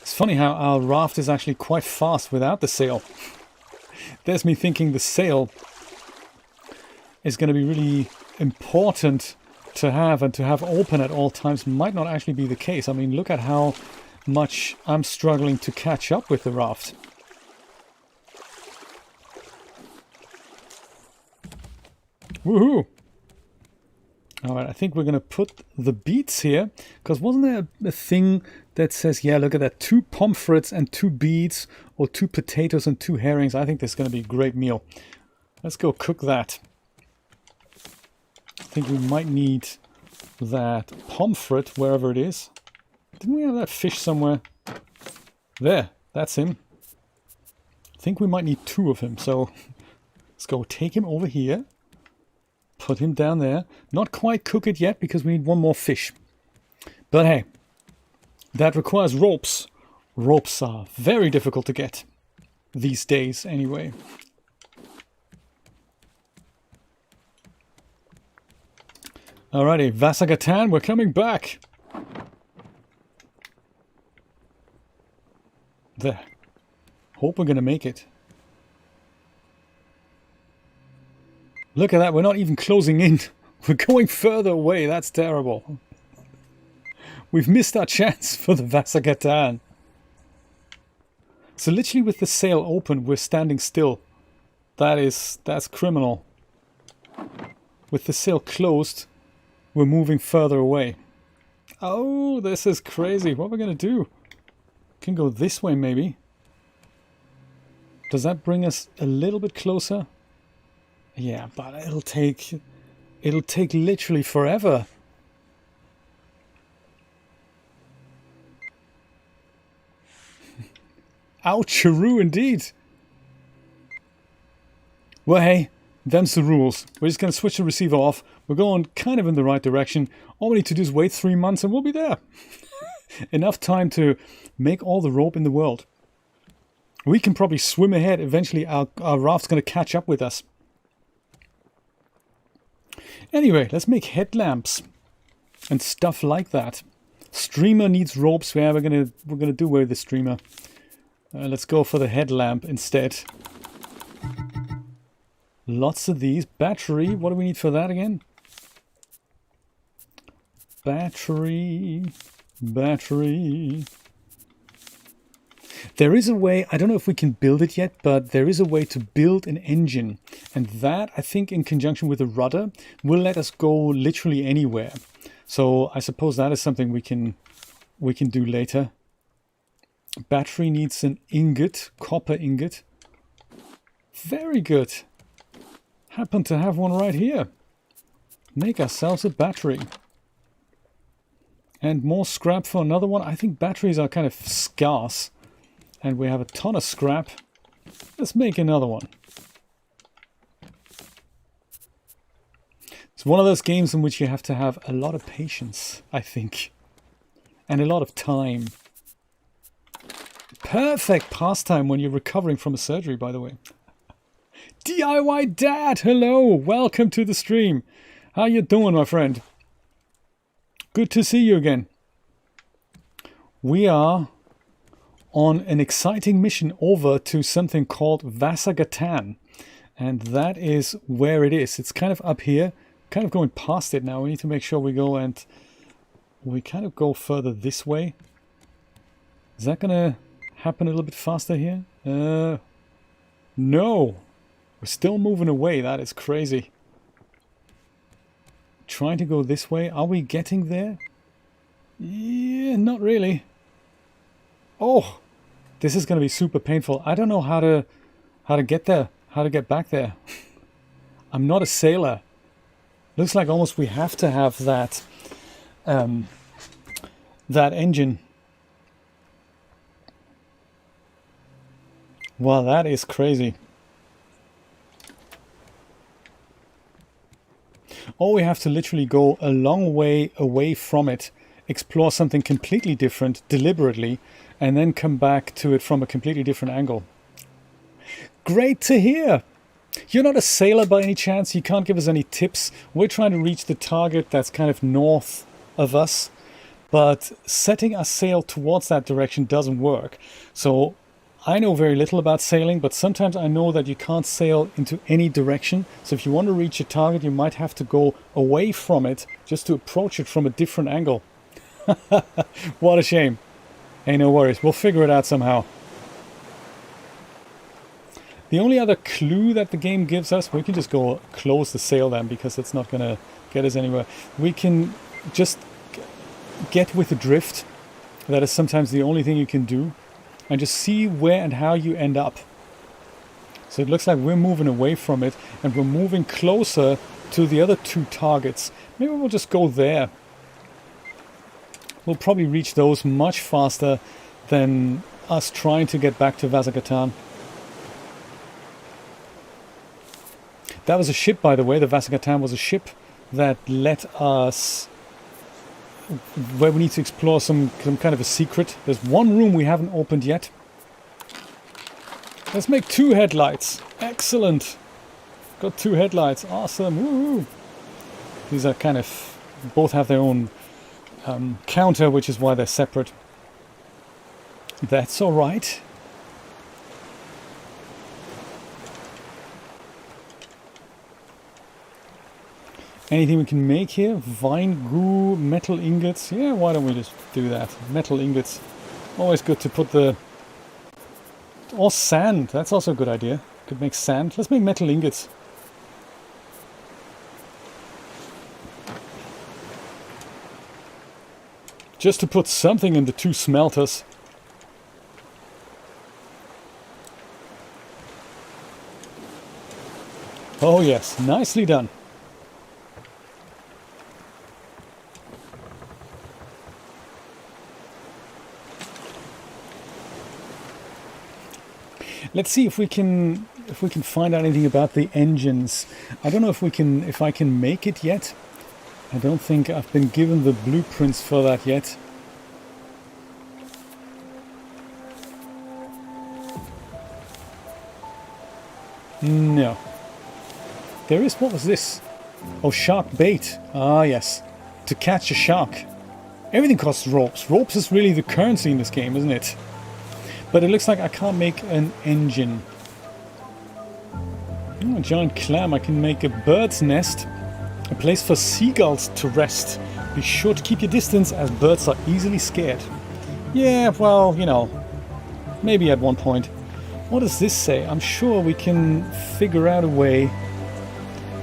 It's funny how our raft is actually quite fast without the sail. There's me thinking the sail is going to be really important to have and to have open at all times. Might not actually be the case. I mean, look at how much I'm struggling to catch up with the raft. Woohoo! Alright, I think we're going to put the beets here, because wasn't there a thing that says, yeah, look at that, 2 pomfrets and 2 beets, or 2 potatoes and 2 herrings. I think this is going to be a great meal. Let's go cook that. I think we might need that pomfret, wherever it is. Didn't we have that fish somewhere? There, that's him. I think we might need 2 of him, so let's go take him over here. Put him down there. Not quite cook it yet because we need 1 more fish. But hey, that requires ropes. Ropes are very difficult to get. These days, anyway. Alrighty, Vasagatan, we're coming back. There. Hope we're going to make it. Look at that, we're not even closing in. We're going further away, that's terrible. We've missed our chance for the Vasagatan. So literally with the sail open, we're standing still. That's criminal. With the sail closed, we're moving further away. Oh, this is crazy. What are we going to do? Can go this way maybe. Does that bring us a little bit closer? Yeah, but it'll take literally forever. Oucharoo indeed. Well, hey, them's the rules. We're just going to switch the receiver off. We're going kind of in the right direction. All we need to do is wait 3 months and we'll be there. Enough time to make all the rope in the world. We can probably swim ahead. Eventually our raft's going to catch up with us. Anyway, let's make headlamps and stuff like that. Streamer needs ropes. Yeah, we're gonna do away with the streamer. Let's go for the headlamp instead. Lots of these. Battery. What do we need for that again? Battery. Battery. There is a way, I don't know if we can build it yet, but there is a way to build an engine. And that, I think, in conjunction with a rudder, will let us go literally anywhere. So I suppose that is something we can do later. Battery needs an ingot, copper ingot. Very good. Happen to have one right here. Make ourselves a battery. And more scrap for another one. I think batteries are kind of scarce. And we have a ton of scrap. Let's make another one. It's one of those games in which you have to have a lot of patience, I think. and a lot of time. Perfect pastime when you're recovering from a surgery, by the way. DIY Dad, hello, welcome to the stream. How you doing, my friend? Good to see you again. We are on an exciting mission over to something called Vasagatan. And that is where it is. It's kind of up here, kind of going past it now. We need to make sure we go and we kind of go further this way. Is that going to happen a little bit faster here? No. We're still moving away. That is crazy. Trying to go this way. Are we getting there? Yeah, not really. Oh, this is going to be super painful. I don't know how to get there, how to get back there. I'm not a sailor. Looks like almost we have to have that that engine. Wow, that is crazy. Or we have to literally go a long way away from it, explore something completely different deliberately, and then come back to it from a completely different angle. Great to hear! You're not a sailor by any chance? You can't give us any tips? We're trying to reach the target that's kind of north of us, but setting our sail towards that direction doesn't work. So I know very little about sailing, but sometimes I know that you can't sail into any direction. So if you want to reach a target, you might have to go away from it just to approach it from a different angle. What a shame. Hey, no worries. We'll figure it out somehow. The only other clue that the game gives us, we can just go close the sail then, because it's not going to get us anywhere. We can just get with the drift. That is sometimes the only thing you can do. And just see where and how you end up. So it looks like we're moving away from it, and we're moving closer to the other two targets. Maybe we'll just go there. We'll probably reach those much faster than us trying to get back to Vasagatan. That was a ship, by the way. The Vasagatan was a ship that let us, where we need to explore some kind of a secret. There's one room we haven't opened yet. Let's make 2 headlights. Excellent. Got 2 headlights. Awesome. Woohoo. These are kind of, both have their own counter, which is why they're separate. That's all right. Anything we can make here? Vine goo, metal ingots. Yeah, why don't we just do that? Metal ingots. Always good to put the... Or sand. That's also a good idea. Could make sand. Let's make metal ingots. Just to put something in the 2 smelters. Oh yes, nicely done. Let's see if we can find out anything about the engines. I don't know if I can make it yet. I don't think I've been given the blueprints for that yet. No. There is, what was this? Oh, shark bait. Ah, yes. To catch a shark. Everything costs ropes. Ropes is really the currency in this game, isn't it? But it looks like I can't make an engine. Oh, a giant clam. I can make a bird's nest. A place for seagulls to rest. Be sure to keep your distance as birds are easily scared. Yeah, well, you know, maybe at one point. What does this say? I'm sure we can figure out a way.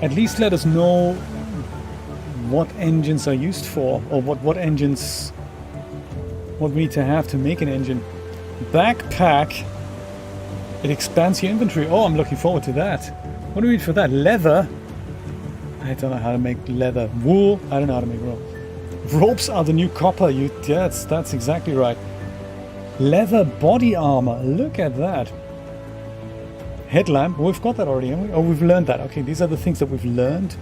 At least let us know what engines are used for, or what engines, what we need to have to make an engine. Backpack. It expands your inventory. Oh, I'm looking forward to that. What do we need for that? Leather? I don't know how to make leather. Wool? I don't know how to make rope. Ropes are the new copper. That's exactly right. Leather body armor. Look at that. Headlamp. We've got that already, haven't we? Oh, we've learned that. Okay, these are the things that we've learned.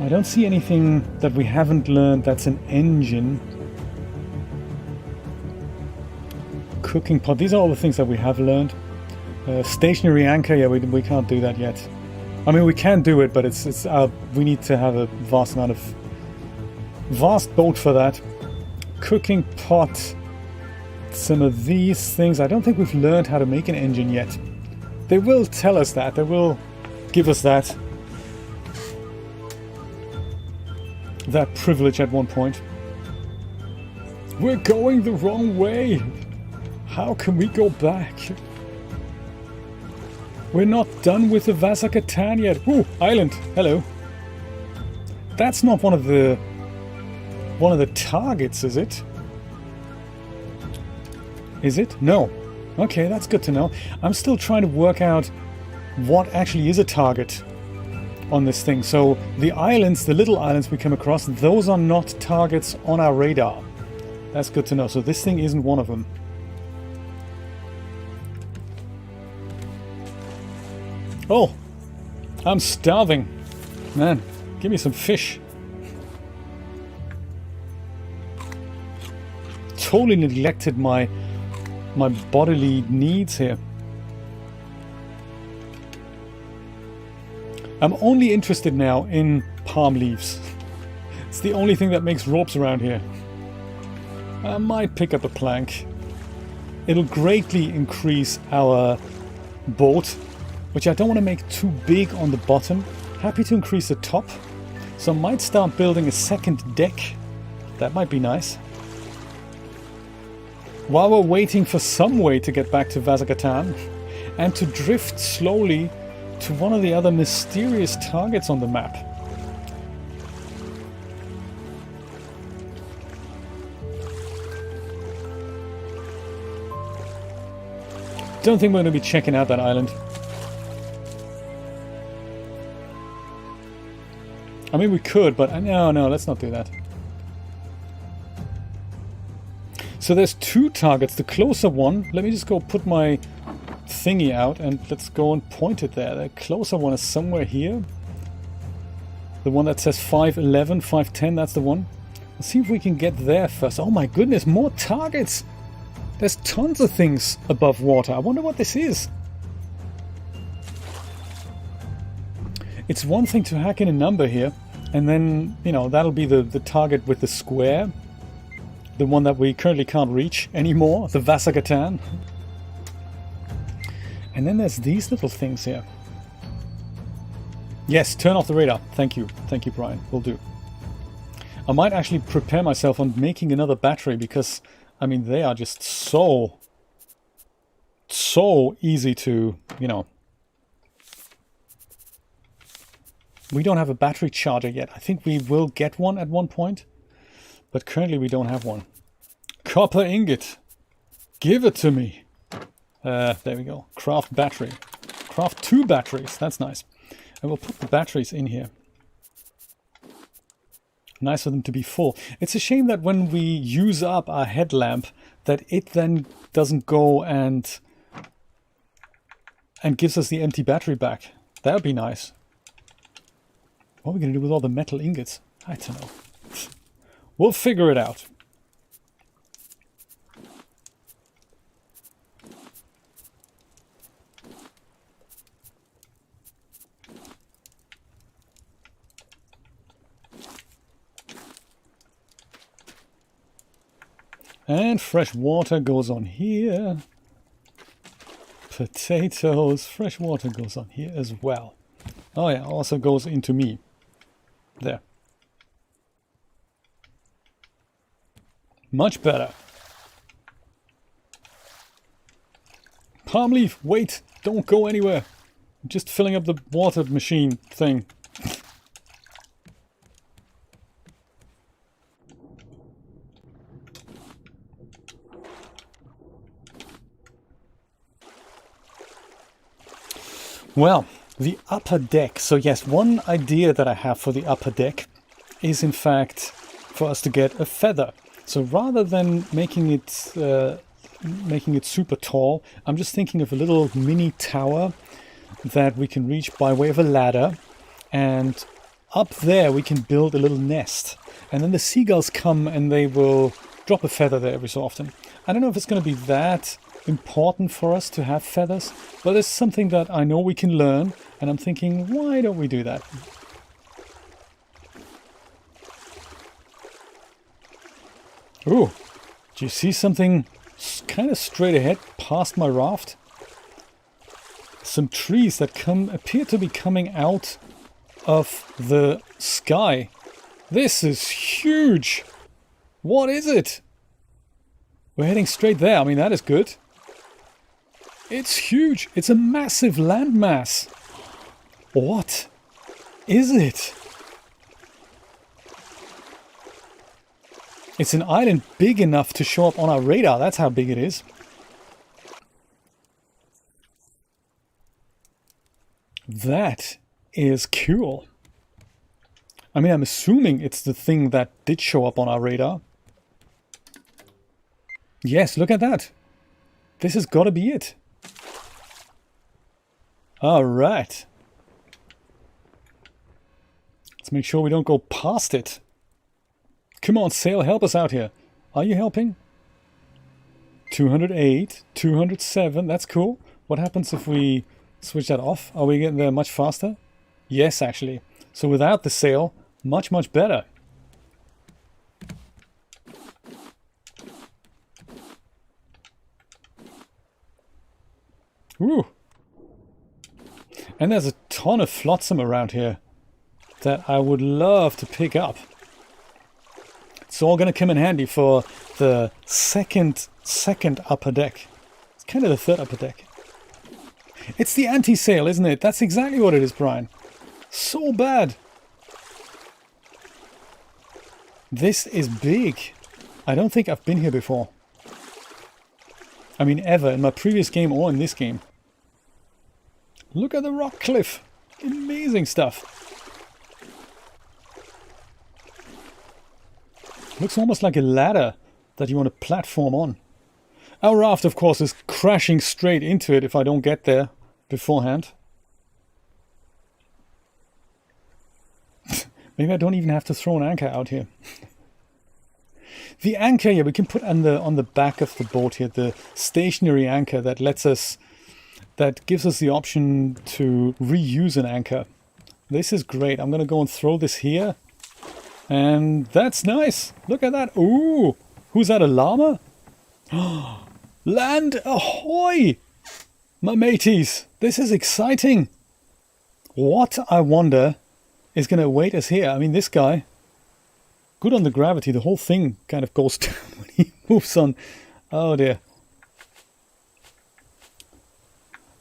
I don't see anything that we haven't learned that's an engine. Cooking pot, these are all the things that we have learned. Stationary anchor, yeah, we can't do that yet. I mean, we can do it, but it's we need to have a vast boat for that. Cooking pot, some of these things. I don't think we've learned how to make an engine yet. They will tell us that. They will give us that privilege at one point. We're going the wrong way. How can we go back? We're not done with the Vasagatan yet. Ooh, island. Hello. That's not one of the targets, is it? Is it? No. Okay, that's good to know. I'm still trying to work out what actually is a target on this thing. So the islands, the little islands we come across, those are not targets on our radar. That's good to know. So this thing isn't one of them. Oh, I'm starving. Man, give me some fish. Totally neglected my bodily needs here. I'm only interested now in palm leaves. It's the only thing that makes ropes around here. I might pick up a plank. It'll greatly increase our boat, which I don't want to make too big on the bottom. Happy to increase the top. So I might start building a second deck. That might be nice. While we're waiting for some way to get back to Vasagatan and to drift slowly to one of the other mysterious targets on the map. Don't think we're going to be checking out that island. I mean, we could, but no, let's not do that. So there's two targets. The closer one, let me just go put my thingy out and let's go and point it there. The closer one is somewhere here. The one that says 511, 510, that's the one. Let's see if we can get there first. Oh my goodness, more targets! There's tons of things above water. I wonder what this is. It's one thing to hack in a number here, and then, you know, that'll be the target with the square. The one that we currently can't reach anymore, the Vasagatan. And then there's these little things here. Yes, turn off the radar. Thank you, Brian. Will do. I might actually prepare myself on making another battery because, I mean, they are just so easy to, you know. We don't have a battery charger yet. I think we will get one at one point, but currently we don't have one. Copper ingot. Give it to me. There we go. Craft battery. Craft 2 batteries. That's nice. And we'll put the batteries in here. Nice for them to be full. It's a shame that when we use up our headlamp, that it then doesn't go and gives us the empty battery back. That would be nice. What are we going to do with all the metal ingots? I don't know. We'll figure it out. And fresh water goes on here. Potatoes. Fresh water goes on here as well. Oh yeah, also goes into me. There. Much better. Palm leaf, wait! Don't go anywhere. I'm just filling up the water machine thing. Well, the upper deck. So yes, one idea that I have for the upper deck is in fact for us to get a feather. So rather than making it super tall, I'm just thinking of a little mini tower that we can reach by way of a ladder. And up there we can build a little nest. And then the seagulls come and they will drop a feather there every so often. I don't know if it's going to be that important for us to have feathers, but it's something that I know we can learn, and I'm thinking, why don't we do that? Ooh, do you see something kind of straight ahead past my raft? Some trees that appear to be coming out of the sky. This is huge. What is it? We're heading straight there. I mean, that is good. It's huge. It's a massive landmass. What is it? It's an island big enough to show up on our radar. That's how big it is. That is cool. I mean, I'm assuming it's the thing that did show up on our radar. Yes, look at that. This has got to be it. All right. Let's make sure we don't go past it. Come on, sail, help us out here. Are you helping? 208, 207, that's cool. What happens if we switch that off? Are we getting there much faster? Yes, actually. So without the sail, much better. Ooh. And there's a ton of flotsam around here that I would love to pick up. It's all going to come in handy for the second upper deck. It's kind of the third upper deck. It's the anti-sail, isn't it? That's exactly what it is, Brian. So bad. This is big. I don't think I've been here before. I mean, ever, in my previous game or in this game. Look at the rock cliff. Amazing stuff. Looks almost like a ladder that you want to platform on. Our raft, of course, is crashing straight into it if I don't get there beforehand. Maybe I don't even have to throw an anchor out here. The anchor, yeah, we can put on the back of the boat here, the stationary anchor that gives us the option to reuse an anchor. This is great. I'm going to go and throw this here. And that's nice. Look at that. Ooh, who's that, a llama? Land ahoy! My mateys, this is exciting. What, I wonder, is going to await us here? I mean, this guy, good on the gravity. The whole thing kind of goes down when he moves on. Oh dear.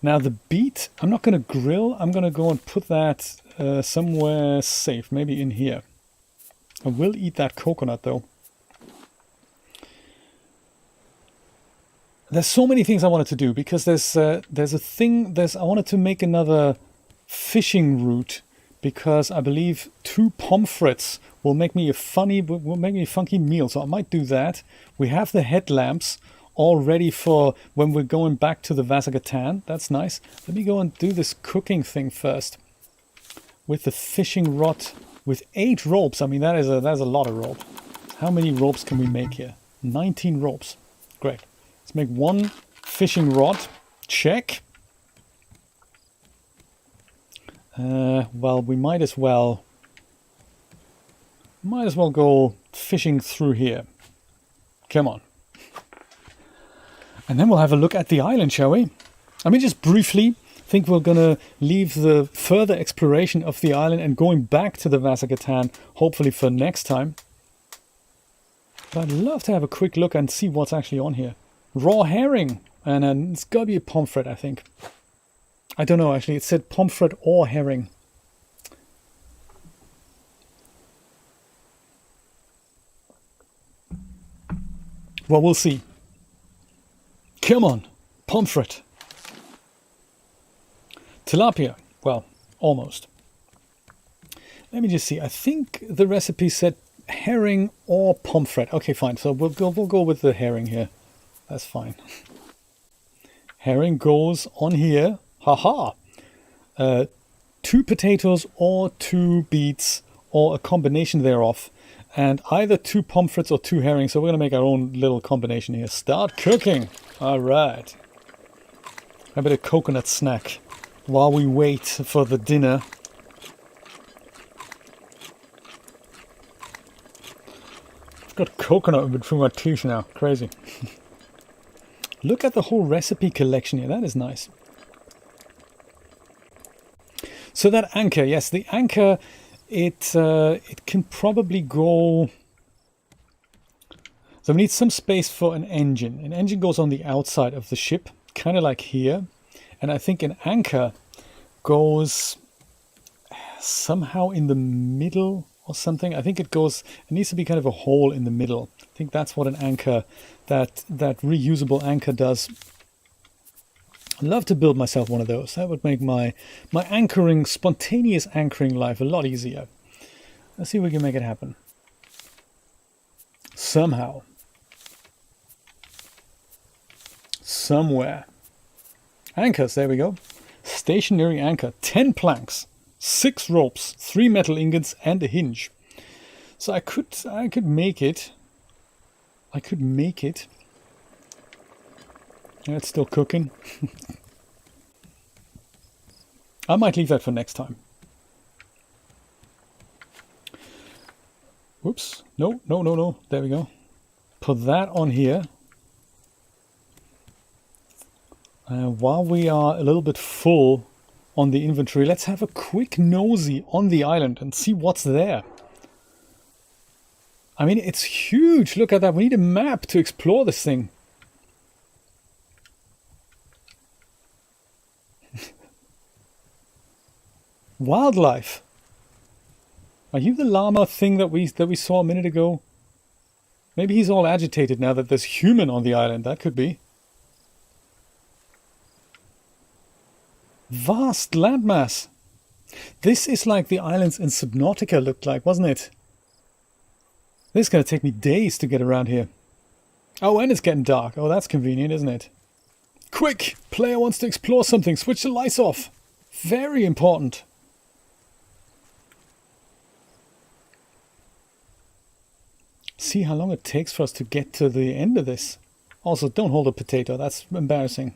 Now the beet, I'm not going to grill. I'm going to go and put that somewhere safe, maybe in here. I will eat that coconut though. There's so many things I wanted to do because there's a thing. I wanted to make another fishing route because I believe 2 pomfrets will make me a funky meal. So I might do that. We have the headlamps all ready for when we're going back to the Vasagatan. That's nice. Let me go and do this cooking thing first with the fishing rod. With 8 ropes, I mean, that's a lot of rope. How many ropes can we make here? 19 ropes. Great. Let's make 1 fishing rod. Check. Well, we might as well go fishing through here. Come on. And then we'll have a look at the island, shall we? I mean, just briefly. I think we're going to leave the further exploration of the island and going back to the Vasagatan, hopefully for next time. But I'd love to have a quick look and see what's actually on here. Raw herring, and it's got to be a pomfret, I think. I don't know, actually, it said pomfret or herring. Well, we'll see. Come on, pomfret. Tilapia, well, almost. Let me just see. I think the recipe said herring or pomfret. Okay, fine. So we'll go with the herring here. That's fine. Herring goes on here. Haha. 2 potatoes or 2 beets or a combination thereof, and either 2 pomfrets or 2 herrings. So we're going to make our own little combination here. Start cooking. All right. A bit of coconut snack while we wait for the dinner. I've got coconut in between my teeth now. Crazy. Look at the whole recipe collection here. That is nice. So that anchor, yes, the anchor, it can probably go. So we need some space for an engine. An engine goes on the outside of the ship, kind of like here. And I think an anchor goes somehow in the middle or something. I think it needs to be kind of a hole in the middle. I think that's what an anchor, that reusable anchor does. I'd love to build myself one of those. That would make my anchoring, spontaneous anchoring life a lot easier. Let's see if we can make it happen. Somehow. Somewhere. Anchors, there we go. Stationary anchor, 10 planks, 6 ropes, 3 metal ingots, and a hinge. So I could make it. Yeah, it's still cooking. I might leave that for next time. Whoops. No. There we go. Put that on here. While we are a little bit full on the inventory, let's have a quick nosy on the island and see what's there. I mean, it's huge. Look at that. We need a map to explore this thing. Wildlife. Are you the llama thing that we saw a minute ago? Maybe he's all agitated now that there's human on the island. That could be. Vast landmass. This is like the islands in Subnautica looked like, wasn't it? This is going to take me days to get around here. Oh, and it's getting dark. Oh, that's convenient, isn't it? Quick! Player wants to explore something. Switch the lights off. Very important. See how long it takes for us to get to the end of this. Also, don't hold a potato. That's embarrassing.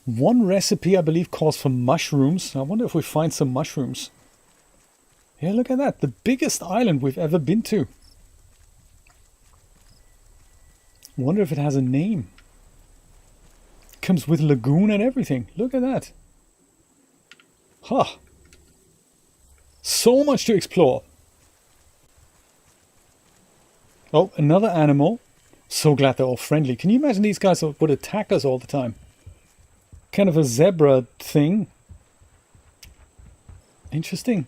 One recipe, I believe, calls for mushrooms. I wonder if we find some mushrooms. Yeah, look at that. The biggest island we've ever been to. Wonder if it has a name. Comes with lagoon and everything. Look at that. Huh. So much to explore. Oh, another animal. So glad they're all friendly. Can you imagine these guys would attack us all the time? Kind of a zebra thing. Interesting.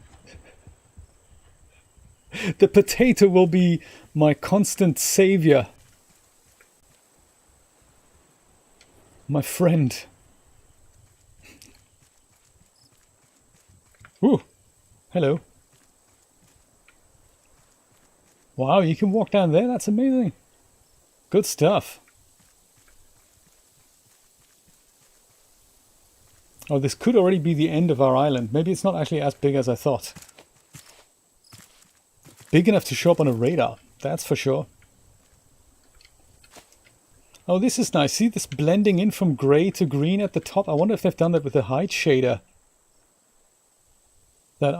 The potato will be my constant savior. My friend. Ooh, hello. Wow, you can walk down there? That's amazing. Good stuff. Oh, this could already be the end of our island. Maybe it's not actually as big as I thought. Big enough to show up on a radar, that's for sure. Oh, this is nice. See this blending in from grey to green at the top? I wonder if they've done that with the height shader. That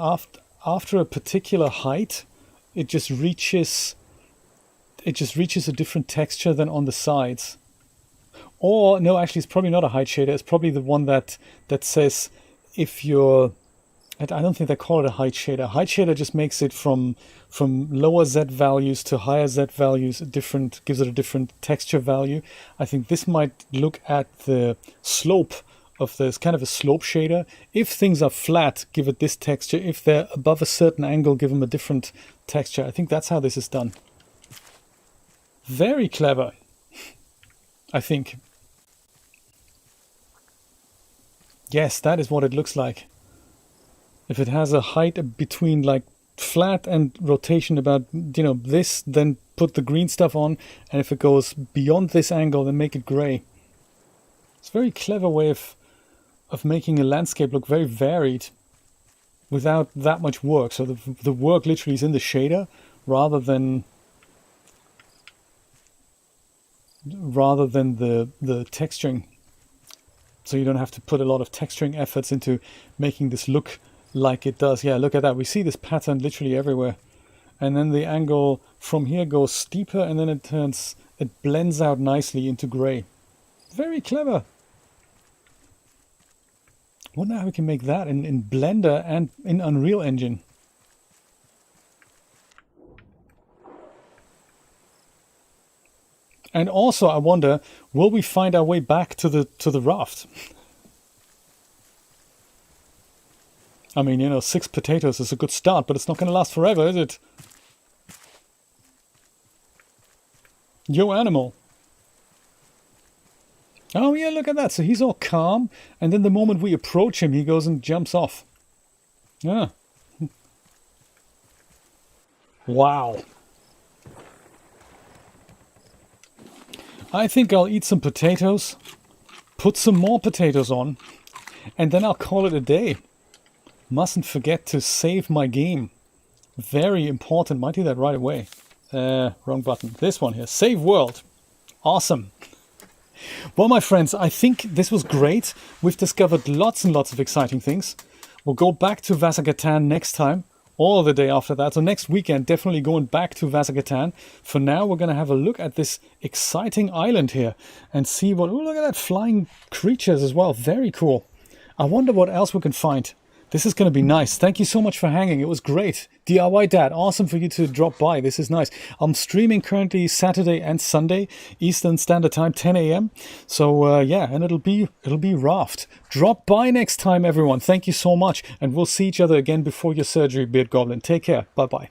after a particular height, it just reaches a different texture than on the sides. Or, no, actually, it's probably not a height shader. It's probably the one that says if you're... I don't think they call it a height shader. Height shader just makes it from lower Z values to higher Z values, gives it a different texture value. I think this might look at the slope of this, kind of a slope shader. If things are flat, give it this texture. If they're above a certain angle, give them a different texture. I think that's how this is done. Very clever, I think. Yes, that is what it looks like. If it has a height between like flat and rotation about, this, then put the green stuff on, and if it goes beyond this angle, then make it gray. It's a very clever way of making a landscape look very varied without that much work. So the work literally is in the shader rather than the texturing. So you don't have to put a lot of texturing efforts into making this look like it does. Yeah, look at that. We see this pattern literally everywhere. And then the angle from here goes steeper, and then it blends out nicely into gray. Very clever. Wonder how we can make that in Blender and in Unreal Engine. And also, I wonder, will we find our way back to the raft? I mean, you know, 6 potatoes is a good start, but it's not going to last forever, is it? Yo, animal. Oh yeah, look at that. So he's all calm, and then the moment we approach him, he goes and jumps off. Yeah. Wow. I think I'll eat some potatoes, put some more potatoes on, and then I'll call it a day. Mustn't forget to save my game. Very important. Might do that right away. Wrong button. This one here. Save world. Awesome. Well, my friends, I think this was great. We've discovered lots and lots of exciting things. We'll go back to Vasagatan next time, or the day after that. So next weekend, definitely going back to Vasagatan. For now, we're going to have a look at this exciting island here and see what... Oh, look at that, flying creatures as well. Very cool. I wonder what else we can find. This is going to be nice. Thank you so much for hanging. It was great. DIY Dad, awesome for you to drop by. This is nice. I'm streaming currently Saturday and Sunday, Eastern Standard Time, 10 a.m. So yeah, and it'll be Raft. Drop by next time, everyone. Thank you so much. And we'll see each other again before your surgery, Beard Goblin. Take care. Bye-bye.